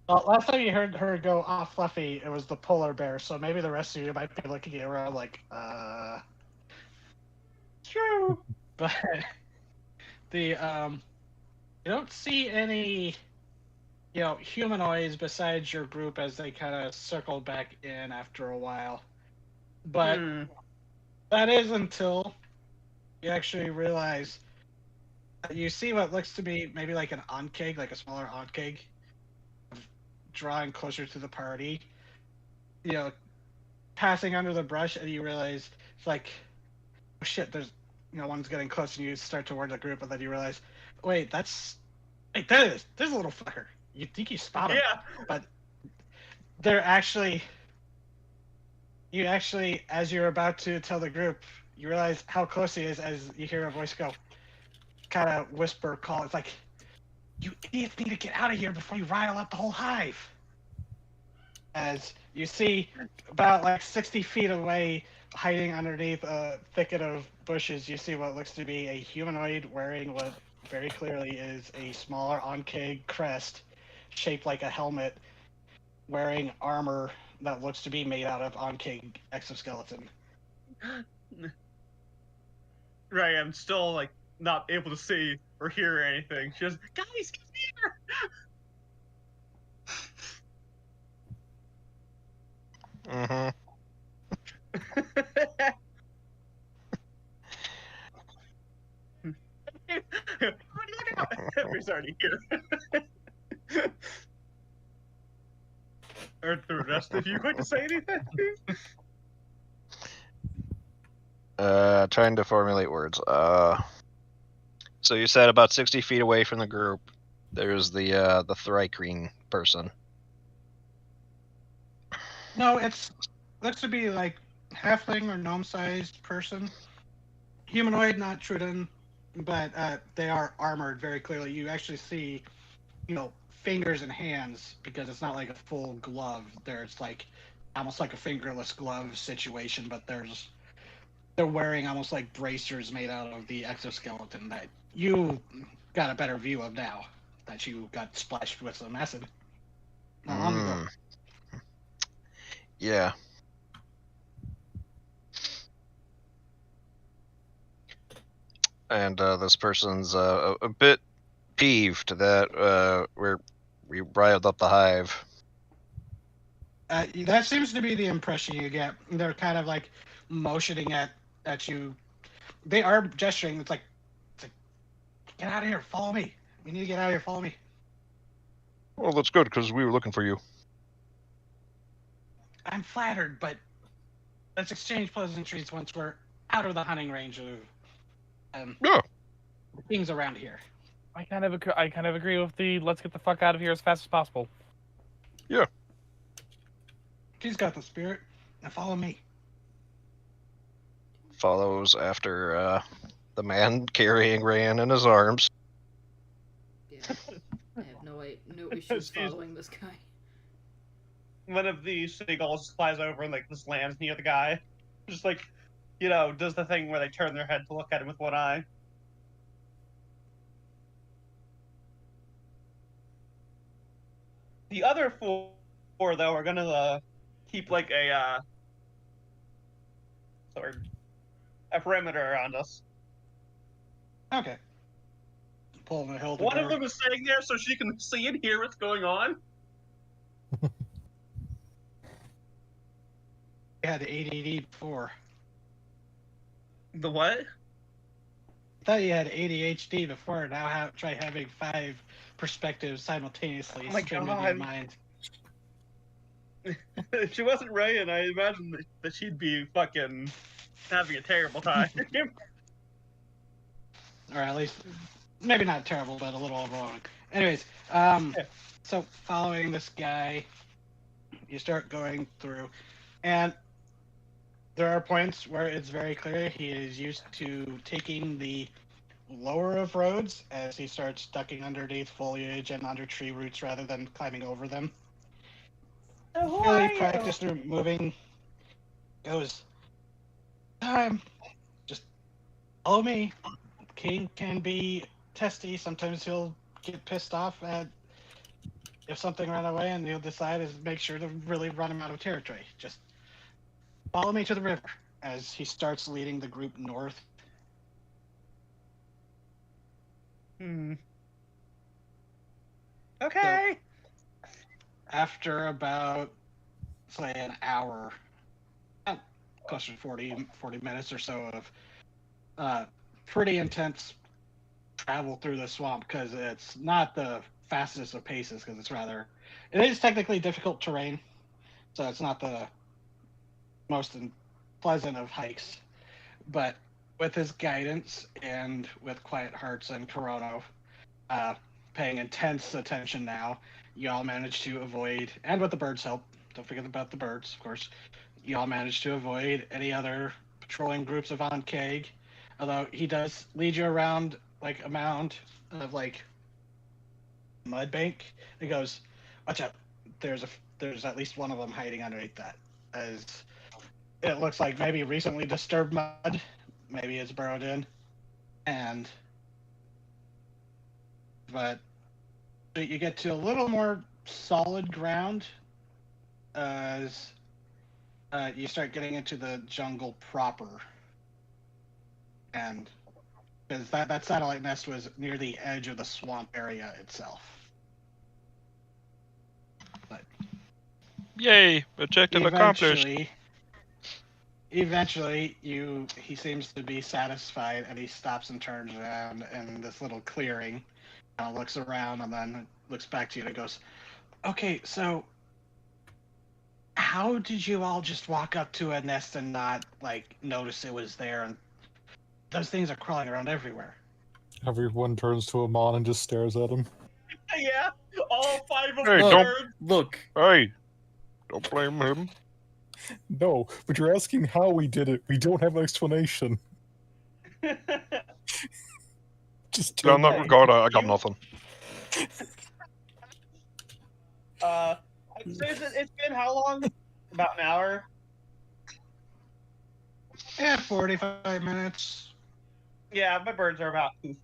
last time you heard her go, "Ah, fluffy," it was the polar bear. So maybe the rest of you might be looking around like, True. But you don't see any, humanoids besides your group as they kind of circle back in after a while. But that is until you actually realize you see what looks to be maybe like an Ankig, like a smaller Ankig, drawing closer to the party, you know, passing under the brush, and you realize it's like, oh shit, there's, one's getting close, and you start toward the group, and then you realize, wait, there it is. There's a little fucker. You think you spot him, Yeah. but they're actually, as you're about to tell the group, you realize how close he is as you hear a voice go, kind of whisper call. It's like, you idiots need to get out of here before you rile up the whole hive. As you see, about like 60 feet away, hiding underneath a thicket of bushes, you see what looks to be a humanoid wearing what very clearly is a smaller Onkeg crest, shaped like a helmet, wearing armor that looks to be made out of Onkeg exoskeleton. Right, I'm still like not able to see or hear anything. She goes, guys, come here. Mm-hmm. Everybody look out! Everybody's already here. Are the rest of you going to say anything? Trying to formulate words. So you said about 60 feet away from the group, there's the Thrycreen person. No, looks to be like halfling or gnome-sized person. Humanoid, not Truden, but they are armored very clearly. You actually see, fingers and hands, because it's not like a full glove. There's like almost like a fingerless glove situation, but they're wearing almost like bracers made out of the exoskeleton that you got a better view of now that you got splashed with some acid not long ago. Yeah. And this person's a bit peeved that we riled up the hive. That seems to be the impression you get. They're kind of like motioning at you. They are gesturing. It's like, get out of here, follow me. We need to get out of here, follow me. Well, that's good, because we were looking for you. I'm flattered, but let's exchange pleasantries once we're out of the hunting range of things around here. I kind of agree with the let's get the fuck out of here as fast as possible. Yeah. She's got the spirit. Now follow me. Follows after the man carrying Ryan in his arms. Yeah. I have no issues following this guy. One of the seagulls flies over and like just lands near the guy. Just like, does the thing where they turn their head to look at him with one eye. The other four, though, are gonna keep like a perimeter around us. Okay. Pulling the hill. One of them is staying there so she can see and hear what's going on. I had ADD before. The what? I thought you had ADHD before. Now try having 5 perspectives simultaneously streaming in your mind. If she wasn't Ray, and I imagine that she'd be fucking having a terrible time. Or at least, maybe not terrible, but a little overwhelming. Anyways, so following this guy, you start going through, and there are points where it's very clear he is used to taking the lower of roads as he starts ducking underneath foliage and under tree roots rather than climbing over them. Really practiced through moving. Goes, time. Just follow me. King can be testy. Sometimes he'll get pissed off at if something ran away, and he'll decide to make sure to really run him out of territory. Just follow me to the river as he starts leading the group north. Okay. So, after about, say, an hour, closer to 40 minutes or so of pretty intense travel through the swamp, because it's not the fastest of paces because it is technically difficult terrain, so it's not the most pleasant of hikes. But with his guidance and with Quiet Hearts and Corono paying intense attention now, you all managed to avoid, and with the birds' help, don't forget about the birds, of course, you all managed to avoid any other patrolling groups of On Keg. Although he does lead you around like a mound of like mud bank. He goes, "Watch out! There's at least one of them hiding underneath that." As it looks like maybe recently disturbed mud, maybe it's burrowed in, but you get to a little more solid ground as you start getting into the jungle proper, and because that satellite nest was near the edge of the swamp area itself. But Yay! Objective accomplished. Eventually, he seems to be satisfied, and he stops and turns around in this little clearing, looks around, and then looks back to you and goes, "Okay, so how did you all just walk up to a nest and not like notice it was there? And those things are crawling around everywhere." Everyone turns to Amon and just stares at him. Yeah, all 5 of Hey, them. don't- Look, Hey, don't blame him. No, but you're asking how we did it. We don't have an explanation. Just Yeah, in that Okay. regard, I got You- nothing. So it's been how long? About an hour. Yeah, 45 minutes. Yeah, my birds are about poofed.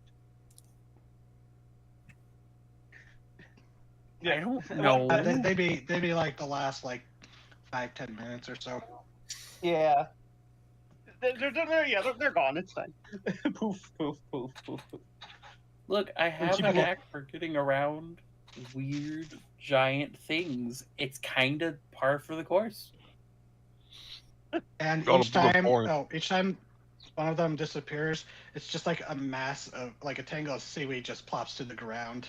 I don't know. They'd be like the last like 5-10 minutes or so. Yeah. They're gone. It's fine. Poof, poof, poof, poof, poof. Look, I have a knack for getting around weird giant things. It's kind of par for the course. And Got a each good time, point. each time one of them disappears, it's just like a mass of like a tangle of seaweed just plops to the ground.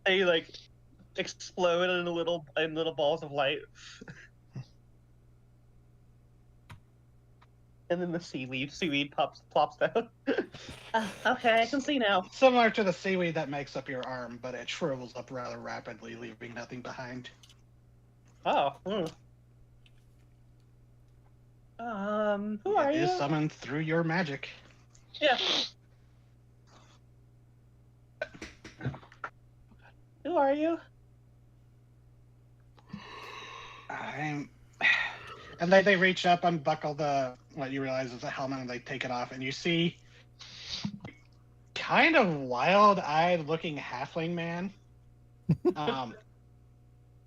They like explode in little balls of light. And then the seaweed plops down. Okay, I can see now. Similar to the seaweed that makes up your arm, but it shrivels up rather rapidly, leaving nothing behind. Oh. Who are It you? is summoned through your magic. Yeah. Who are you? And they reach up, unbuckle what you realize is a helmet, and they take it off, and you see kind of wild-eyed looking halfling man.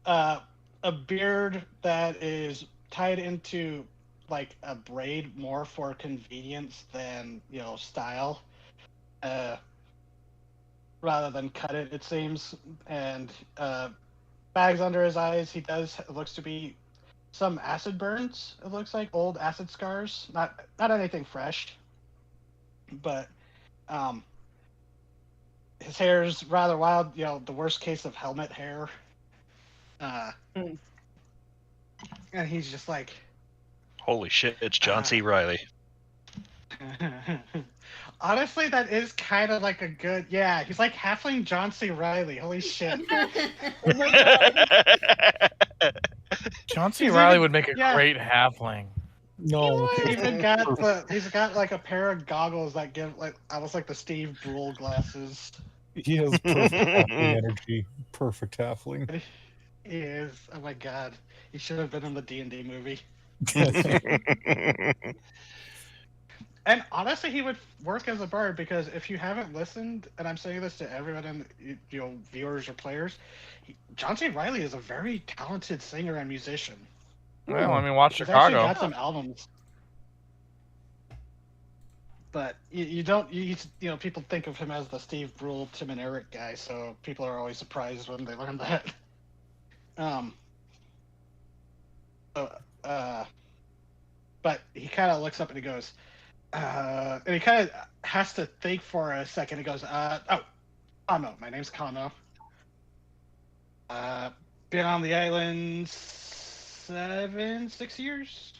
A beard that is tied into like a braid more for convenience than style, rather than cut it seems, and bags under his eyes. It looks to be some acid burns. It looks like old acid scars, not anything fresh, but his hair's rather wild, the worst case of helmet hair. And he's just like, Holy shit! It's John C. Riley. honestly, that is kind of like a good, yeah, he's like halfling John C. Riley. Holy shit. John C. He's Riley even- would make a yeah. great halfling. No. He's got like a pair of goggles that give like almost like the Steve Brule glasses. He has perfect halfling energy. Perfect halfling. He is. Oh my god. He should have been in the D&D movie. And honestly, he would work as a bard, because if you haven't listened, and I'm saying this to everyone in viewers or players, John C. Riley is a very talented singer and musician. Well, I mean, watch He's actually Chicago. got some albums. But you don't people think of him as the Steve Brule, Tim and Eric guy, so people are always surprised when they learn that. But he kind of looks up and he goes, and he kind of has to think for a second. He goes, Kano. My name's Kano. Been on the island 6 years.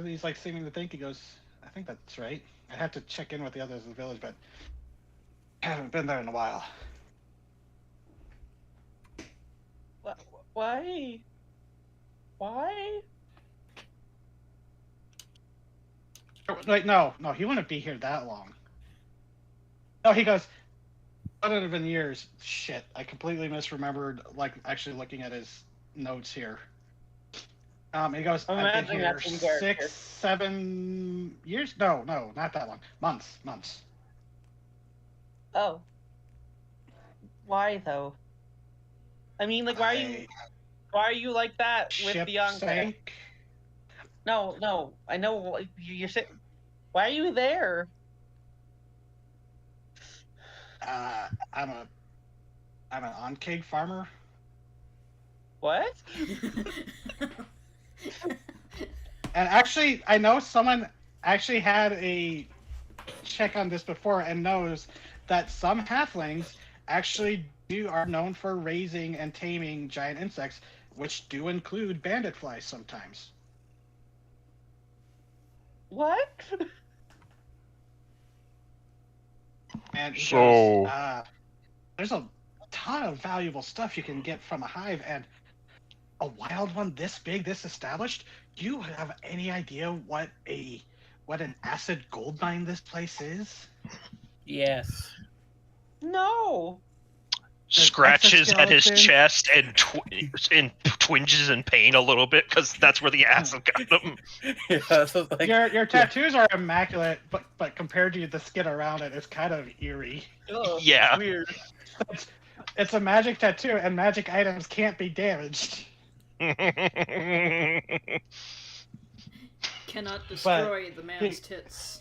He's like seeming to think. He goes, I think that's right. I have to check in with the others in the village, but I haven't been there in a while. Why? Why? Like, no, he wouldn't be here that long. No, he goes, other than years. Shit, I completely misremembered, like, actually looking at his notes here. He goes, I'm I've been imagining here that's in Garrett 6, here. 7 years? No, not that long. Months. Oh. Why though? I mean, like, why are you like that with Ship Bianca? sank. No, I know you're saying. Why are you there? I'm an on-cake farmer. What? And actually, I know someone actually had a check on this before and knows that some halflings actually are known for raising and taming giant insects, which do include bandit flies sometimes. What? And he So- goes, there's a ton of valuable stuff you can get from a hive, and a wild one this big, this established. Do you have any idea what an acid gold mine this place is? Yes. No. Scratches at his exoskeleton. chest and twinges in pain a little bit because that's where the acid got him. Yeah, so like, Your tattoos are immaculate, but compared to the skin around it, it's kind of eerie. Ugh, Yeah. Weird. It's a magic tattoo, and magic items can't be damaged. Cannot destroy the man's tits.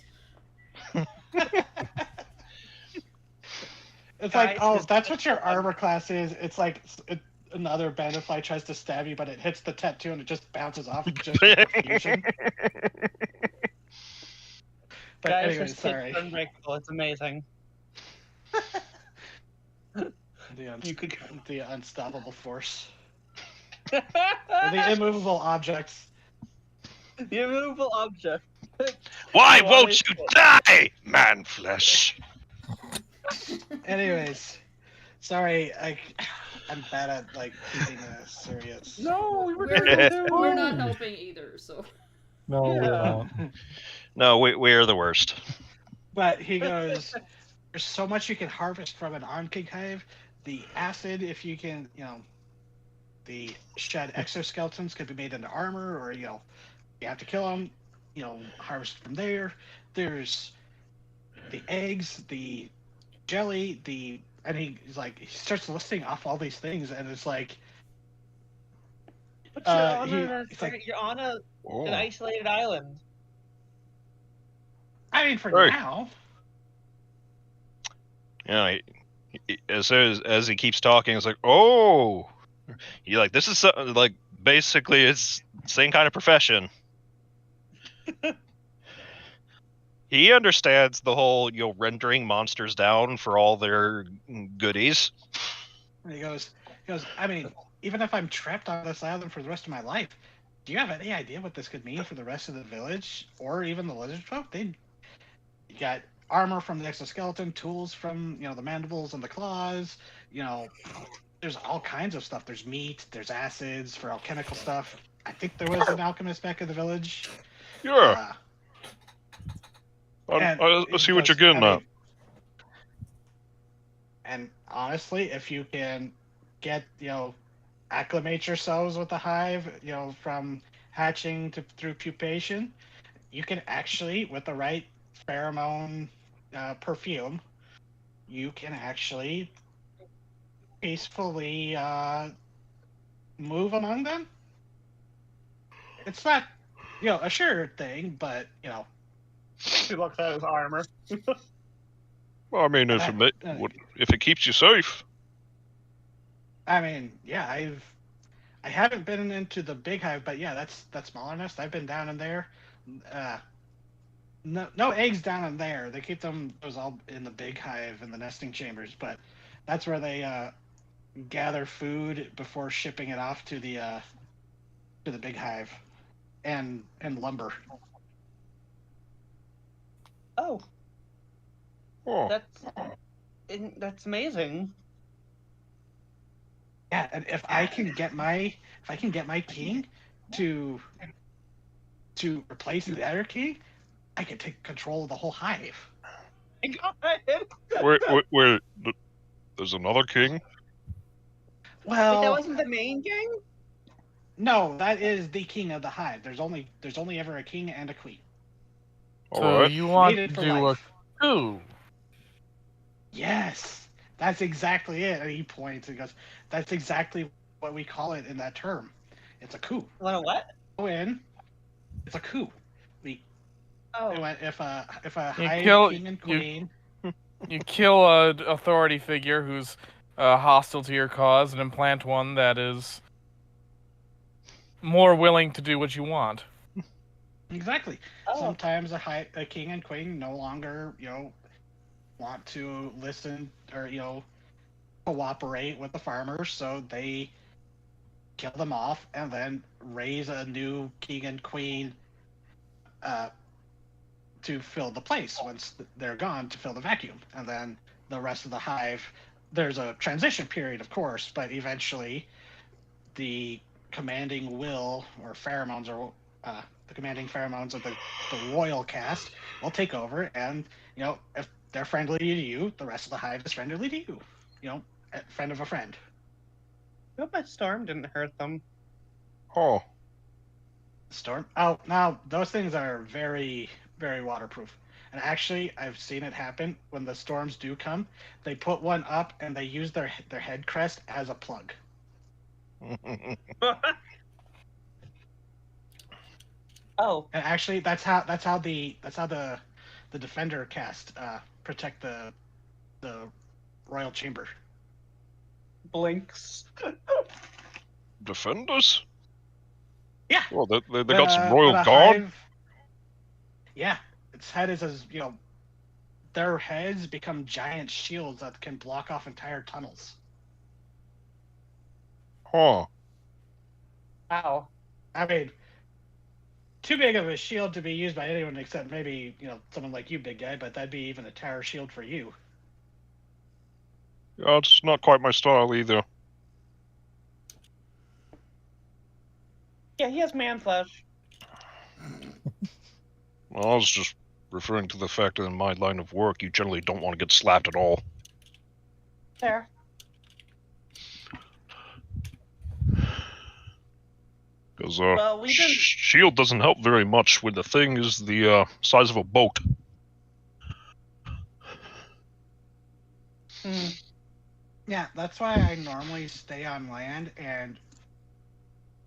It's like, Guys, oh, this- that's what your armor class is. It's like another bandit fly tries to stab you, but it hits the tattoo and it just bounces off just for confusion. But Guys, anyway, this sorry. kid's unbreakable. It's amazing. The unstoppable force. The The immovable objects. immovable object. Why You won't always you say- die, man flesh? Anyways, sorry, I'm bad at like keeping this serious. No, we were We're not helping either, so. No, we're Yeah. not. No, we're the worst. But he goes, there's so much you can harvest from an on-king hive. The acid, if you can, the shed exoskeletons could be made into armor, or, you have to kill them, harvest from there. There's the eggs, the jelly, and he's like, he starts listing off all these things, and it's like, But it's like, you're on an Oh. isolated island. I mean, for Right. now. As he keeps talking, it's like, oh, you're like, this is like basically it's the same kind of profession. He understands the whole rendering monsters down for all their goodies. And he goes, I mean, even if I'm trapped on this island for the rest of my life, do you have any idea what this could mean for the rest of the village or even the lizard folk? You got armor from the exoskeleton, tools from, the mandibles and the claws, there's all kinds of stuff. There's meat, there's acids for alchemical stuff. I think there was an alchemist back in the village. Yeah, And I it see what you're goes, getting I at. mean, and honestly, if you can get, acclimate yourselves with the hive, from hatching through pupation, you can actually, with the right pheromone perfume, you can actually peacefully move among them. It's not, a sure thing, but, He looks at his armor. Well, I mean, if it keeps you safe. I mean, yeah, I haven't been into the big hive, but yeah, that's smaller nest. I've been down in there. No eggs down in there. They keep those all in the big hive in the nesting chambers. But That's where they gather food before shipping it off to the big hive, and lumber. Oh, Oh, that's amazing. Yeah, and if I can get my king to replace the other king, I can take control of the whole hive. wait. There's another king? Well, Wait, that wasn't the main king? no, that is the king of the hive. There's only ever a king and a queen. So Alright. you want to Mated for do life. a coup? Yes, that's exactly it. And he points and goes, "That's exactly what we call it in that term. It's a coup. What a what? Go in. It's a coup. We Oh, if a You hive kill- king and you- queen. You kill a authority figure who's hostile to your cause and implant one that is more willing to do what you want. Exactly. oh. Sometimes a king and queen no longer, want to listen or cooperate with the farmers, so they kill them off and then raise a new king and queen to fill the place once they're gone, to fill the vacuum. And then the rest of the hive, there's a transition period, of course, but eventually the commanding will or pheromones or the commanding pheromones of the royal caste will take over, and if they're friendly to you, the rest of the hive is friendly to you. A friend of a friend. I hope that storm didn't hurt them. Oh. Storm. Oh, now those things are very, very waterproof. And actually, I've seen it happen when the storms do come. They put one up and they use their head crest as a plug. Oh, And actually, that's how the defender caste protect the royal chamber. blinks. Defenders? Yeah. Well, they got some royal but a guard? hive- yeah, its head is as their heads become giant shields that can block off entire tunnels. Huh. Wow. I mean, too big of a shield to be used by anyone except maybe someone like you, big guy. But that'd be even a tower shield for you. Yeah, it's not quite my style either. Yeah, he has man flesh. Well, I was just referring to the fact that in my line of work, you generally don't want to get slapped at all. There. Because Well, we've been- shield doesn't help very much when the thing is the size of a boat. Yeah, that's why I normally stay on land. And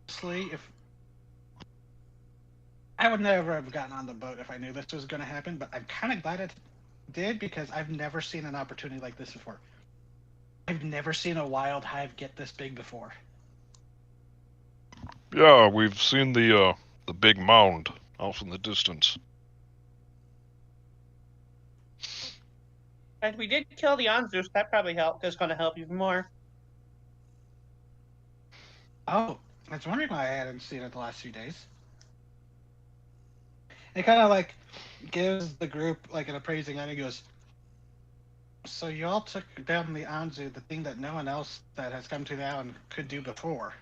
honestly, if I would never have gotten on the boat if I knew this was going to happen, but I'm kind of glad it did, because I've never seen an opportunity like this before. I've never seen a wild hive get this big before. Yeah, we've seen the big mound off in the distance. And we did kill the Anzus. That probably helped. That's going to help even more. Oh, I was wondering why I hadn't seen it the last few days. It kind of gives the group an appraising eye. He goes, "So you all took down the Anzu, the thing that no one else that has come to the island could do before.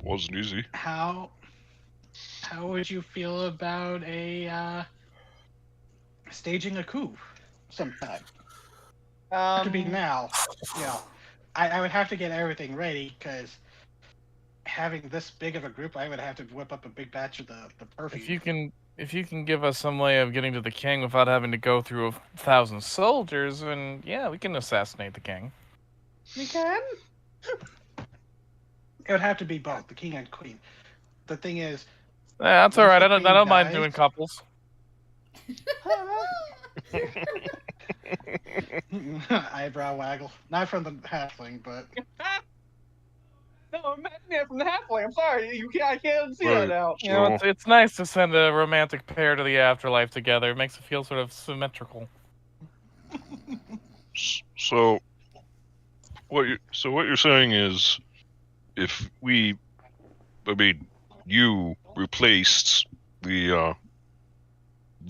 Wasn't easy. How would you feel about staging a coup sometime? To be now, I would have to get everything ready, because having this big of a group, I would have to whip up a big batch of the perfume. If you can give us some way of getting to the king without having to go through 1,000 soldiers, then yeah, we can assassinate the king. We can? It would have to be both, the king and queen. The thing is, Yeah, that's Once all right. the I don't queen mind dies- doing couples. eyebrow waggle. Not from the halfling, but No, imagine that from the halfway. I'm sorry. I can't see Right. that now. You know, So, it's nice to send a romantic pair to the afterlife together. It makes it feel sort of symmetrical. So what you're saying is, if you replaced the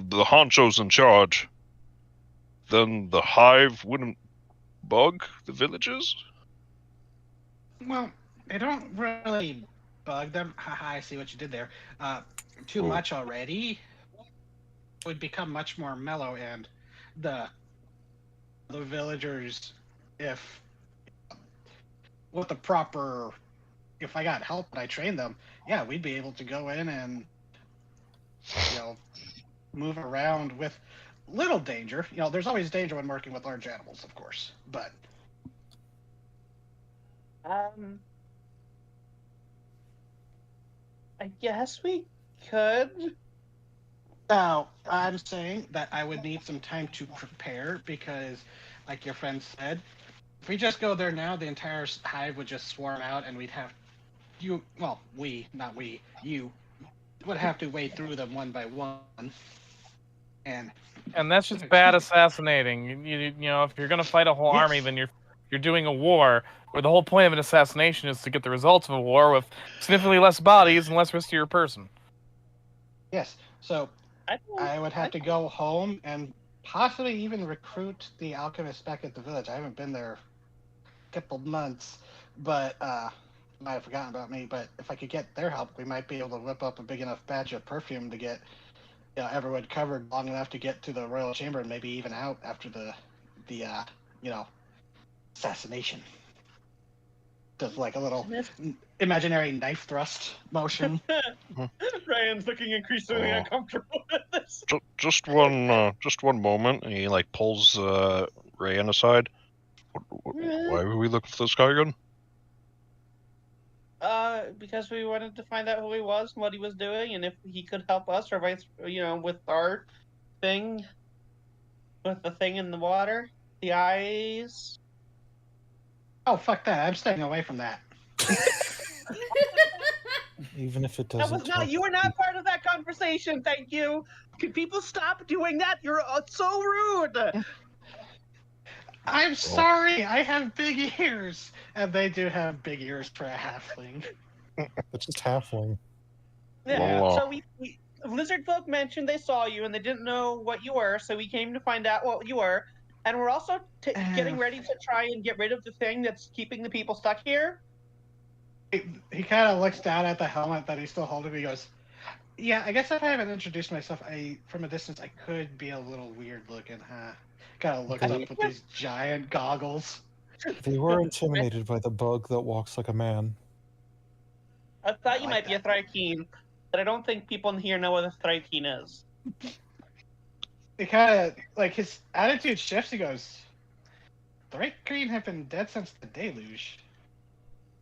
honchos in charge, then the hive wouldn't bug the villages? Well, they don't really bug them. Haha, I see what you did there. Too Oh. much already would become much more mellow, and the villagers, if with the proper, if I got help and I trained them, yeah, we'd be able to go in and move around with little danger. There's always danger when working with large animals, of course, but I guess we could. now I'm saying that I would need some time to prepare because, like your friend said, if we just go there now, the entire hive would just swarm out, and we'd have you would have to wade through them one by one, and that's just bad assassinating. You know, if you're gonna fight a whole Yes. army, then you're doing a war where the whole point of an assassination is to get the results of a war with significantly less bodies and less risk to your person. yes. So I would have to go home and possibly even recruit the alchemists back at the village. I haven't been there a couple months, but might have forgotten about me. But if I could get their help, we might be able to whip up a big enough batch of perfume to get everyone covered long enough to get to the royal chamber and maybe even out after the assassination. Does like a little imaginary knife thrust motion. Ryan's looking increasingly Oh. uncomfortable with this. Just one moment. And he like pulls Rayan aside. Why were we looking for this guy again? Because we wanted to find out who he was and what he was doing, and if he could help us, or vice, with our thing, with the thing in the water, the eyes. Oh, fuck that! I'm staying away from that. Even if it That doesn't. was not. You were not part of that conversation. Thank you. Could people stop doing that? You're so rude. I'm sorry. I have big ears, and they do have big ears for a halfling. It's just halfling. Yeah. Well, So we lizard folk mentioned they saw you and they didn't know what you were, so we came to find out what you were, and we're also getting ready to try and get rid of the thing that's keeping the people stuck here. He kind of looks down at the helmet that he's still holding. He goes, "Yeah, I guess if I haven't introduced myself, from a distance, I could be a little weird looking, huh?" Kind of looks up with these giant goggles. They were intimidated by the bug that walks like a man. I thought you like might be a Thrykean, but I don't think people in here know what a Thrykean is. He kind of, like, his attitude shifts. He goes, "Thrykean have been dead since the deluge."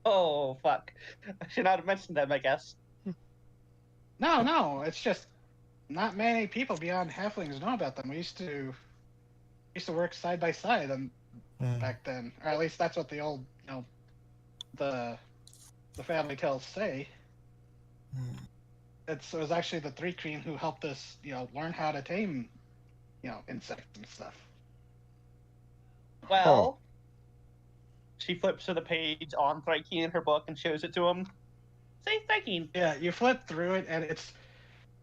Oh, fuck. I should not have mentioned them, I guess. No, it's just not many people beyond halflings know about them. We used to work side by side back then, or at least that's what the old, the family tales say. It was actually the Thrykean who helped us, learn how to tame, insects and stuff. Well, she flips to the page on Thrykean in her book and shows it to him. Say Thrykean. Yeah, you flip through it, and it's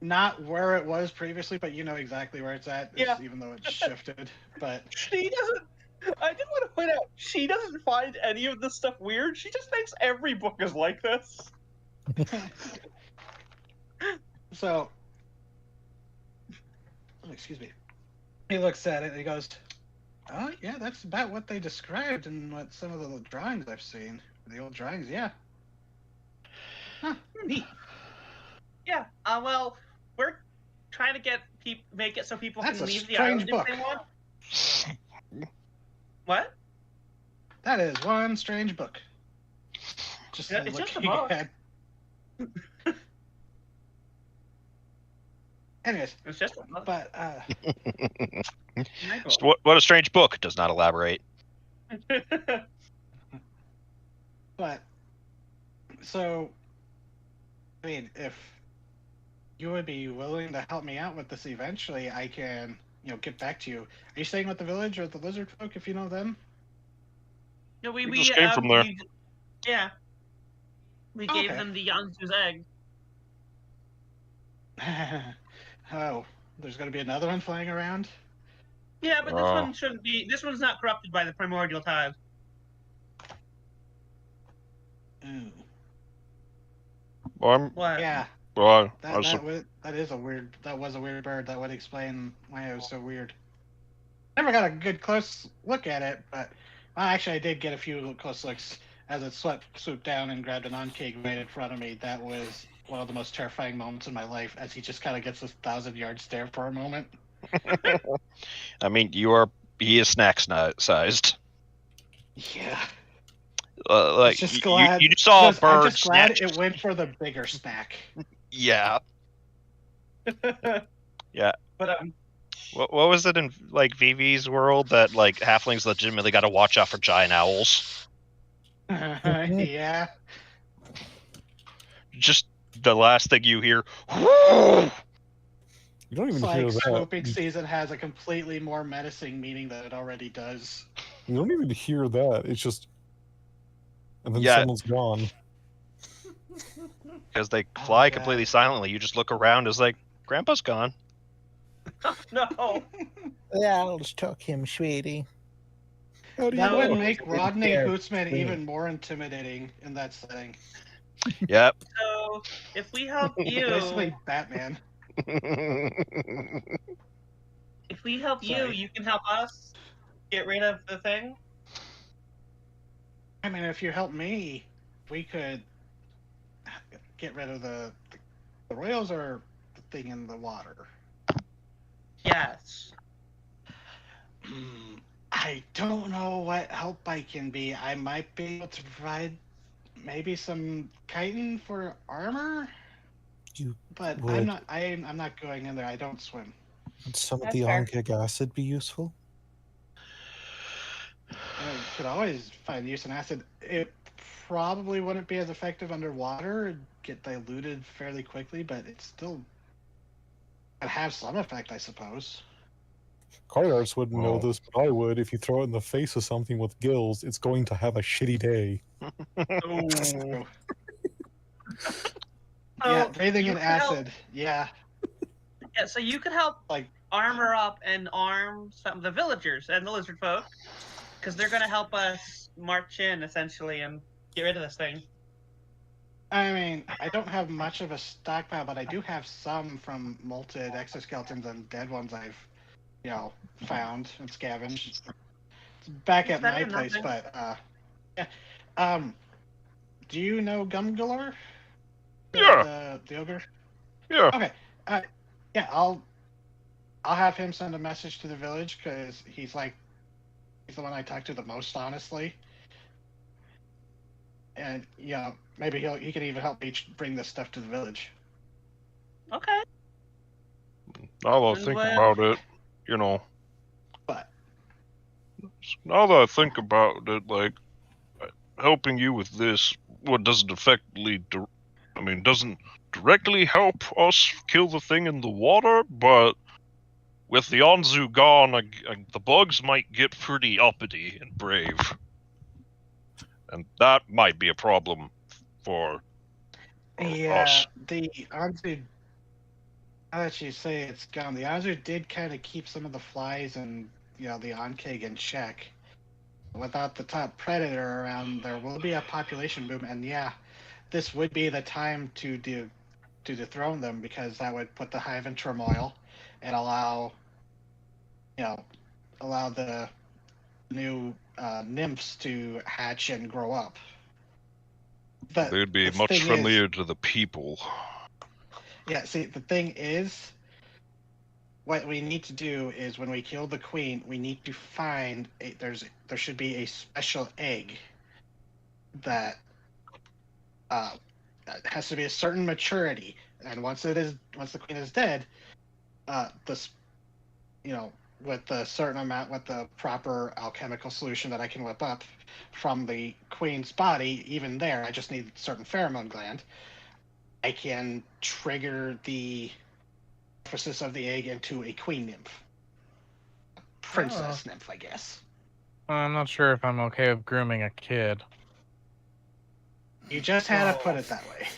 not where it was previously, but you know exactly where it's at, even though it's shifted. But she doesn't. I did want to point out, she doesn't find any of this stuff weird. She just thinks every book is like this. So, excuse me. He looks at it and he goes, "Oh, yeah, that's about what they described in what some of the drawings I've seen. The old drawings, yeah. Huh, neat." Yeah. Well, we're trying to make it so people That's can a leave the strange island book. if they want. What? That is one strange book. It's just a looking book. at- Anyways, It's just a book. but What a strange book. Does not elaborate. But, so, I mean, if you would be willing to help me out with this eventually, I can get back to you. Are you staying with the village or the lizard folk, if you know them? No, We just came from there. Yeah, we gave Okay. them the Yanzu's egg. Oh, there's going to be another one flying around? Yeah, but this one shouldn't be. This one's not corrupted by the primordial tide. Ooh. Well, What? Yeah, well, that was a weird bird. That would explain why it was so weird. Never got a good close look at it, but actually I did get a few close looks as it swooped down and grabbed an on-cake right in front of me. That was one of the most terrifying moments in my life, as he just kind of gets this 1,000-yard stare for a moment. I mean, he is snack sized. Yeah. Like Just glad you saw a bird. I'm just glad snatch- it went for the bigger snack. Yeah. Yeah. But What was it in like Vivi's world that like halflings legitimately got to watch out for giant owls? Yeah. Just the last thing you hear. You don't even It's hear like that. swooping season has a completely more menacing meaning than it already does. You don't even hear that. It's just, and then Yeah. someone's gone. Because they fly yeah. completely silently. You just look around. It's like Grandpa's gone. no. Yeah, I'll just talk him, sweetie. How do you That would know? make Rodney Yeah. Hootsman even more intimidating in that setting. Yep. So if we help Basically, you, Batman. if we help you, Sorry. you can help us get rid of the thing. I mean, if you help me, we could get rid of the royals or the thing in the water. Yes. I don't know what help I can be. I might be able to provide maybe some chitin for armor, You but would. I'm not going in there. I don't swim. Would some of That's the fair. onkic acid be useful? You could always find use in acid. It probably wouldn't be as effective underwater. It'd get diluted fairly quickly, but it still could have some effect, I suppose. Cardarts wouldn't know Oh. this, but I would. If you throw it in the face of something with gills, it's going to have a shitty day. Oh. Yeah, So breathing you in could help- acid. Yeah, Yeah, so you could help like armor up and arm some of the villagers and the lizard folk, because they're going to help us march in essentially and get rid of this thing. I mean, I don't have much of a stockpile, but I do have some from molted exoskeletons and dead ones I've, found and scavenged. It's back It's at better my than place, nothing. but yeah. Do you know Gumgalore? Yeah. The ogre. Yeah. Okay. Yeah, I'll have him send a message to the village because he's the one I talk to the most, honestly. And maybe he can even help me bring this stuff to the village. Okay. Now that I And think what- about it, But now that I think about it, like helping you with this, doesn't directly help us kill the thing in the water, but with the Anzu gone, the bugs might get pretty uppity and brave, and that might be a problem for yeah, us. the Anzu. Now that you say it's gone, the Anzu did kind of keep some of the flies and the Onkeg in check. Without the top predator around, there will be a population boom, and yeah, this would be the time to dethrone them, because that would put the hive in turmoil and allow the new nymphs to hatch and grow up. But They'd be the much thing is- friendlier to the people. Yeah, see, the thing is, what we need to do is when we kill the queen, we need to find there should be a special egg that has to be a certain maturity, and once the queen is dead, with the proper alchemical solution that I can whip up from the queen's body, even there, I just need a certain pheromone gland. I can trigger the process of the egg into a queen nymph. princess nymph, I guess. I'm not sure if I'm okay with grooming a kid. You just had to put it that way.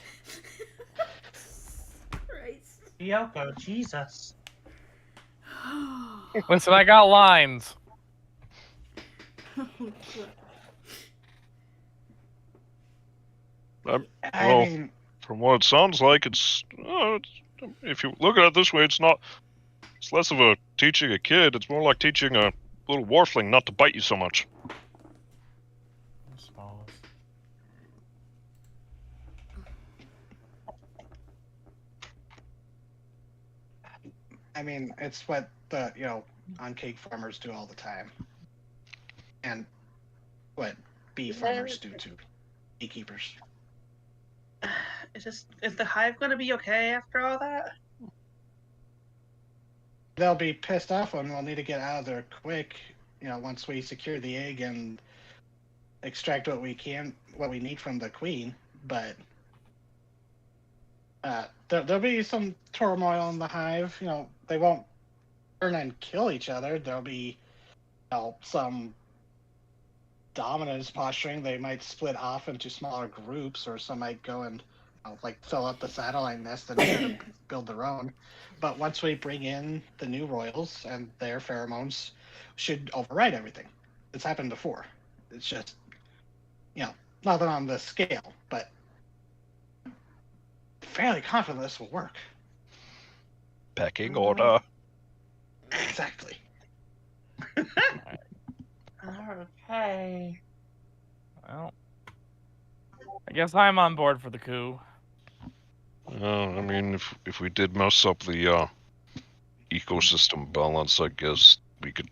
Christ. Yoko, Jesus. Listen, I got lines. I Well, mean, from what it sounds like, it's if you look at it this way, it's not. It's less of a teaching a kid. It's more like teaching a little warfling not to bite you so much. I mean, it's what the on cake farmers do all the time, and what bee farmers do to beekeepers. Is the hive going to be okay after all that? They'll be pissed off when we'll need to get out of there quick. Once we secure the egg and extract what we need from the queen. But there'll be some turmoil in the hive. They won't turn and kill each other. There'll be some dominance posturing. They might split off into smaller groups, or some might go and fill up the satellite nest and try to build their own. But once we bring in the new royals, and their pheromones should override everything. It's happened before. It's just nothing on the scale, but fairly confident this will work. Pecking order. Exactly. Okay. Well, I guess I'm on board for the coup. I mean, if we did mess up the ecosystem balance, I guess we could.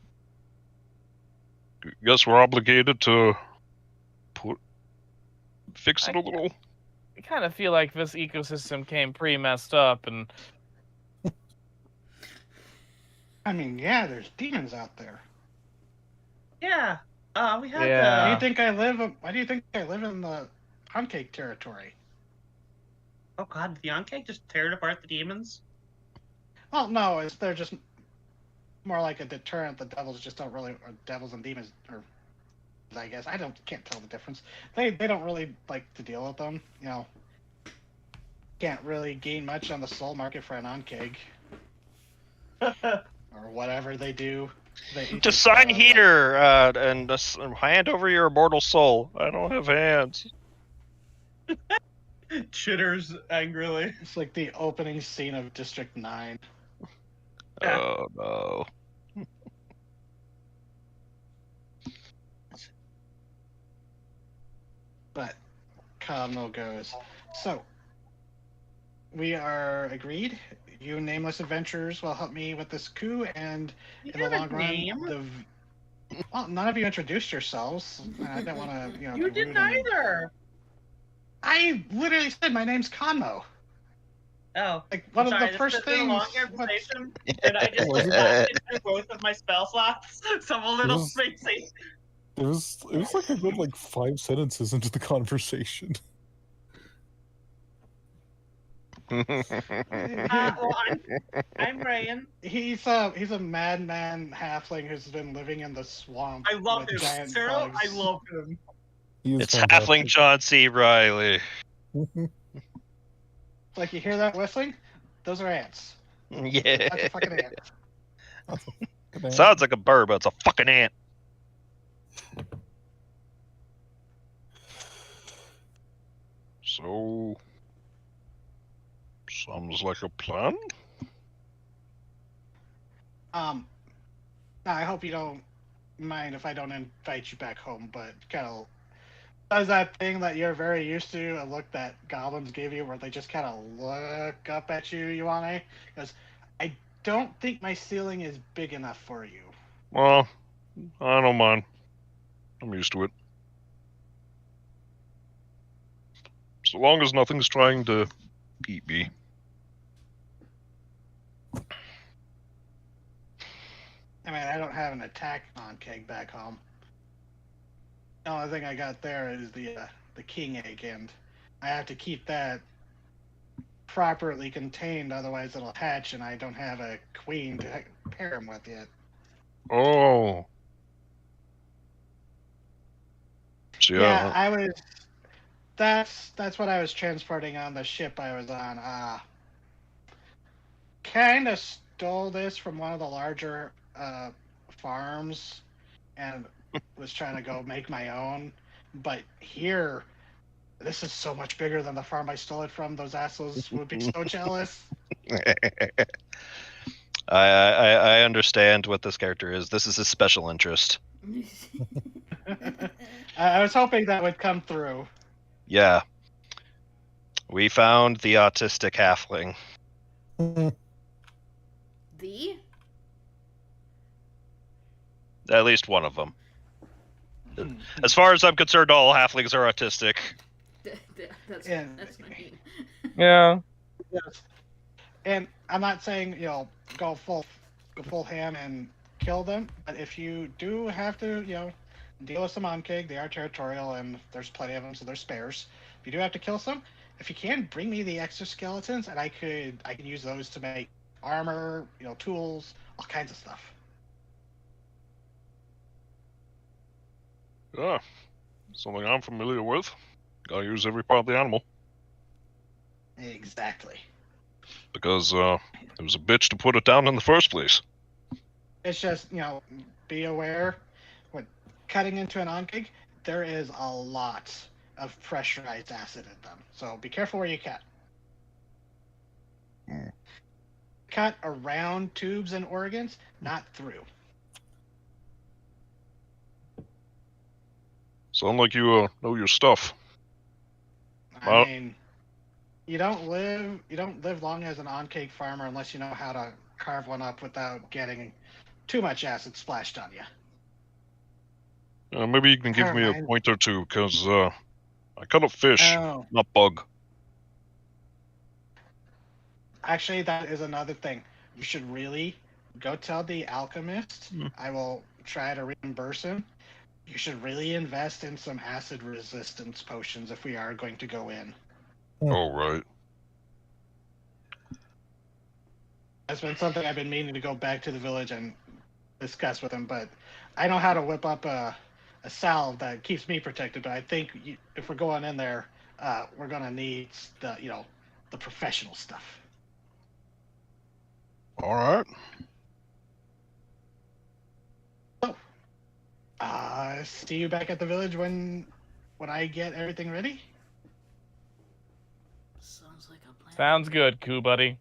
I guess we're obligated to fix it a little. I kind of feel like this ecosystem came pretty messed up, and I mean, yeah, there's demons out there. Yeah. We had Yeah. Why do you think I live in the pancake territory? Oh god, did the Yoncake just tear apart the demons? Well, no, they're just more like a deterrent. The devils just don't really, or devils and demons, or I guess can't tell the difference. They don't really like to deal with them. Can't really gain much on the soul market for an on-keg or whatever they do. To sign here and hand over your immortal soul. I don't have hands. Chitters angrily. It's like the opening scene of District 9. Oh no. But Cosmo goes, so we are agreed. You nameless adventurers will help me with this coup, and You in the have a long name. run, well, none of you introduced yourselves. I don't want to, You be didn't rude and- either. I literally said my name's Conmo. Oh. Like one Sorry, of the first this has been a long things. conversation, and I just Was it? blasted through both of my spell slots, so I'm a little Was- spacey. It was like a good 5 sentences into the conversation. Well, I'm Ryan. He's a madman halfling who's been living in the swamp. I love with him. giant Sarah, bugs. I love him. He is It's fantastic. Halfling John C. Riley. Like, you hear that whistling? Those are ants. Yeah. That's a fucking ant. Good man. Sounds like a bird, but it's a fucking ant. So, sounds like a plan. I hope you don't mind if I don't invite you back home, but kind of does that thing that you're very used to, a look that goblins give you where they just kind of look up at you, Ioane? Because I don't think my ceiling is big enough for you. Well, I don't mind. I'm used to it. So long as nothing's trying to eat me. I mean, I don't have an attack on keg back home. The only thing I got there is the king egg, and I have to keep that properly contained, otherwise it'll hatch, and I don't have a queen to pair him with yet. Oh. So, Yeah, I was. That's what I was transporting on the ship I was on. Kind of stole this from one of the larger farms, and was trying to go make my own. But here, this is so much bigger than the farm I stole it from. Those assholes would be so jealous. I understand what this character is. This is his special interest. I was hoping that would come through. Yeah. We found the autistic halfling. The? At least one of them. As far as I'm concerned, all halflings are autistic. That's Yeah. naive. Yeah. Yes. And I'm not saying go full ham and kill them, but if you do have to deal with some Onkig, they are territorial and there's plenty of them, so there's spares. If you do have to kill some, if you can, bring me the exoskeletons, and I could use those to make armor, tools, all kinds of stuff. Yeah. Something I'm familiar with. Gotta use every part of the animal. Exactly. Because it was a bitch to put it down in the first place. It's just be aware when cutting into an Onkig, there is a lot of pressurized acid in them, so be careful where you cut. Cut around tubes and organs, not through. Sound like you know your stuff. I mean, you don't live long as an on-cake farmer unless you know how to carve one up without getting too much acid splashed on you. Maybe you can give me a point or two, because I cut up fish, not bug. Actually, that is another thing. You should really go tell the alchemist. I will try to reimburse him. You should really invest in some acid resistance potions if we are going to go in. Oh, right. That's been something I've been meaning to go back to the village and discuss with him, but I know how to whip up a salve that keeps me protected, but I think if we're going in there, we're going to need the professional stuff. All right. So, see you back at the village when I get everything ready? Sounds like a plan. Sounds good, Koo buddy.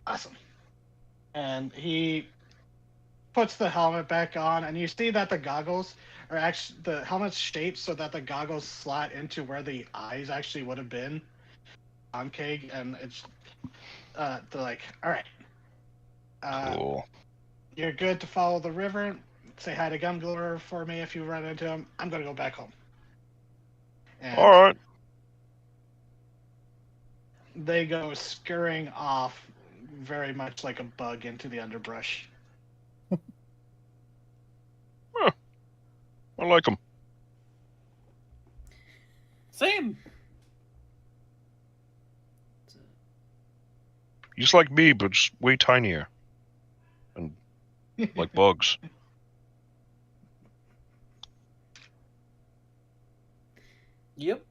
Awesome. And he puts the helmet back on, and you see that the goggles are actually, the helmet's shaped so that the goggles slot into where the eyes actually would have been on Keg, and it's they're like, all right, Cool. You're good to follow the river. Say hi to Gumglower for me if you run into him. I'm gonna go back home. And all right. They go scurrying off, very much like a bug into the underbrush. I like them. Same. He's like me, but just way tinier. And like bugs. Yep.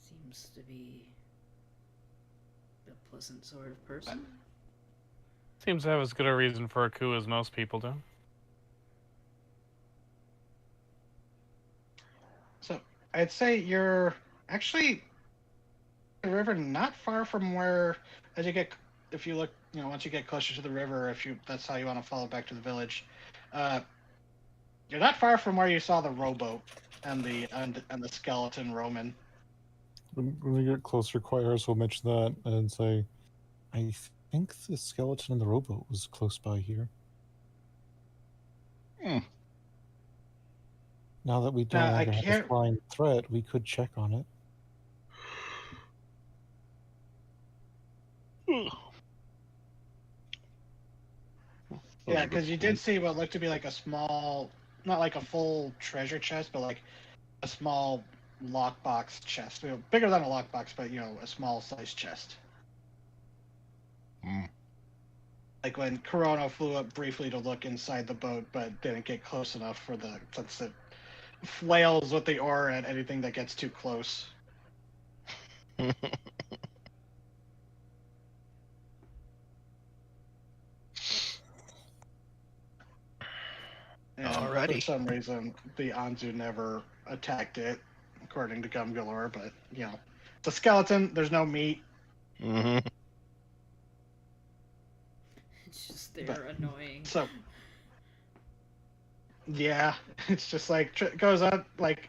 Seems to be a pleasant sort of person. Seems to have as good a reason for a coup as most people do. So I'd say you're actually the river not far from where, if you look, once you get closer to the river, that's how you want to follow back to the village. You're not far from where you saw the rowboat and the skeleton Roman. When we get closer, Choirs will mention that and say, I think the skeleton in the rowboat was close by here. Now that we don't longer have a flying threat, we could check on it. Yeah, because you did see what looked to be like a small, not like a full treasure chest, but like a small lockbox chest. Bigger than a lockbox, but a small size chest. Like when Corona flew up briefly to look inside the boat, but didn't get close enough since it flails with the oar at anything that gets too close. And for Alrighty. some reason, the Anzu never attacked it, according to Gum Galore. But it's a skeleton. There's no meat. Mm-hmm. It's just there, But- annoying. So yeah, it's just like goes up like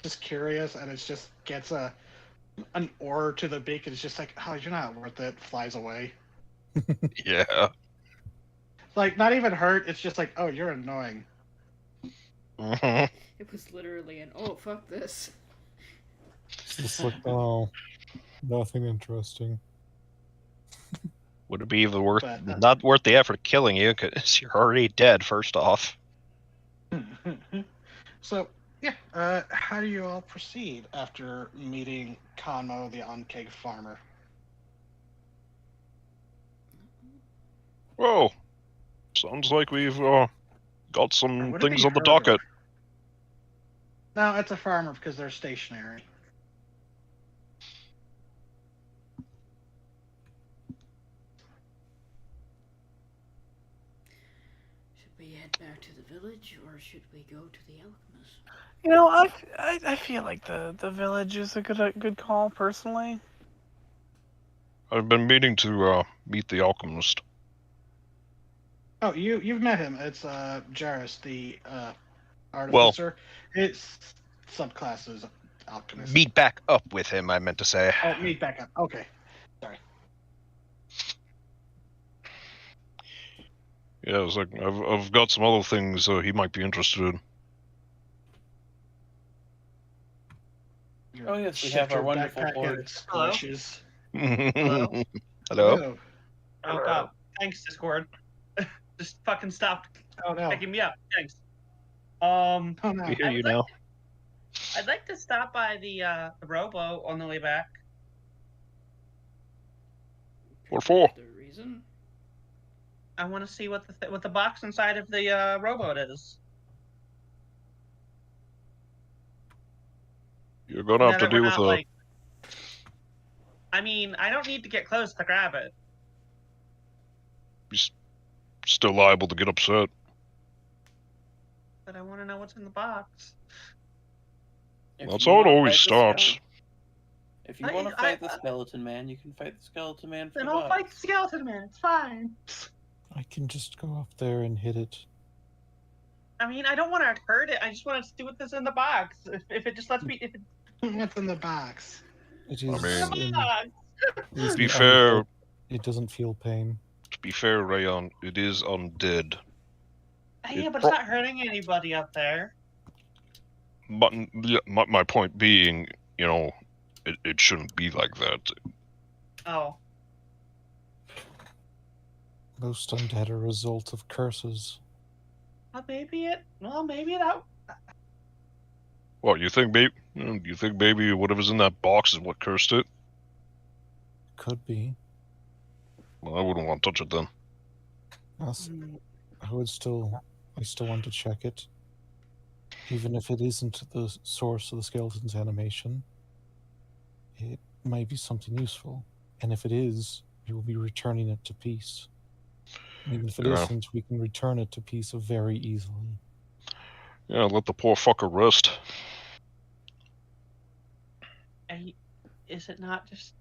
just curious, and it just gets an oar to the beak, and it's just like, oh, you're not worth it. Flies away. Yeah. Like not even hurt. It's just like, oh, you're annoying. Mm-hmm. It was literally an, oh, fuck this. It's just like, oh, nothing interesting. Would it be even worth But, not worth the effort of killing you because you're already dead? First off. So yeah, how do you all proceed after meeting Conmo, the Onkeg farmer? Whoa. Sounds like we've got some Would it things be on the herder? docket. No, it's a farmer because they're stationary. Should we head back to the village, or should we go to the alchemist? You know, I feel like the village is a good call personally. I've been meaning to meet the alchemist. Oh, you've met him. It's Jarus, the artificer. Its subclass is alchemist. Meet back up with him, I meant to say. Oh, meet back up. Okay. Yeah, it's like I've got some other things he might be interested in. Oh, yes, we have our wonderful board. Hello? Squishes. Hello? Hello? Oh god. Thanks, Discord. Just fucking stopped Oh no. picking me up. Thanks. Oh no. We hear you now. I'd like to stop by the robo on the way back. What for? The reason? I want to see what the box inside of the rowboat is. You're gonna have Now to that we're deal with not, a. like... I mean, I don't need to get close to grab it. Still liable to get upset. But I want to know what's in the box. If That's you how it wanna always fight the starts. skeleton- If you I- want to I- fight the skeleton man, you can fight the skeleton man for Then the I'll box. fight the skeleton man. It's fine. I can just go up there and hit it. I mean, I don't want to hurt it. I just want to see what's in the box. If it just lets me, if it What's in the box? It I is. mean- in the box. it is To be an fair, undead. It doesn't feel pain. Rayon, it is undead. Yeah, but it's not hurting anybody up there. But yeah, my point being, it shouldn't be like that. Oh, Most undead are a result of curses. maybe it. Well, maybe that. What you think, babe? You think maybe whatever's in that box is what cursed it? Could be. Well, I wouldn't want to touch it then. Yes. I still want to check it. Even if it isn't the source of the skeleton's animation, it might be something useful. And if it is, we will be returning it to peace. And even if it Yeah. isn't, we can return it to peace very easily. Yeah, let the poor fucker rest. Is it not just?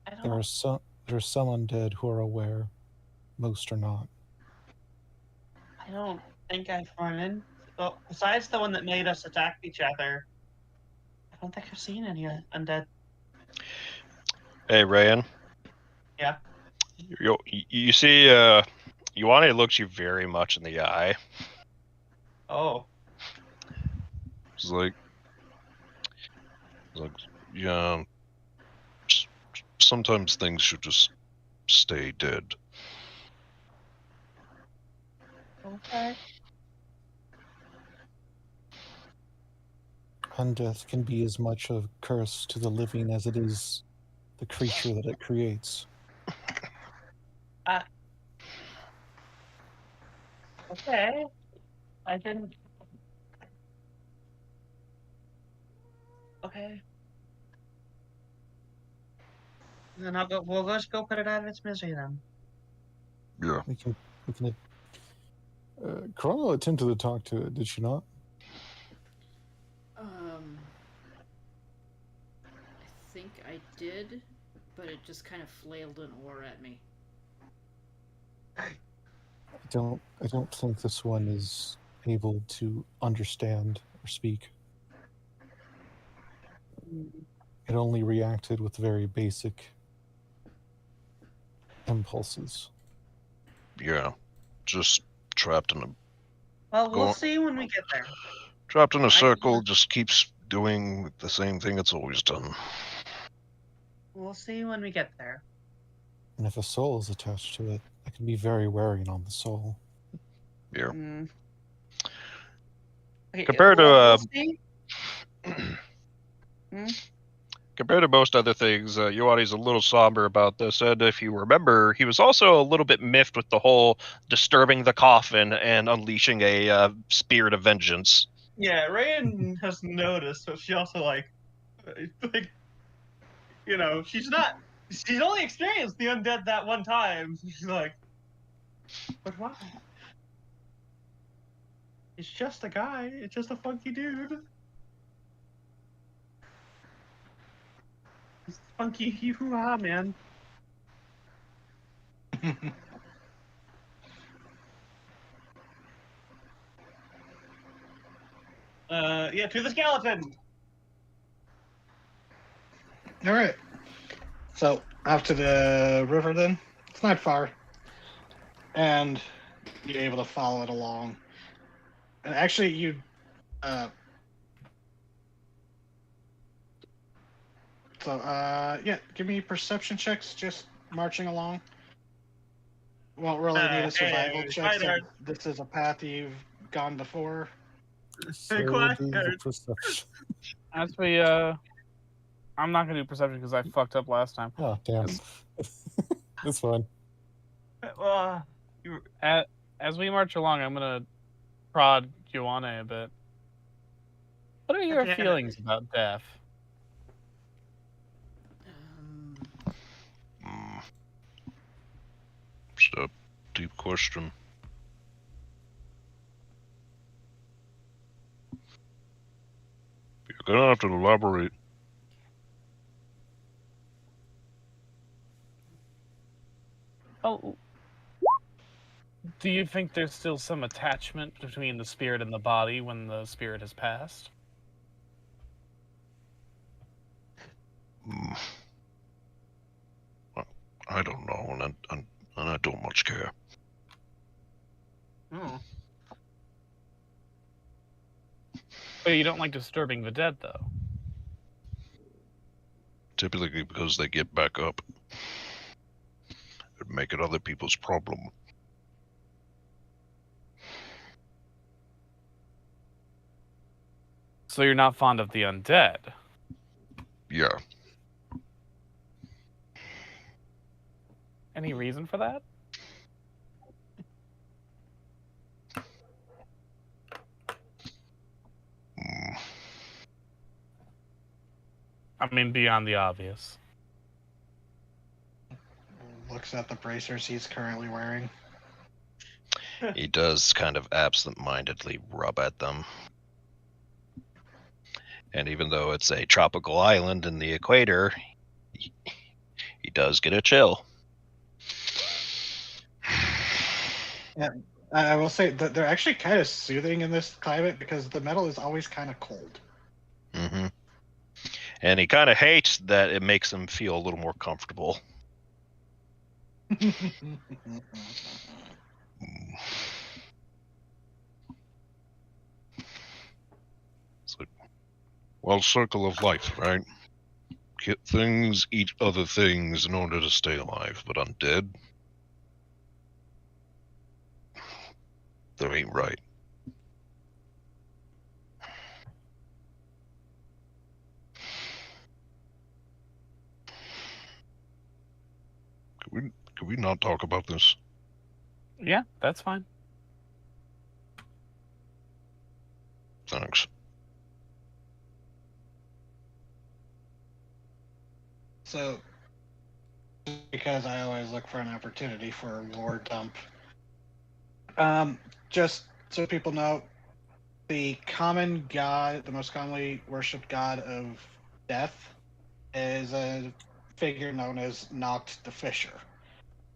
I don't. There are some undead who are aware. Most are not. I don't think I've run in. Well, besides the one that made us attack each other, I don't think I've seen any undead. Hey, Rayan. Yeah. You see, Ioane looks you very much in the eye. Oh. It's like, yeah. Sometimes things should just stay dead. Okay. Undeath can be as much a curse to the living as it is the creature that it creates. Okay. I didn't. Okay. Then I'll go. We'll just go put it out of its misery then. Yeah. We can. Chrono attempted to talk to it, did she not? I think I did, but it just kind of flailed an oar at me. I don't think this one is able to understand or speak. It only reacted with very basic impulses. Yeah. Just trapped in a Well, we'll Go- see when we get there. trapped in a I- circle, just keeps doing the same thing it's always done. We'll see when we get there. And if a soul is attached to it, I can be very wary on the soul. Yeah. Mm. Okay, Compared to we'll see. Compared to most other things, Yuani's a little somber about this, and if you remember, he was also a little bit miffed with the whole disturbing the coffin and unleashing a spirit of vengeance. Yeah, Rayan has noticed, but she also like, you know, she's only experienced the undead that one time. She's like, but why? It's just a guy. It's just a funky dude. It's funky hoo-ha, man. Yeah, to the skeleton. All right. So off to the river then. It's not far, and you're able to follow it along. And actually, you. Yeah, give me perception checks. Just marching along. Won't really need a survival hey, check. So sweetheart. this is a path you've gone before. So Hey, we'll do the Quackheart. perception. As we, I'm not gonna do perception because I fucked up last time. Oh, damn. That's fine. As we march along, I'm gonna prod Joanna a bit. What are your Okay. feelings about death? It's a deep question. You're gonna have to elaborate. Oh, do you think there's still some attachment between the spirit and the body when the spirit has passed? I don't know, and I don't much care. Oh. But you don't like disturbing the dead, though. Typically because they get back up. It'd make it other people's problem. So you're not fond of the undead? Yeah. Any reason for that? I mean, beyond the obvious. Looks at the bracers he's currently wearing. He does kind of absent-mindedly rub at them. And even though it's a tropical island in the equator, he does get a chill. Yeah, I will say that they're actually kind of soothing in this climate because the metal is always kind of cold. Mm-hmm. And he kind of hates that it makes him feel a little more comfortable. Well, circle of life, right? Things eat other things in order to stay alive, but undead? That ain't right. Can we not talk about this? Yeah, that's fine. Thanks. So, because I always look for an opportunity for a lore dump, just so people know, the common god, the most commonly worshipped god of death, is a figure known as Noct the Fisher.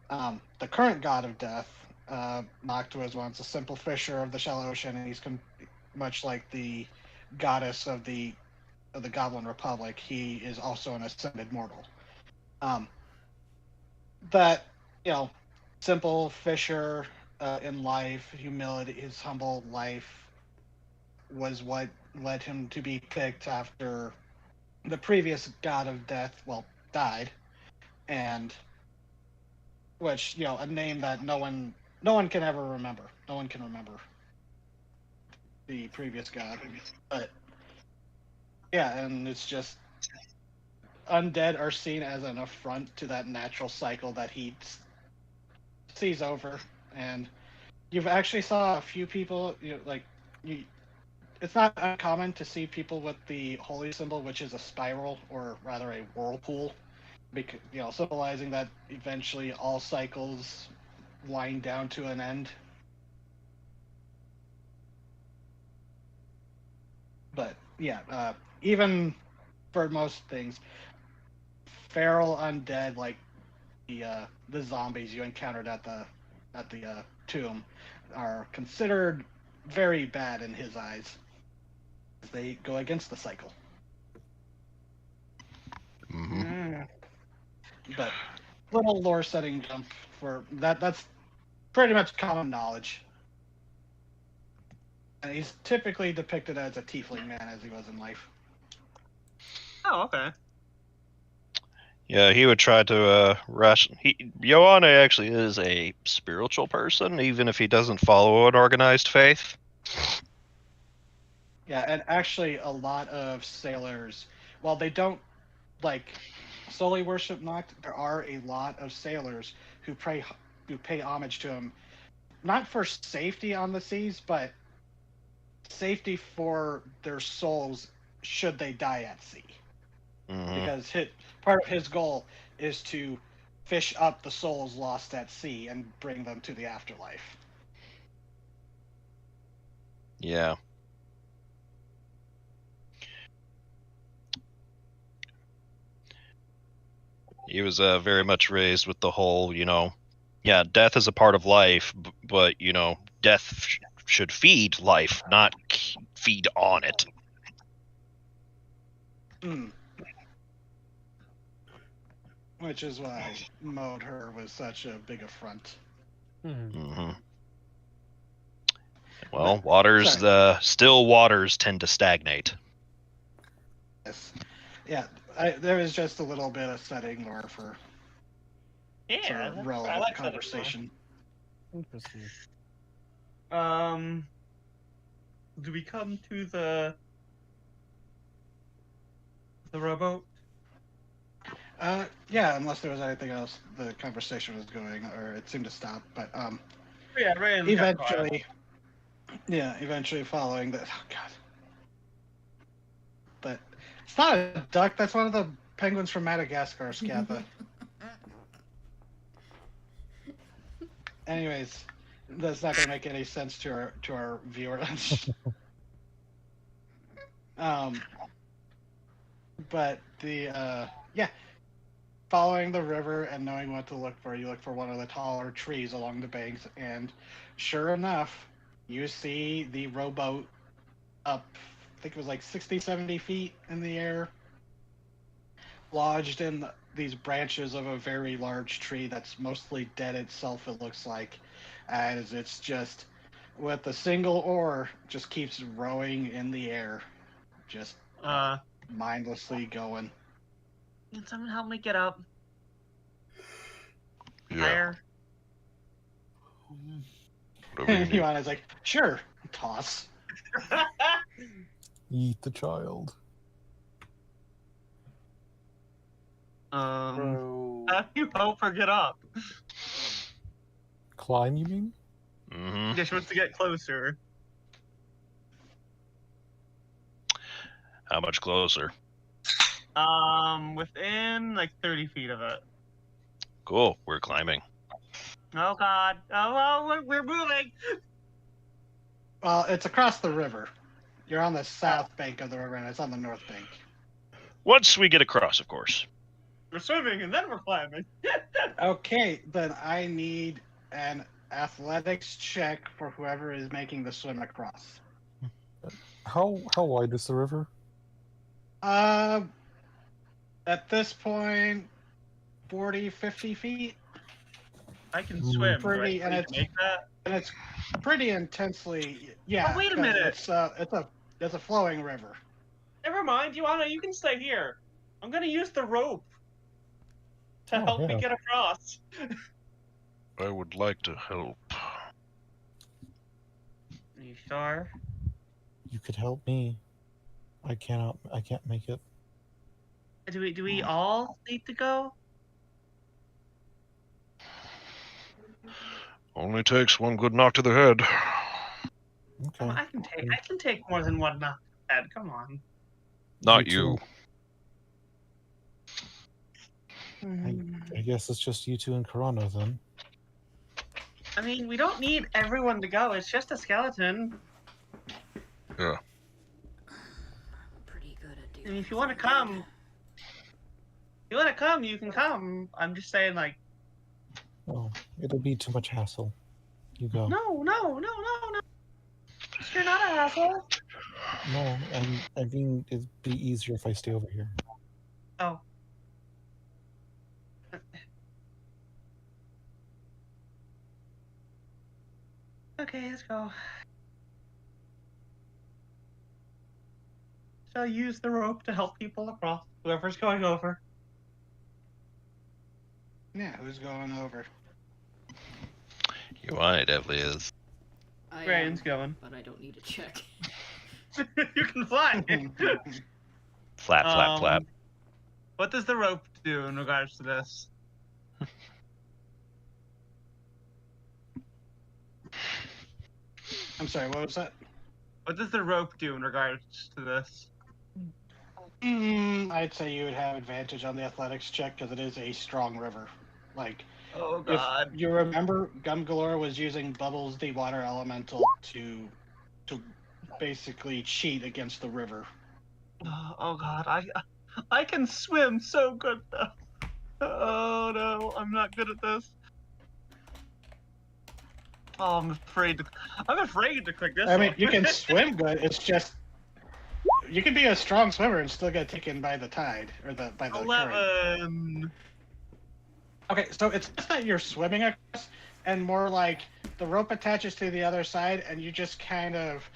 The current god of death, Noct was once a simple fisher of the shallow ocean, and he's much like the goddess of the Goblin Republic. He is also an ascended mortal. That simple fisher in life, humility, his humble life was what led him to be picked after the previous god of death, died, and which a name that no one can ever remember. No one can remember the previous god, but yeah, and it's just undead are seen as an affront to that natural cycle that he sees over, and you've actually saw a few people it's not uncommon to see people with the holy symbol, which is a spiral, or rather a whirlpool, because symbolizing that eventually all cycles wind down to an end. But yeah, even for most things, feral undead like the zombies you encountered at the tomb are considered very bad in his eyes. They go against the cycle. Mm-hmm. But little lore setting jump for that. That's pretty much common knowledge. And he's typically depicted as a tiefling man, as he was in life. Oh, okay. Yeah, he would try to Johanna actually is a spiritual person, even if he doesn't follow an organized faith. Yeah, and actually a lot of sailors, while they don't solely worship Noct, there are a lot of sailors who pay homage to him, not for safety on the seas, but safety for their souls should they die at sea. Mm-hmm. Because part of his goal is to fish up the souls lost at sea and bring them to the afterlife. Yeah. He was very much raised with the whole, death is a part of life, but, death should feed life, not feed on it. Which is why mowed her was such a big affront. Mm-hmm. Well, still waters tend to stagnate. Yes. Yeah, there is just a little bit of setting lore for relevant like conversation. Interesting. Do we come to the rowboat? Yeah, unless there was anything else the conversation was going, or it seemed to stop. But Yeah, Ryan. eventually following that. Oh God. But it's not a duck. That's one of the penguins from Madagascar, Scatha. Anyways, that's not going to make any sense to our viewers. But following the river and knowing what to look for, you look for one of the taller trees along the banks, and sure enough, you see the rowboat up, I think it was 60, 70 feet in the air, lodged in these branches of a very large tree that's mostly dead itself, it looks like, as it's just, with a single oar, just keeps rowing in the air, just mindlessly going. Can someone help me get up? Yeah. Higher. Ioana's like, sure, toss. Eat the child. How do you help her get up? Climb, you mean? Hmm. Yeah, she wants to get closer. How much closer? Within like 30 feet of it. Cool. We're climbing. Oh God! Oh, we're moving. Well, it's across the river. You're on the south bank of the river, and it's on the north bank. Once we get across, of course. We're swimming and then we're climbing. Okay, then I need an athletics check for whoever is making the swim across. How wide is the river? At this point, 40, 50 feet. I can swim. Pretty, Do I and need it's to make that? and it's pretty intensely. Yeah. Oh, wait a 'cause minute. It's a flowing river. Never mind, Joanna. You can stay here. I'm gonna use the rope to Oh, help me yeah. get across. I would like to help. Are you sure? You could help me. I can't make it. Do we all need to go? Only takes one good knock to the head. Okay. I can take more than one knock to the head. Come on. Not You you. I guess it's just you two and Corona then. I mean, we don't need everyone to go. It's just a skeleton. Yeah. Pretty good at doing. And if you want to come, you can come. I'm just saying, like, Oh, it'll be too much hassle. You go. no. You're not a asshole. No, I mean it'd be easier if I stay over here. Oh. Okay, let's go. So use the rope to help people across. Whoever's going over. Yeah, who's going over? You want it, definitely is. I Brian's am, going. but I don't need a check. You can fly. Flap, flap, flap. What does the rope do in regards to this? I'm sorry, what was that? What does the rope do in regards to this? I'd say you would have advantage on the athletics check because it is a strong river. Like, Oh if God. you remember, Gumgalore was using Bubbles the water elemental to basically cheat against the river. Oh God. I can swim so good though. Oh no, I'm not good at this. Oh, I'm afraid to click this. I mean, one. you can swim good. It's just you can be a strong swimmer and still get taken by the tide or by the current. 11. Okay, so it's just that you're swimming across, and more like the rope attaches to the other side, and you just kind of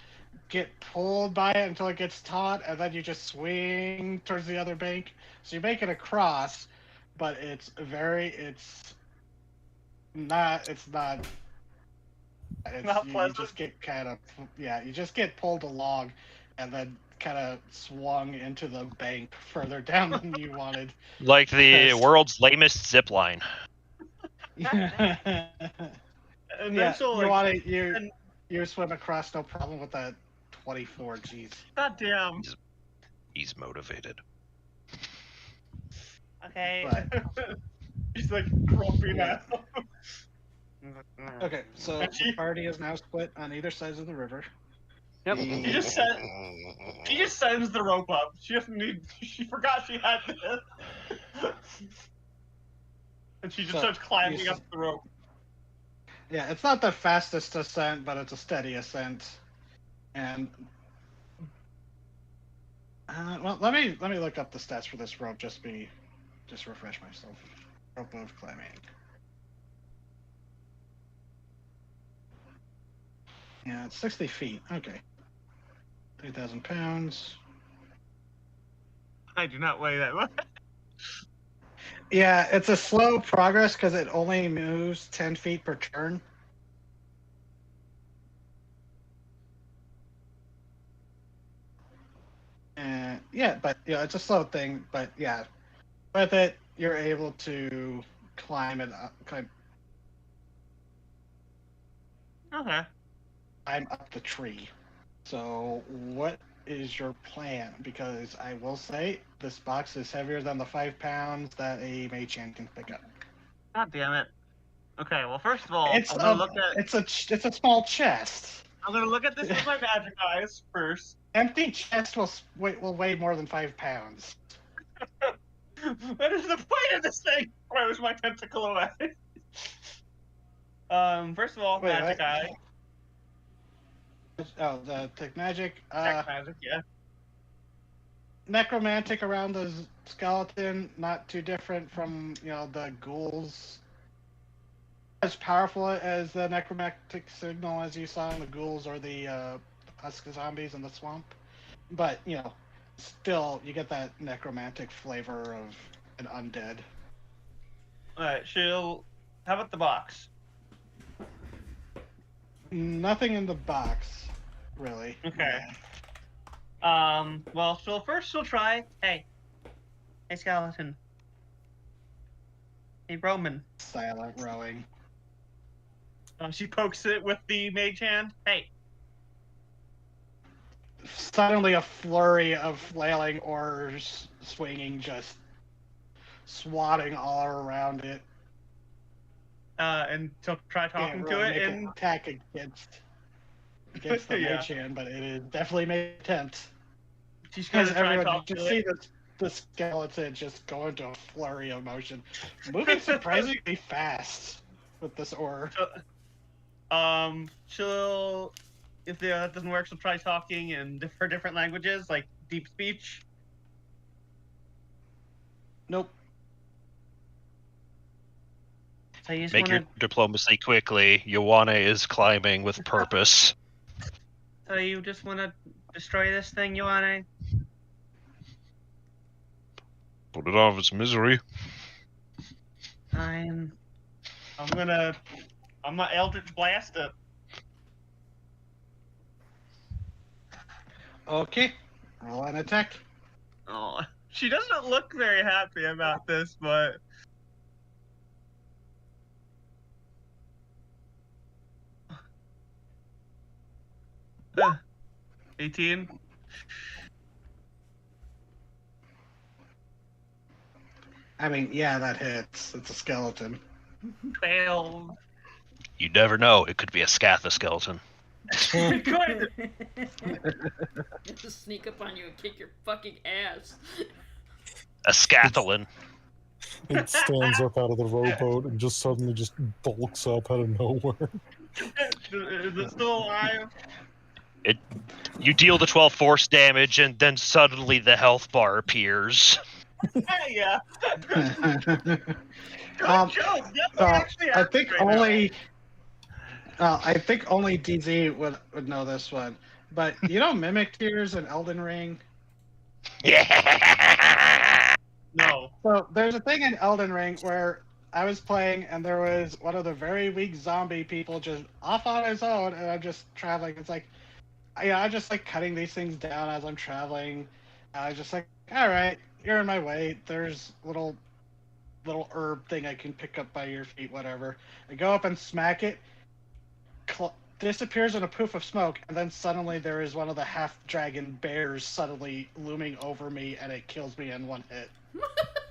get pulled by it until it gets taut, and then you just swing towards the other bank. So you make it across, but it's not. Not You pleasant. just get you just get pulled along, and then kind of swung into the bank further down than you wanted. Like the Yes. world's lamest zip line. Yeah, Eventually, you swim across no problem with that 24 G's. God damn. He's motivated. Okay. But He's like grumpy Yeah. now. okay, so the party is now split on either sides of the river. Yep. He just sends the rope up. She doesn't need. She forgot she had this. And she just So, starts climbing you up the rope. Yeah, it's not the fastest ascent, but it's a steady ascent. And well, let me look up the stats for this rope. Just refresh myself. Rope of climbing. Yeah, it's 60 feet. Okay. 3,000 pounds. I do not weigh that much. Yeah, it's a slow progress because it only moves 10 feet per turn. Yeah, but it's a slow thing. But yeah, with it, you're able to climb climb Okay. up the tree. So what is your plan? Because I will say this box is heavier than the 5 pounds that a mage hand can pick up. God damn it. Okay, well, first of all, It's I'm gonna a look at it's a small chest. I'm gonna look at this with my magic eyes first. Empty chest will weigh more than 5 pounds. What is the point of this thing? Where was my tentacle away? First of all, Wait, magic what? eye. Oh, the tech magic. Tech magic, yeah. Necromantic around the skeleton, not too different from the ghouls. As powerful as the necromantic signal as you saw in the ghouls or the husk zombies in the swamp, but still you get that necromantic flavor of an undead. Alright, how about the box? Nothing in the box, really. Okay. Well, so first we'll try. Hey, skeleton. Hey, Roman. Silent rowing. She pokes it with the mage hand. Hey. Suddenly, a flurry of flailing oars swinging, just swatting all around it. And she'll try talking Can't really to it, make an and attack against the Yeah. mage hand, but it is definitely made an attempt. she's gonna Because try everyone, talk you to just see it. the skeleton just go into a flurry of motion, moving surprisingly fast with this oar. She'll, if that doesn't work, she'll try talking in different languages, like deep speech. Nope. So you just Make your diplomacy quickly. Ioane is climbing with purpose. So you just want to destroy this thing, Ioane? Put it out of its misery. I'm not Eldritch Blast it. Okay. Roll an attack. Oh, she doesn't look very happy about this, but. 18. I mean, yeah, that hits. It's a skeleton. 12. You never know. It could be a Scatha skeleton. Good. Just sneak up on you and kick your fucking ass. A Scathalin. It stands up out of the rowboat and just suddenly just bulks up out of nowhere. Is it still alive? You deal the 12 force damage, and then suddenly the health bar appears. Yeah. Good joke. That's actually I think right only. I think only DZ would know this one, but Mimic Tears in Elden Ring. Yeah. No. So there's a thing in Elden Ring where I was playing and there was one of the very weak zombie people just off on his own, and I'm just traveling. It's like, I'm just like cutting these things down as I'm traveling. I was just like, all right, you're in my way. There's little herb thing I can pick up by your feet, whatever. I go up and smack it. Disappears in a poof of smoke, and then suddenly there is one of the half-dragon bears suddenly looming over me, and it kills me in one hit.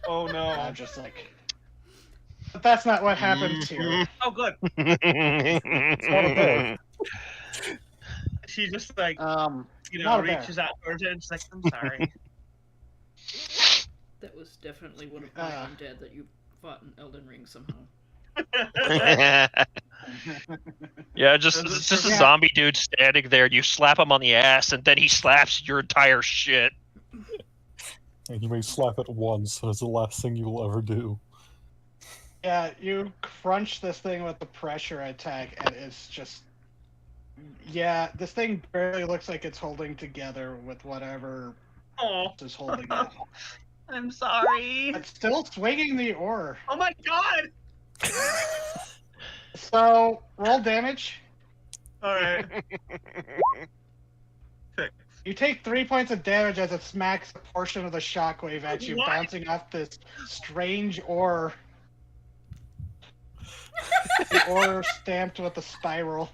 Oh no. And I'm just like, but that's not what happens here. Oh good. It's not a bear. She just like Not a bear. reaches out towards it and she's like, I'm sorry. That was definitely one of my undead that you fought in Elden Ring somehow. Yeah, it's just a zombie dude standing there. You slap him on the ass, and then he slaps your entire shit. And you may slap it once, so it's the last thing you will ever do. Yeah, you crunch this thing with the pressure attack, and it's just... Yeah, this thing barely looks like it's holding together with whatever is holding it. I'm sorry. It's still swinging the oar. Oh my god! So, roll damage. Alright. 6. You take 3 points of damage as it smacks a portion of the shockwave at you, What? bouncing off this strange ore. The ore stamped with a spiral.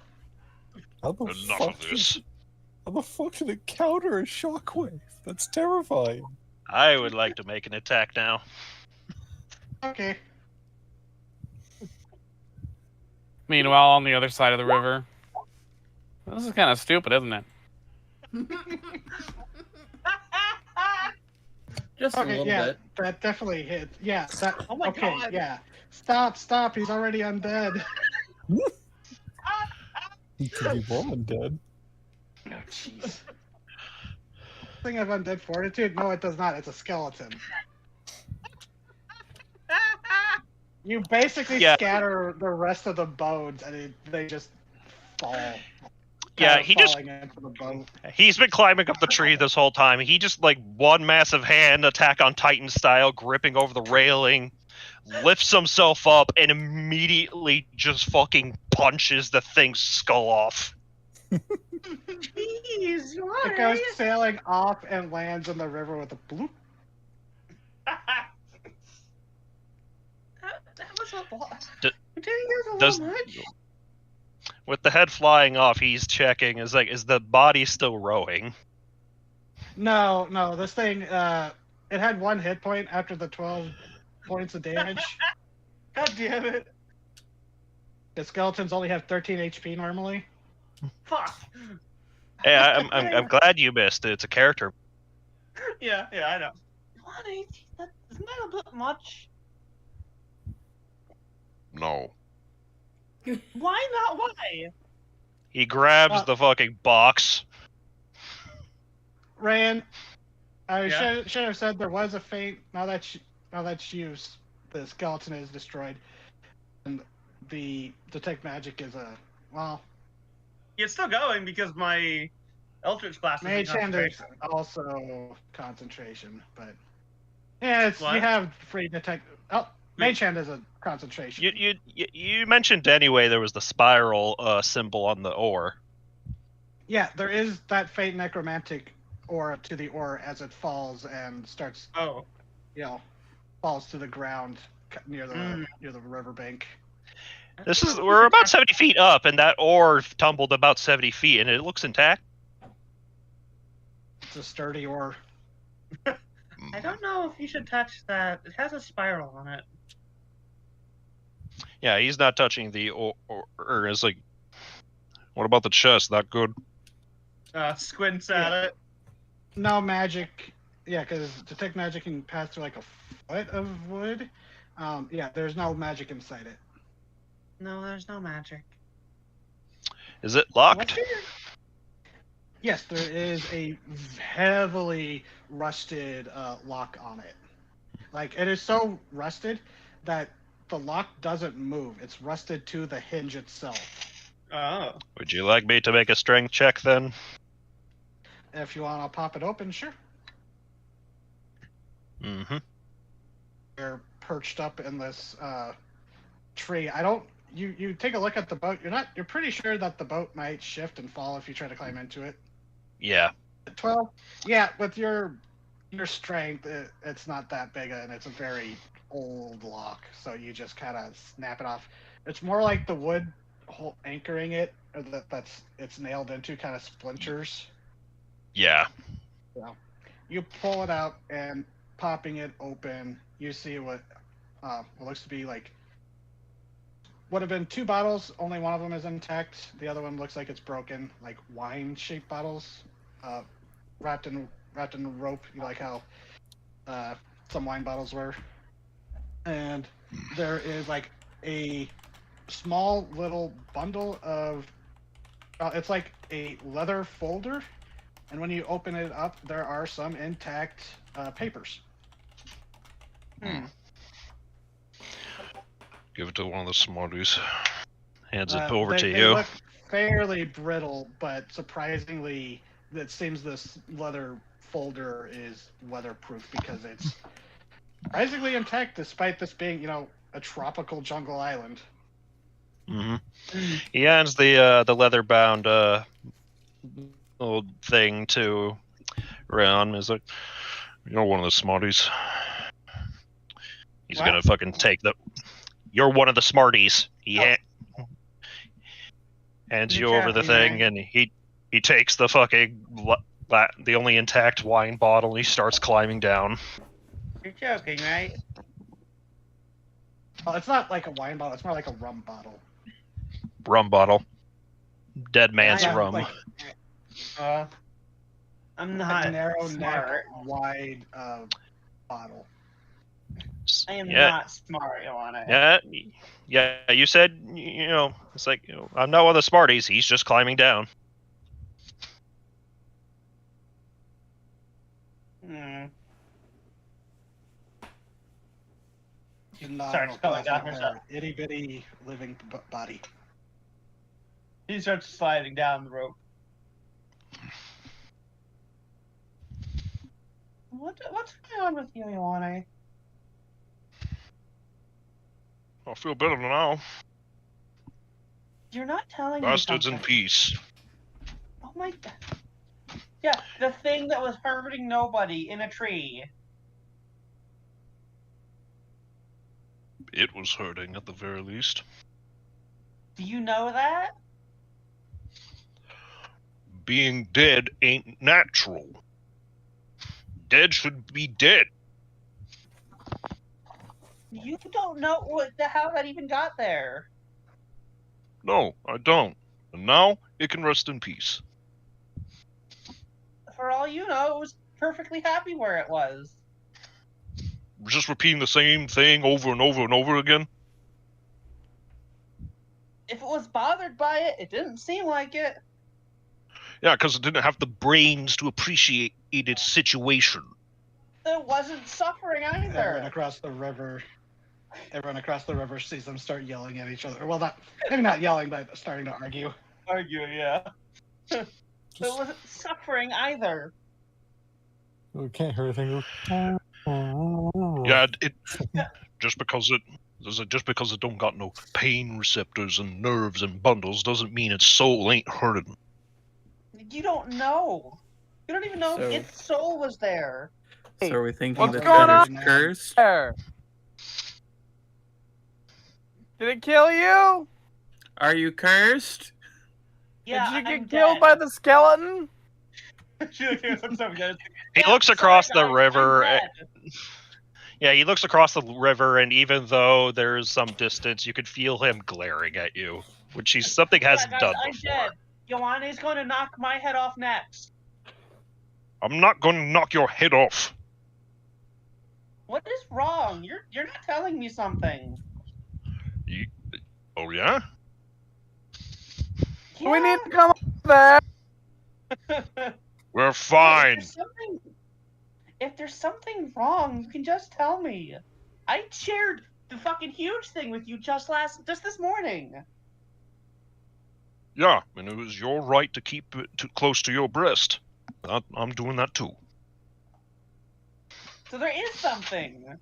How the Enough fuck of this. How the fuck did it counter a shockwave? That's terrifying. I would like to make an attack now. Okay. Meanwhile, on the other side of the river. This is kind of stupid, isn't it? Just a Okay, little yeah, bit. that definitely hits. Yeah, that. Oh my okay, God. yeah. Stop! He's already undead. He could be more undead. Oh, jeez. Thing of undead fortitude? No, it does not. It's a skeleton. You basically Yeah. scatter the rest of the bones, and they just fall. Yeah, Kind of he just falling into the boat. he's been climbing up the tree this whole time. He just like one massive hand Attack on Titan style, gripping over the railing, lifts himself up, and immediately just fucking punches the thing's skull off. Jeez, why? It goes sailing off and lands in the river with a bloop. that was a lot. D- 2 years a does- little much. With the head flying off, he's checking. Is the body still rowing? No, this thing, it had 1 hit point after the 12 points of damage. God damn it. The skeletons only have 13 HP normally. Fuck. Hey, I'm glad you missed it. It's a character. Yeah, I know. 118? Isn't that a bit much? No. Why not? Why? He grabs the fucking box. Ryan, I Yeah? should have said there was a feint. Now that the skeleton is destroyed, and the detect magic is It's still going because my Eldritch Blast is in mage hand is concentration. also concentration, but yeah, What? you have free detect. Oh, mage hand is a concentration. You mentioned anyway there was the spiral symbol on the ore. Yeah, there is that faint necromantic aura to the ore as it falls and starts, Oh. falls to the ground near the riverbank. We're about 70 feet up, and that ore tumbled about 70 feet, and it looks intact. It's a sturdy ore. I don't know if you should touch that. It has a spiral on it. Yeah, he's not touching the ore. It's like, what about the chest? Not good. Squints at it. No magic. Yeah, because detect magic can pass through like a foot of wood. Yeah, there's no magic inside it. No, there's no magic. Is it locked? Yes, there is a heavily rusted lock on it. Like, it is so rusted that the lock doesn't move. It's rusted to the hinge itself. Oh. Would you like me to make a strength check then? If you want to pop it open, sure. Mm-hmm. You're perched up in this tree. You take a look at the boat. You're pretty sure that the boat might shift and fall if you try to climb into it. Yeah. 12? Yeah, with your strength, it's not that big, and it's a very old lock, so you just kind of snap it off. It's more like the wood anchoring it, or it's nailed into, kind of splinters. Yeah. You pull it out, and popping it open, you see what looks to be like would have been 2 bottles. Only one of them is intact. The other one looks like it's broken, like wine-shaped bottles, wrapped in rope, like how some wine bottles were. And there is like a small little bundle of. It's like a leather folder, and when you open it up, there are some intact papers. Give it to one of the smarties. Hands it over to They you. look fairly brittle, but surprisingly, it seems this leather folder is weatherproof because it's surprisingly intact, despite this being, a tropical jungle island. Mm-hmm. He hands the leather-bound little thing to Ron. Is like, you're one of the smarties. He's What? gonna fucking take the. You're one of the smarties. Yeah. Hands You're you over the joking, thing, right? and he takes the fucking the only intact wine bottle, and he starts climbing down. You're joking, right? Well, it's not like a wine bottle. It's more like a rum bottle. Rum bottle. Dead man's Yeah, rum. like I'm a not narrow smart. neck, wide bottle. I am Yeah. not smart, Joanna. Yeah. You said it's like I'm not one of the smarties. He's just climbing down. Starts going down herself. Itty bitty living body. He starts sliding down the rope. What's going on with you, Joanna? I feel better now. You're not telling me Bastards in something. peace. Oh my god. Yeah, the thing that was hurting nobody in a tree. It was hurting at the very least. Do you know that? Being dead ain't natural. Dead should be dead. You don't know how that even got there. No, I don't. And now it can rest in peace. For all you know, it was perfectly happy where it was. Just repeating the same thing over and over and over again. If it was bothered by it, it didn't seem like it. Yeah, because it didn't have the brains to appreciate its situation. It wasn't suffering Everyone either. across the river sees them start yelling at each other. Well, maybe not yelling, but starting to argue. Yeah. It wasn't suffering either. We can't hear anything. Yeah, it just because it don't got no pain receptors and nerves and bundles doesn't mean its soul ain't hurting. You don't know. You don't even know So- if its soul was there. So are we thinking What's that going that on? is cursed? There. Did it kill you? Are you cursed? Yeah, Did you I'm get killed dead. by the skeleton? He looks across the guys, river. I'm dead. Yeah, he looks across the river, and even though there's some distance, you could feel him glaring at you, which something hasn't guys, done I'm before. dead. Ioanni's going to knock my head off next. I'm not going to knock your head off. What is wrong? You're not telling me something. Oh yeah? Yeah. We need to come back. We're fine. If there's something wrong, you can just tell me. I shared the fucking huge thing with you just this morning. Yeah, and it was your right to keep it too close to your breast. I'm doing that too. So there is something.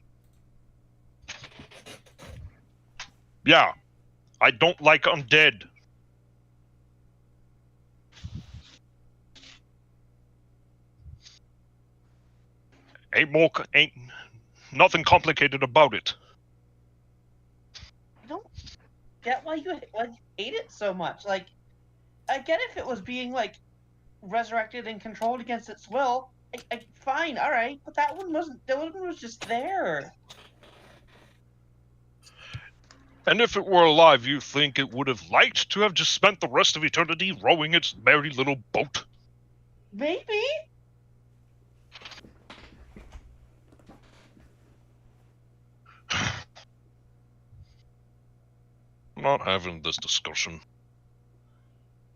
Yeah, I don't like undead. Ain't nothing complicated about it. I don't get why you hate it so much. Like, I get if it was being like resurrected and controlled against its will. Fine, all right, but that one wasn't. That one was just there. And if it were alive, you think it would have liked to have just spent the rest of eternity rowing its merry little boat? Maybe. I'm not having this discussion.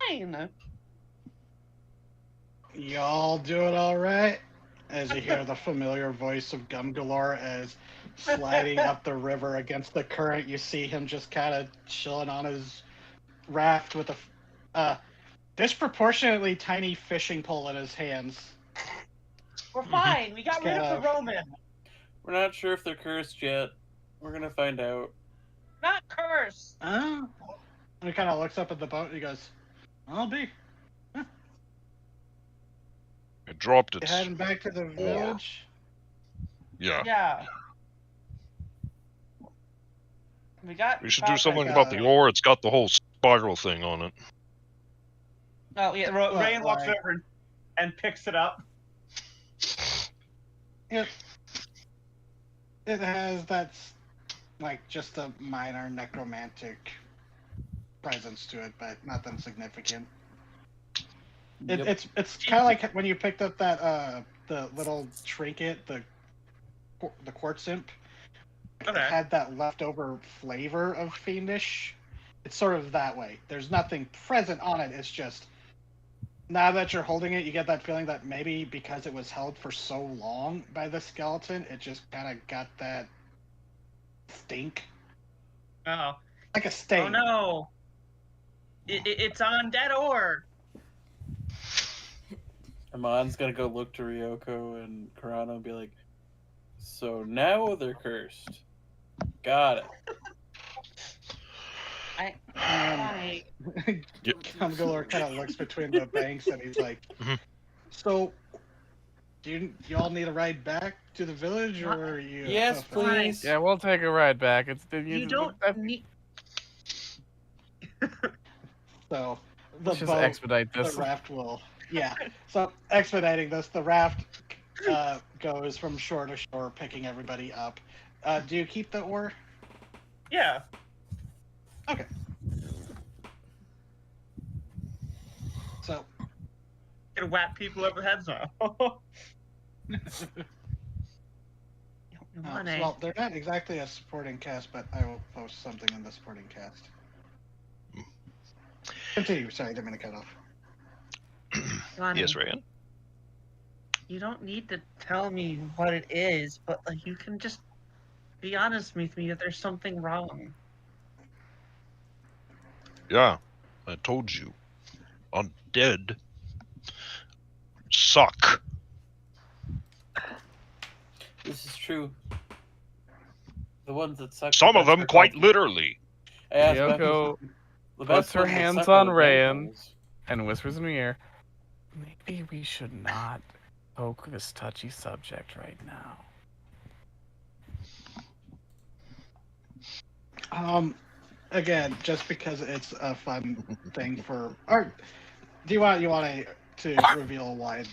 Fine. Y'all doing all right? As you hear the familiar voice of Gumgalore as sliding up the river against the current, you see him just kind of chilling on his raft with a disproportionately tiny fishing pole in his hands. We're fine. We got rid of the Roman. We're not sure if they're cursed yet. We're gonna find out. Not cursed. And he kind of looks up at the boat and he goes, "I'll be." dropped You it. heading back to the village? Yeah. Yeah. We got. We should do about, something like, about the ore. It's got the whole spiral thing on it. Oh yeah, Rain walks like- over and picks it up. It has that's like just a minor necromantic presence to it, but nothing significant. Yep. It's kind of like when you picked up that the little trinket, the quartz imp. It Okay. had that leftover flavor of fiendish. It's sort of that way. There's nothing present on it. It's just now that you're holding it, you get that feeling that maybe because it was held for so long by the skeleton, it just kind of got that stink, Oh. like a stain. Oh no. It's on dead ore. Amon's gonna go look to Ryoko and Kurano and be like, so now they're cursed. Got it. Gumgulor kind of looks between the banks and he's like, "So, do you all need a ride back to the village, or are you?" Yes, please. Yeah, we'll take a ride back. You don't need. So the Let's just boat, expedite the this. raft will. Yeah. So expediting this, the raft goes from shore to shore, picking everybody up. Do you keep the oar? Yeah. Okay. So Gonna whap people over the heads now. well, they're not exactly a supporting cast, but I will post something in the supporting cast. Continue. Sorry, I didn't mean to cut off. Yes, Ryan. You don't need to tell me what it is, but like you can just be honest with me that there's something wrong. Yeah, I told you. Undead suck. This is true. The ones that suck. Some of the them best are quite called- literally. I asked about Ryoko the puts best her ones that hands suck are on the Rayan. vampires. And whispers in the ear, maybe we should not poke this touchy subject right now. Again, just because it's a fun thing for. Or do you want to reveal why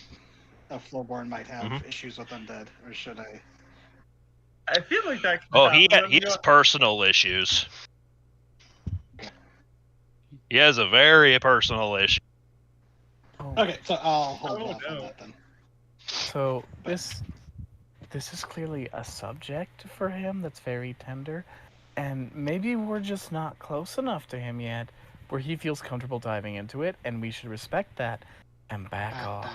a Floorborn might have issues with undead, or should I? I feel like that. Oh, he has personal issues. He has a very personal issue. Okay, so I'll hold Oh, off on no. that then. So this is clearly a subject for him that's very tender, and maybe we're just not close enough to him yet, where he feels comfortable diving into it, and we should respect that and back off.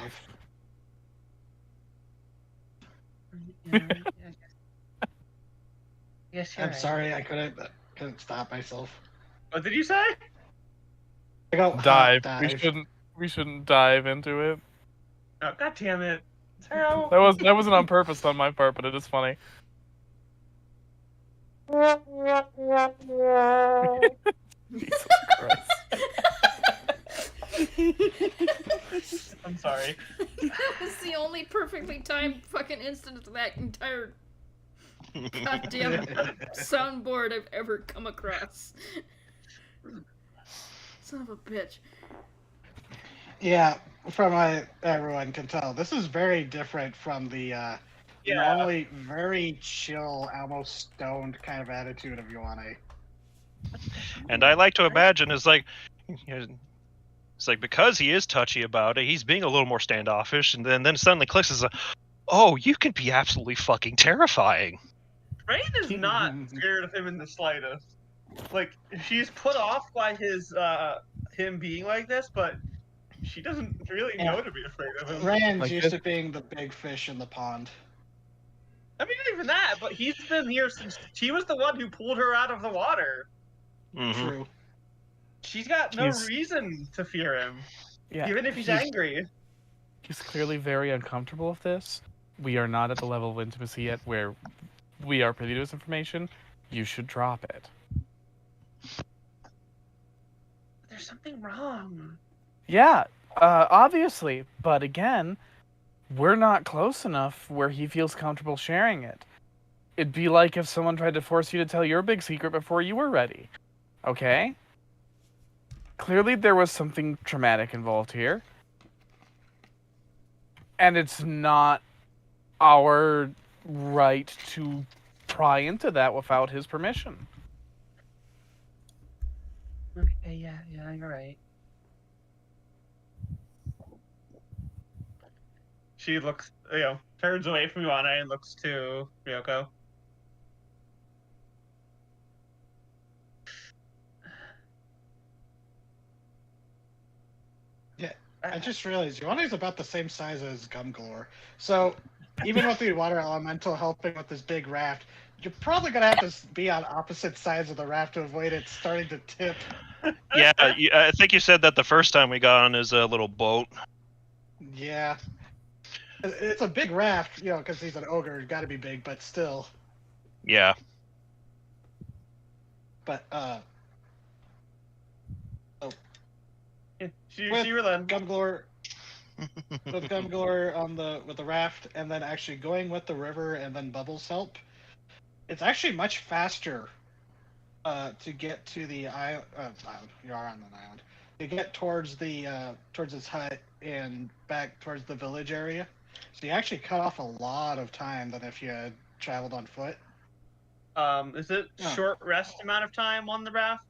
Dive. Yes, I'm sorry, I couldn't stop myself. What did you say? I go Dive. dive. We shouldn't dive into it. Oh, God damn it! Terrible. That wasn't on purpose on my part, but it is funny. Jesus Christ. I'm sorry. That was the only perfectly timed fucking instance of that entire goddamn soundboard I've ever come across. Son of a bitch. Yeah, from what everyone can tell, this is very different from the normally very chill, almost stoned kind of attitude of Ioane. And I like to imagine it's like because he is touchy about it, he's being a little more standoffish, and then suddenly clicks as oh, you can be absolutely fucking terrifying. Rain is not scared of him in the slightest. Like, she's put off by his him being like this, but she doesn't really know to be afraid of him. Rand's Like used this- to being the big fish in the pond. I mean, not even that, but he's been here since he was the one who pulled her out of the water. Mm-hmm. True. She's got no He's- reason to fear him, Yeah, even if he's angry. he's clearly very uncomfortable with this. We are not at the level of intimacy yet where we are privy to this information. You should drop it. There's something wrong. Yeah, obviously. But again, we're not close enough where he feels comfortable sharing it. It'd be like if someone tried to force you to tell your big secret before you were ready. Okay? Clearly there was something traumatic involved here. And it's not our right to pry into that without his permission. Okay, yeah, you're right. She looks, turns away from Yuana and looks to Ryoko. Yeah, I just realized Yuana's about the same size as Gumgalore. So even with the water elemental helping with this big raft, you're probably gonna have to be on opposite sides of the raft to avoid it starting to tip. Yeah, I think you said that the first time we got on his little boat. Yeah. It's a big raft, because he's an ogre. It's got to be big, but still. Yeah. But She with relented. Gumgalore, with the raft, and then actually going with the river, and then Bubbles' help, it's actually much faster to get to the island. You are on an island. To get towards his hut and back towards the village area. So you actually cut off a lot of time than if you had traveled on foot. Is it short rest amount of time on the raft?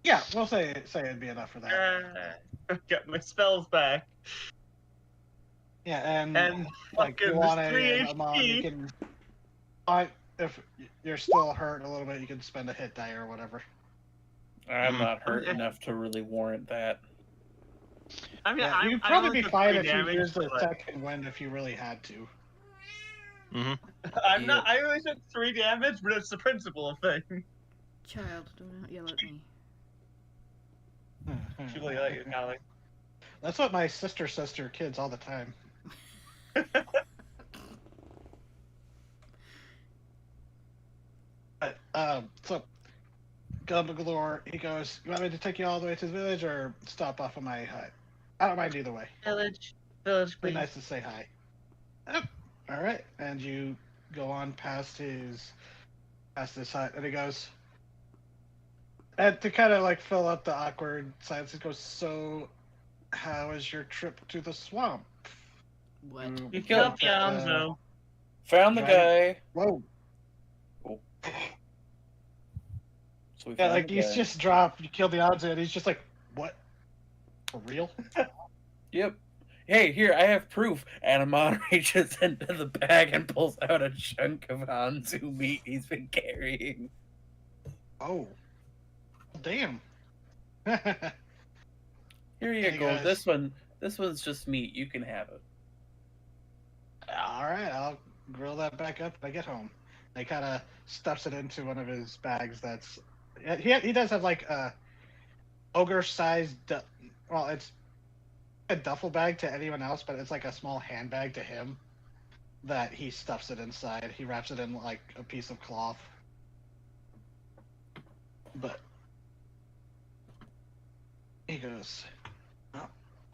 Yeah, we'll say it'd be enough for that. Get my spells back. Yeah, and fucking Yuana 3 and Amon, you can. If you're still hurt a little bit, you can spend a hit die or whatever. I'm not hurt enough to really warrant that. I mean, yeah, you'd probably be fine if you used the second wind if you really had to. I'm not. I only took 3 damage, but it's the principle thing. Child, do not yell at me. She really like you, Callie. That's what my sister says to her kids all the time. But, so Gumbalore, he goes, "You want me to take you all the way to the village or stop off of my hut? I don't mind either way. Village, Be please." nice to say hi." Oh, all right, and you go on past his hut, and he goes, and to kind of like fill up the awkward silence, he goes, "So, how is your trip to the swamp?" What? You killed Pianzo. Found the guy. Whoa. Oh. So we Yeah, found like the he's guy. just dropped. You killed the odds, and he's just like, "What? For real?" Yep. Hey, here, I have proof. And Amon reaches into the bag and pulls out a chunk of Hanzu meat he's been carrying. Oh. Damn. Here you Hey, go. guys. This one's just meat. You can have it. All right, I'll grill that back up when I get home. He kind of stuffs it into one of his bags. That's he does have like a ogre-sized. Well, it's a duffel bag to anyone else, but it's like a small handbag to him. That he stuffs it inside. He wraps it in like a piece of cloth. But he goes, "Well,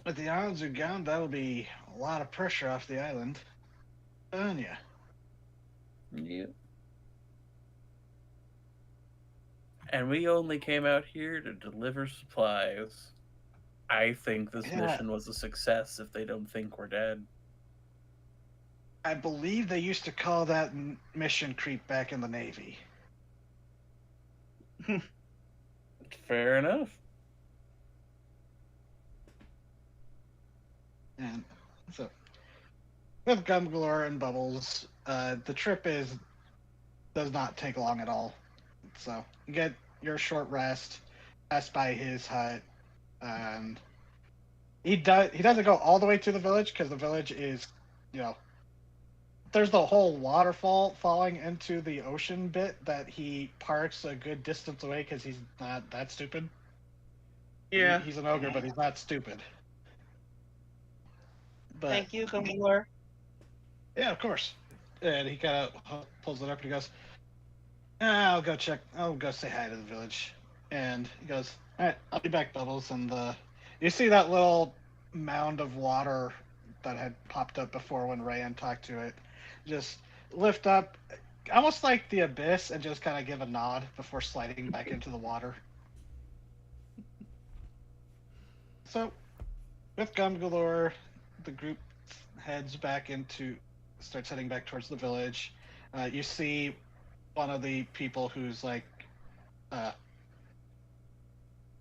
with the odds are gone, that'll be a lot of pressure off the island." Yeah. Yep. And we only came out here to deliver supplies. I think this Yeah. mission was a success if they don't think we're dead. I believe they used to call that mission creep back in the Navy. Fair enough. And so, with Gumgalore and Bubbles, the trip does not take long at all. So you get your short rest, pass by his hut, and he doesn't go all the way to the village because the village is, there's the whole waterfall falling into the ocean bit that he parks a good distance away because he's not that stupid. Yeah. He's an ogre, but he's not stupid. But, Thank you, Gumbalore. yeah, of course. And he kind of pulls it up and he goes, I'll go say hi to the village. And he goes, all right, I'll be back, Bubbles. And you see that little mound of water that had popped up before when Rayan talked to it just lift up, almost like the abyss, and just kind of give a nod before sliding back into the water. So, with Gumgalore, the group starts heading back towards the village. You see one of the people who's like,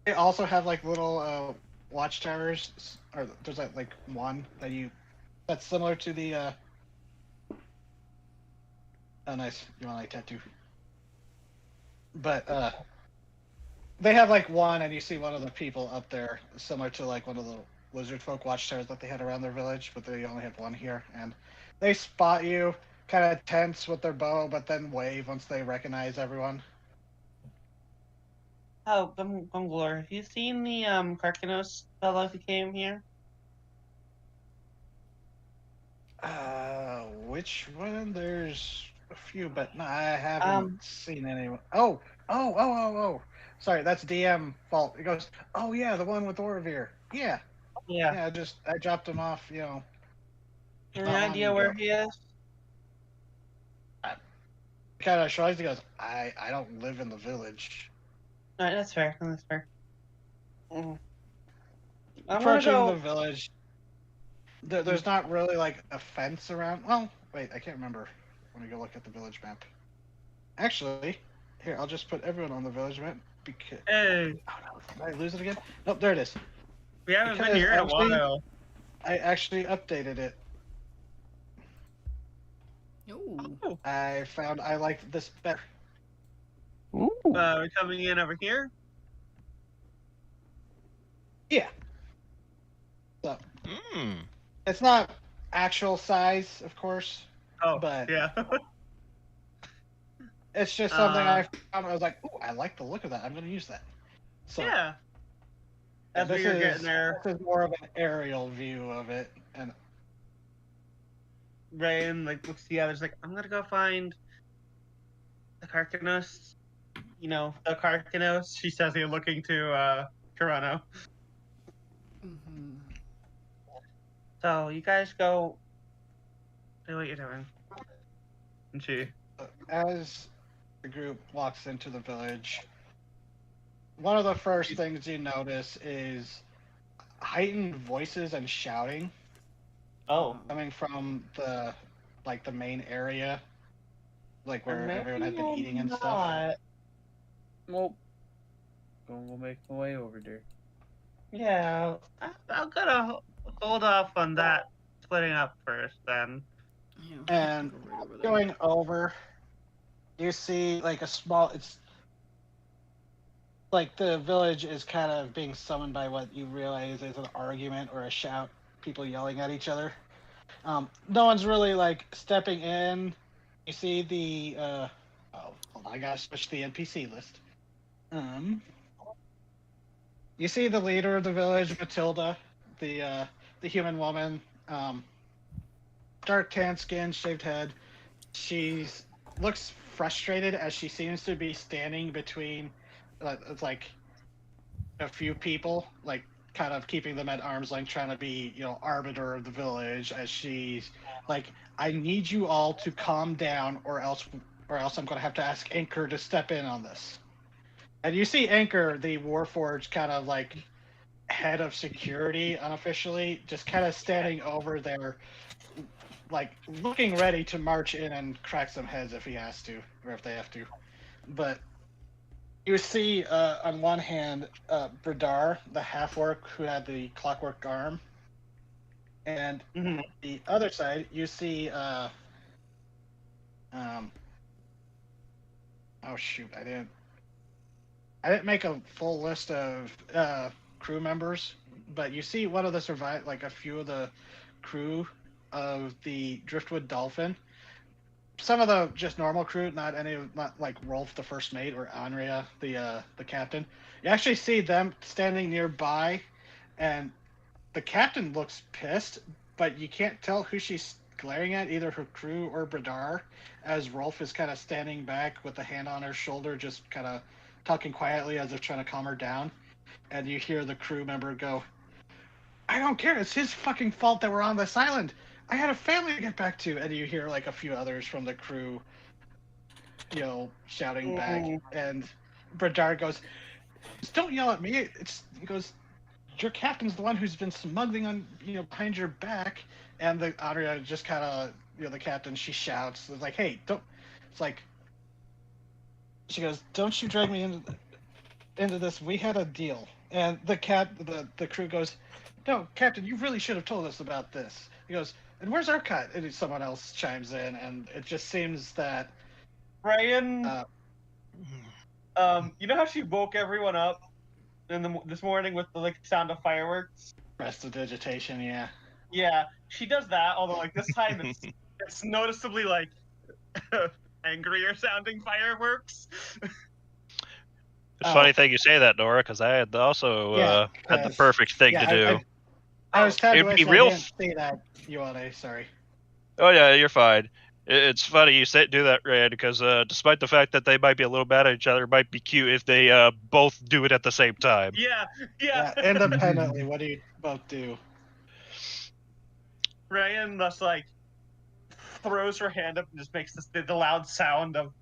they also have like little watchtowers, or there's like one that's similar to the. Oh, nice! You want like tattoo? But they have like one, and you see one of the people up there, similar to like one of the lizard folk watchtowers that they had around their village, but they only have one here, and they spot you, kind of tense with their bow, but then wave once they recognize everyone. Oh, Gunglor, have you seen the Karkanos fellow who came here? Which one? There's a few, but no, I haven't seen anyone. Oh. Sorry, that's DM fault. It goes, oh yeah, the one with Orovir. Yeah. Yeah. I dropped him off, Any not long idea ago. where he is? Kind of shrugs. He goes, I don't live in the village. All right, that's fair. That's fair. I'm gonna Approaching go. the village, there's not really like a fence around. Well, wait, I can't remember. Let me go look at the village map. Actually, here, I'll just put everyone on the village map. Because... Hey, Oh no, did I lose it again? Nope, there it is. we haven't been Because here in a actually- while. I actually updated it. Ooh. I found I liked this better. Ooh. We're coming in over here. Yeah. So, Hmm. it's not actual size, of course. Oh, But- yeah. It's just something I found. I was like, "Ooh, I like the look of that. I'm going to use that." So, Yeah. That's what this you're is- getting there. This is more of an aerial view of it, and Rain looks at the others like, I'm gonna go find the Karkanos. You know, the Karkanos. She says you're looking to Toronto. Mm-hmm. So you guys go do what you're doing. And she as the group walks into the village, one of the first things you notice is heightened voices and shouting coming from the main area, like where everyone had been eating and stuff. Well, we'll make my way over there. Yeah, I'm gonna hold off on that splitting up first then. Yeah, And go right over there. going over, you see like it's like the village is kind of being summoned by what you realize is an argument or a shout, people yelling at each other. No one's really like stepping in. You see the hold on, I gotta switch the NPC list. You see the leader of the village, Matilda, the human woman, dark tan skin, shaved head. She looks frustrated as she seems to be standing between it's like a few people, like kind of keeping them at arm's length, trying to be, arbiter of the village, as she's like, I need you all to calm down or else I'm gonna have to ask Anchor to step in on this. And you see Anchor, the Warforged kind of like head of security unofficially, just kind of standing over there, like looking ready to march in and crack some heads if he has to, or if they have to. But you see, on one hand, Bradar, the half-orc who had the clockwork arm, and the other side, you see, oh shoot, I didn't make a full list of crew members, but you see one of the like a few of the crew of the Driftwood Dolphin. Some of the just normal crew, not like Rolf, the first mate, or Andrea, the captain. You actually see them standing nearby, and the captain looks pissed, but you can't tell who she's glaring at, either her crew or Bradar, as Rolf is kind of standing back with a hand on her shoulder, just kind of talking quietly as if trying to calm her down. And you hear the crew member go, I don't care. It's his fucking fault that we're on this island. I had a family to get back to. And you hear like a few others from the crew, shouting back. Ooh. And Bernard goes, "Don't yell at me." He goes, "Your captain's the one who's been smuggling on, behind your back." And the Aria just kind of, the captain, she shouts, it's like, "Hey, don't." It's like, she goes, "Don't you drag me into this. We had a deal." And the crew goes, "No, Captain, you really should have told us about this." He goes, "And where's our cut?" And someone else chimes in, and it just seems that Ryan, uh, you know how she woke everyone up this morning with the sound of fireworks? prestidigitation, yeah. Yeah, she does that. Although this time it's noticeably angrier sounding fireworks. It's funny thing you say that, Nora, because I had also had the perfect thing to do. I was telling you, It'd be I real. didn't say that, Ioane, sorry. Oh yeah, you're fine. It's funny you do that, Rand, because despite the fact that they might be a little mad at each other, it might be cute if they both do it at the same time. Yeah. Independently, what do you both do? Ryan thus throws her hand up and just makes the loud sound of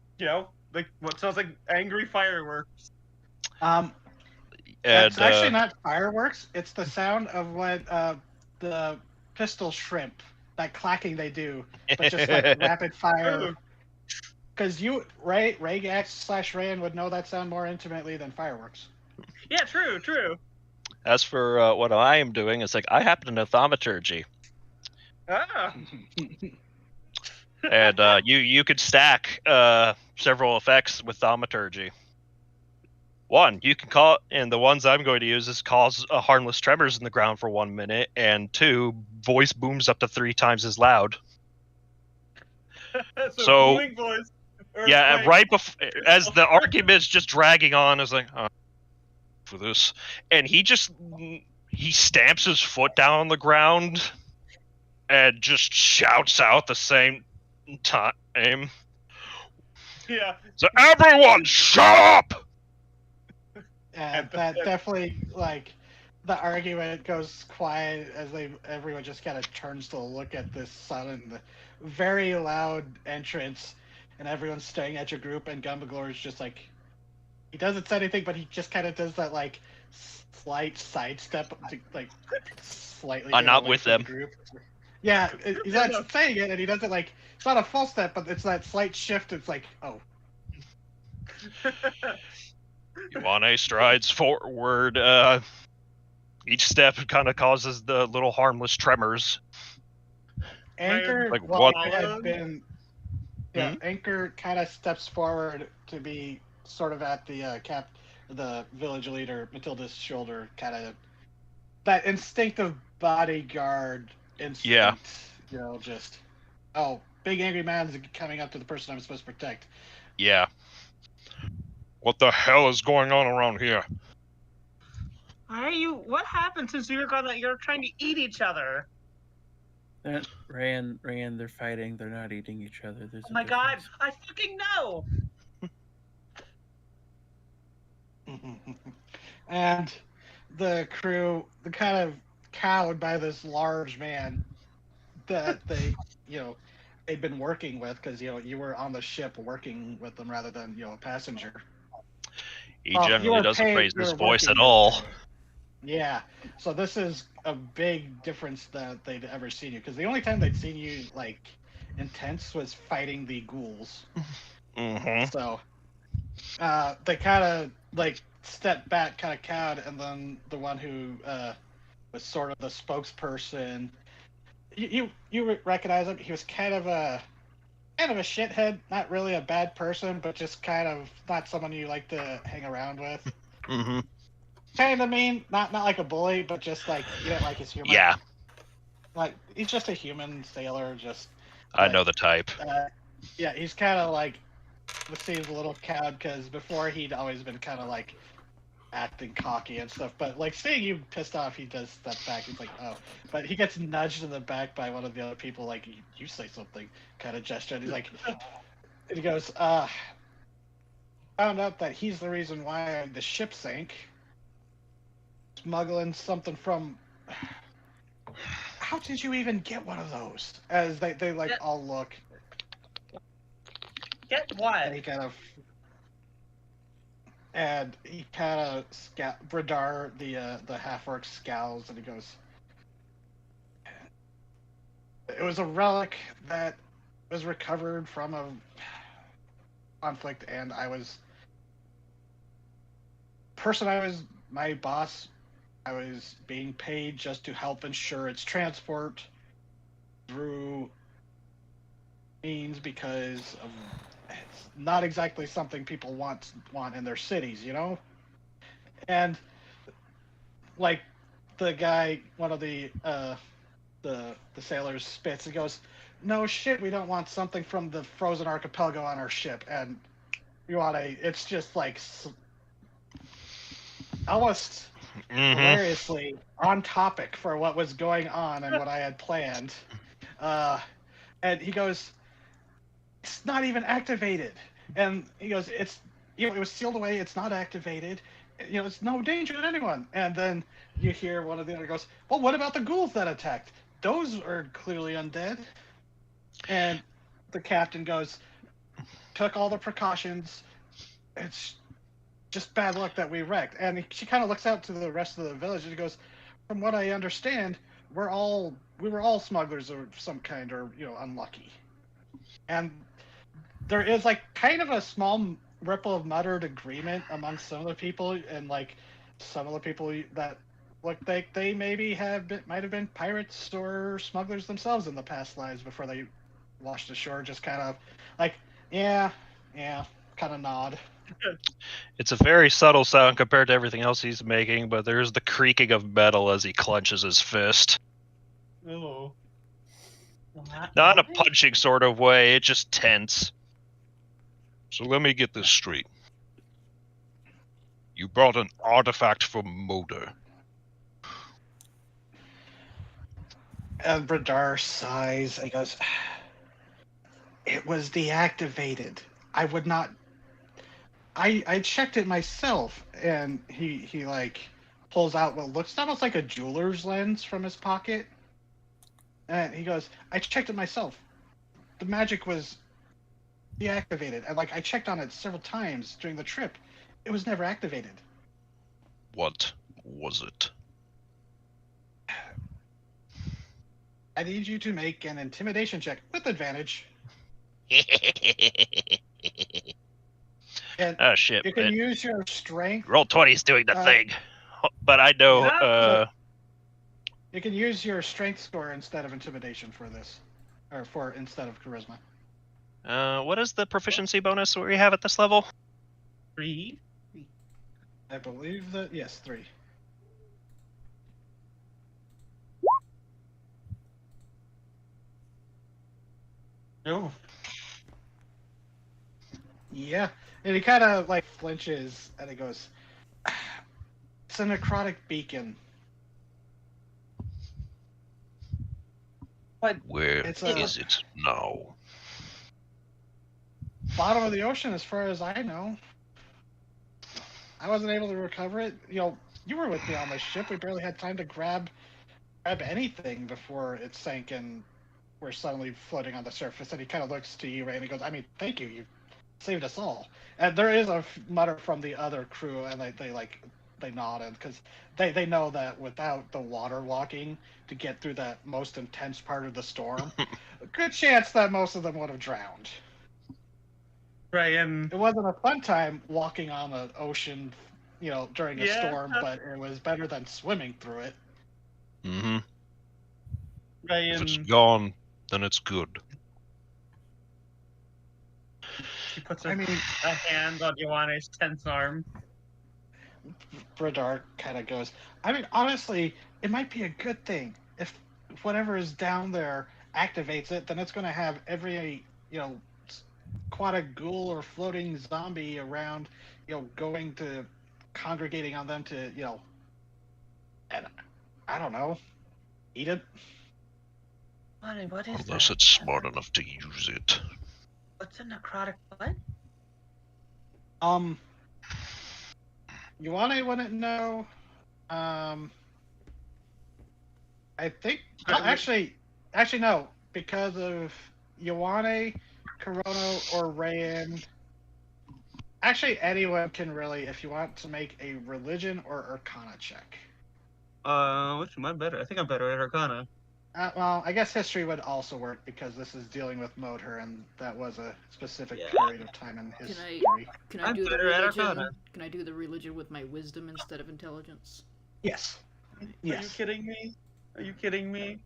what sounds like angry fireworks. It's actually not fireworks. It's the sound of what the pistol shrimp, that clacking they do, but just rapid fire. Because Ray Gax/Rand would know that sound more intimately than fireworks. Yeah, true. As for what I am doing, it's I happen to know thaumaturgy. Ah. And you could stack several effects with thaumaturgy. One, you can call, and the ones I'm going to use is cause harmless tremors in the ground for 1 minute, and 2, voice booms up to 3 times as loud. So booming voice. Yeah, right before, as the argument's just dragging on, is for this, and he stamps his foot down on the ground, and just shouts out the same time. Yeah. So everyone, shut up! And that definitely, the argument goes quiet as everyone just kind of turns to look at this sudden, very loud entrance, and everyone's staring at your group, and Gumbaglor is just he doesn't say anything, but he just kind of does that, slight sidestep to, slightly I'm get not away with from them. The group. Yeah, he's not saying it, and he does it, it's not a full step, but it's that slight shift, it's oh. Ioane strides forward. Each step kind of causes the little harmless tremors. Anchor, Anchor kind of steps forward to be sort of at the village leader Matilda's shoulder, kind of that instinctive bodyguard instinct. Yeah. Just big angry man's coming up to the person I'm supposed to protect. Yeah. What the hell is going on around here? What happened since you were gone that you're trying to eat each other? Rand, they're fighting. They're not eating each other. There's oh my god, I fucking know! And the crew, they're kind of cowed by this large man that they, they'd been working with, because, you were on the ship working with them rather than, a passenger. He generally doesn't raise his voice at all. Yeah, so this is a big difference that they'd ever seen you, because the only time they'd seen you intense was fighting the ghouls. Mm-hmm. So they kind of stepped back, kind of cowed, and then the one who was sort of the spokesperson, you recognize him. He was kind of a shithead, not really a bad person, but just kind of not someone you like to hang around with. Mm-hmm. Kind of mean, not like a bully, but just you don't like his humor. Yeah. He's just a human sailor, I know the type. Yeah, he's kind of seems a little cowed, because before he'd always been kind of acting cocky and stuff, but seeing you pissed off, he does step back. He's oh, but he gets nudged in the back by one of the other people, you say something, kind of gesture, and he's and he goes, found out that he's the reason why the ship sank. Smuggling something from how did you even get one of those? As they like Yeah. all look, Get and what? he kind of Bradar, the half orc, scowls, and he goes, "It was a relic that was recovered from a conflict, and my boss, I was being paid just to help ensure its transport through means because of it's not exactly something people want in their cities, you know." And like the guy, one of the sailors spits and goes, "No shit, we don't want something from the frozen archipelago on our ship." And it's just like almost hilariously on topic for what was going on and what I had planned. And he goes, "It's not even activated." And he goes, "It's, it was sealed away. It's not activated. It's no danger to anyone." And then you hear one of the other goes, "Well, what about the ghouls that attacked? Those are clearly undead." And the captain goes, "Took all the precautions. It's just bad luck that we wrecked." And she kind of looks out to the rest of the village and she goes, "From what I understand, we were all smugglers of some kind, or unlucky." And there is like kind of a small ripple of muttered agreement among some of the people, and like some of the people that look like they might have been pirates or smugglers themselves in the past lives before they washed ashore. Just kind of like, yeah, kind of nod. It's a very subtle sound compared to everything else he's making, but there's the creaking of metal as he clenches his fist. Oh. Not in a punching sort of way, it's just tense. So let me get this straight. You brought an artifact from Moder. And Bradar sighs and he goes, "It was deactivated. I would not. I checked it myself." And he like pulls out what looks almost like a jeweler's lens from his pocket. And he goes, "I checked it myself. The magic was deactivated. And like I checked on it several times during the trip. It was never activated." What was it? "I need you to make an intimidation check with advantage." And Oh shit! you can use your strength. Roll 20's doing the thing, but I know. You can use your strength score instead of intimidation for this, or instead of charisma. What is the proficiency bonus we have at this level? 3. I believe that, yes, 3. No. Yeah, and he kind of like flinches and he goes, "It's a necrotic beacon. Where It's is it now?" Bottom of the ocean, as far as I know. I wasn't able to recover it. You were with me on my ship. We barely had time to grab anything before it sank and we're suddenly floating on the surface." And he kind of looks to you, Ray, and he goes, "I mean, thank you. You saved us all." And there is a mutter from the other crew, and they nodded because they know that without the water walking to get through that most intense part of the storm, a good chance that most of them would have drowned. Right, and It wasn't a fun time walking on the ocean, during a storm, but it was better than swimming through it. Mm-hmm. right, If it's and gone, then it's good. she puts I a mean, hand on Ioanne's tense arm. Bradar kind of goes, "I mean, honestly, it might be a good thing. If whatever is down there activates it, then it's going to have every, aquatic ghoul or floating zombie around, going to congregating on them to, and I don't know, eat it." Ioanne, what is Unless that? it's smart enough to use it. What's a necrotic what? Ioanne wouldn't know. I think. Oh, actually, no. Because of Ioane, Corono, or Rayan. Actually, anyone can really, if you want to make a religion or arcana check. Which am I better? I think I'm better at Arcana. Well, I guess history would also work because this is dealing with Modher, and that was a specific period of time in history. Can I I'm do the better at religion? Arcana. Can I do the religion with my wisdom instead of intelligence? Yes. Are you Yes. kidding me? Are you kidding me?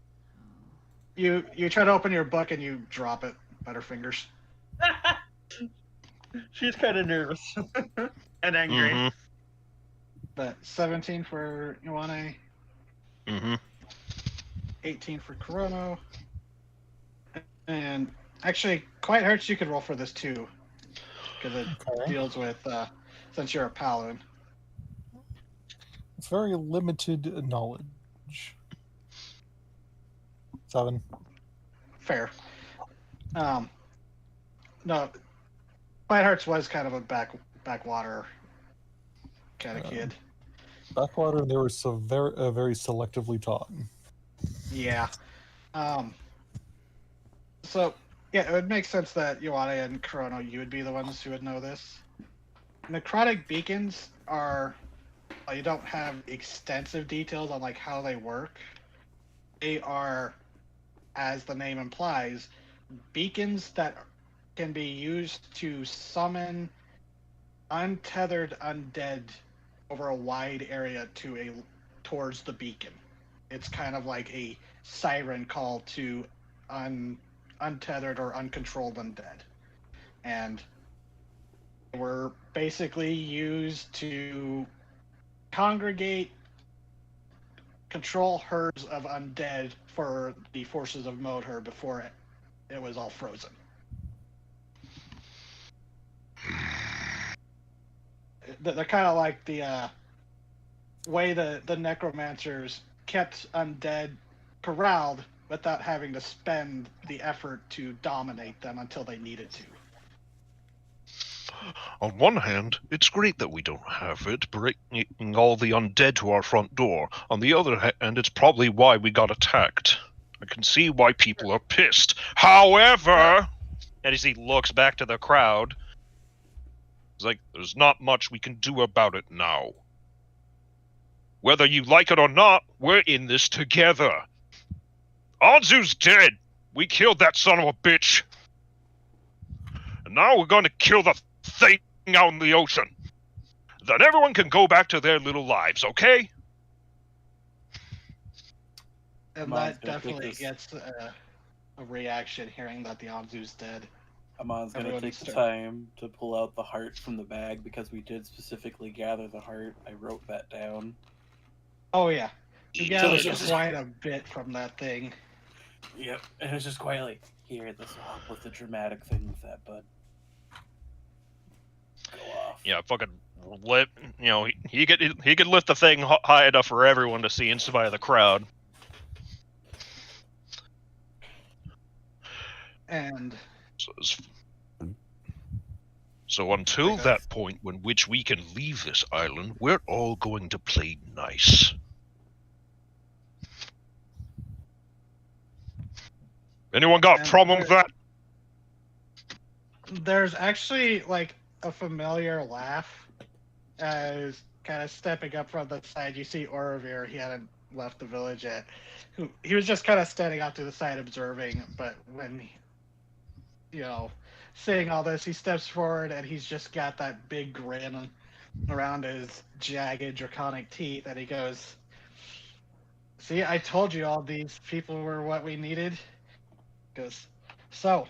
You try to open your book and you drop it. Butterfingers. She's kind of nervous and angry. Mm-hmm. But 17 for Ioane, Mm-hmm. 18 for Corono, and actually, Quiet Hearts you could roll for this too, because it deals with since you're a paladin. Very limited knowledge. 7. Fair. No, Quiet Hearts was kind of a backwater kind of kid. Backwater, they were so very selectively taught. Yeah. So, yeah, it would make sense that Ioane and Corono, you would be the ones who would know this. Necrotic beacons are, you don't have extensive details on like how they work. They are, as the name implies, beacons that can be used to summon untethered undead over a wide area towards the beacon. It's kind of like a siren call to untethered or uncontrolled undead. And were basically used to congregate, control herds of undead for the forces of Modher before it was all frozen. They're kind of like the way the necromancers kept undead corralled without having to spend the effort to dominate them until they needed to. On one hand, it's great that we don't have it bringing all the undead to our front door. On the other hand, it's probably why we got attacked. I can see why people are pissed. However, And as he looks back to the crowd, it's like, there's not much we can do about it now. Whether you like it or not, we're in this together. Anzu's dead. We killed that son of a bitch. And now we're going to kill the thing out in the ocean. Then everyone can go back to their little lives, okay? And that definitely gets a reaction hearing that the Anzu's dead. Amon's going to take the time to pull out the heart from the bag because we did specifically gather the heart. I wrote that down. Oh, yeah. You gathered quite a bit from that thing. Yep. And it was just quietly, here, this will help with the dramatic thing with that, bud. Go off. yeah, fucking lift. You know, he could lift the thing high enough for everyone to see in spite of the crowd. And So until that point when which we can leave this island, we're all going to play nice. Anyone got a problem with that? There's actually like a familiar laugh as kind of stepping up from the side. You see Orovir, he hadn't left the village yet. He was just kind of standing out to the side observing, but when, seeing all this, he steps forward and he's just got that big grin around his jagged draconic teeth, and he goes, "See, I told you all these people were what we needed." He goes, "So,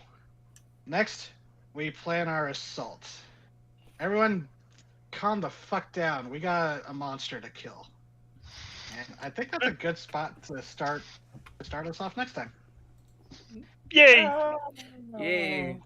next, we plan our assault. Everyone calm the fuck down. We got a monster to kill." And I think that's a good spot to start us off next time. Yay! Yay!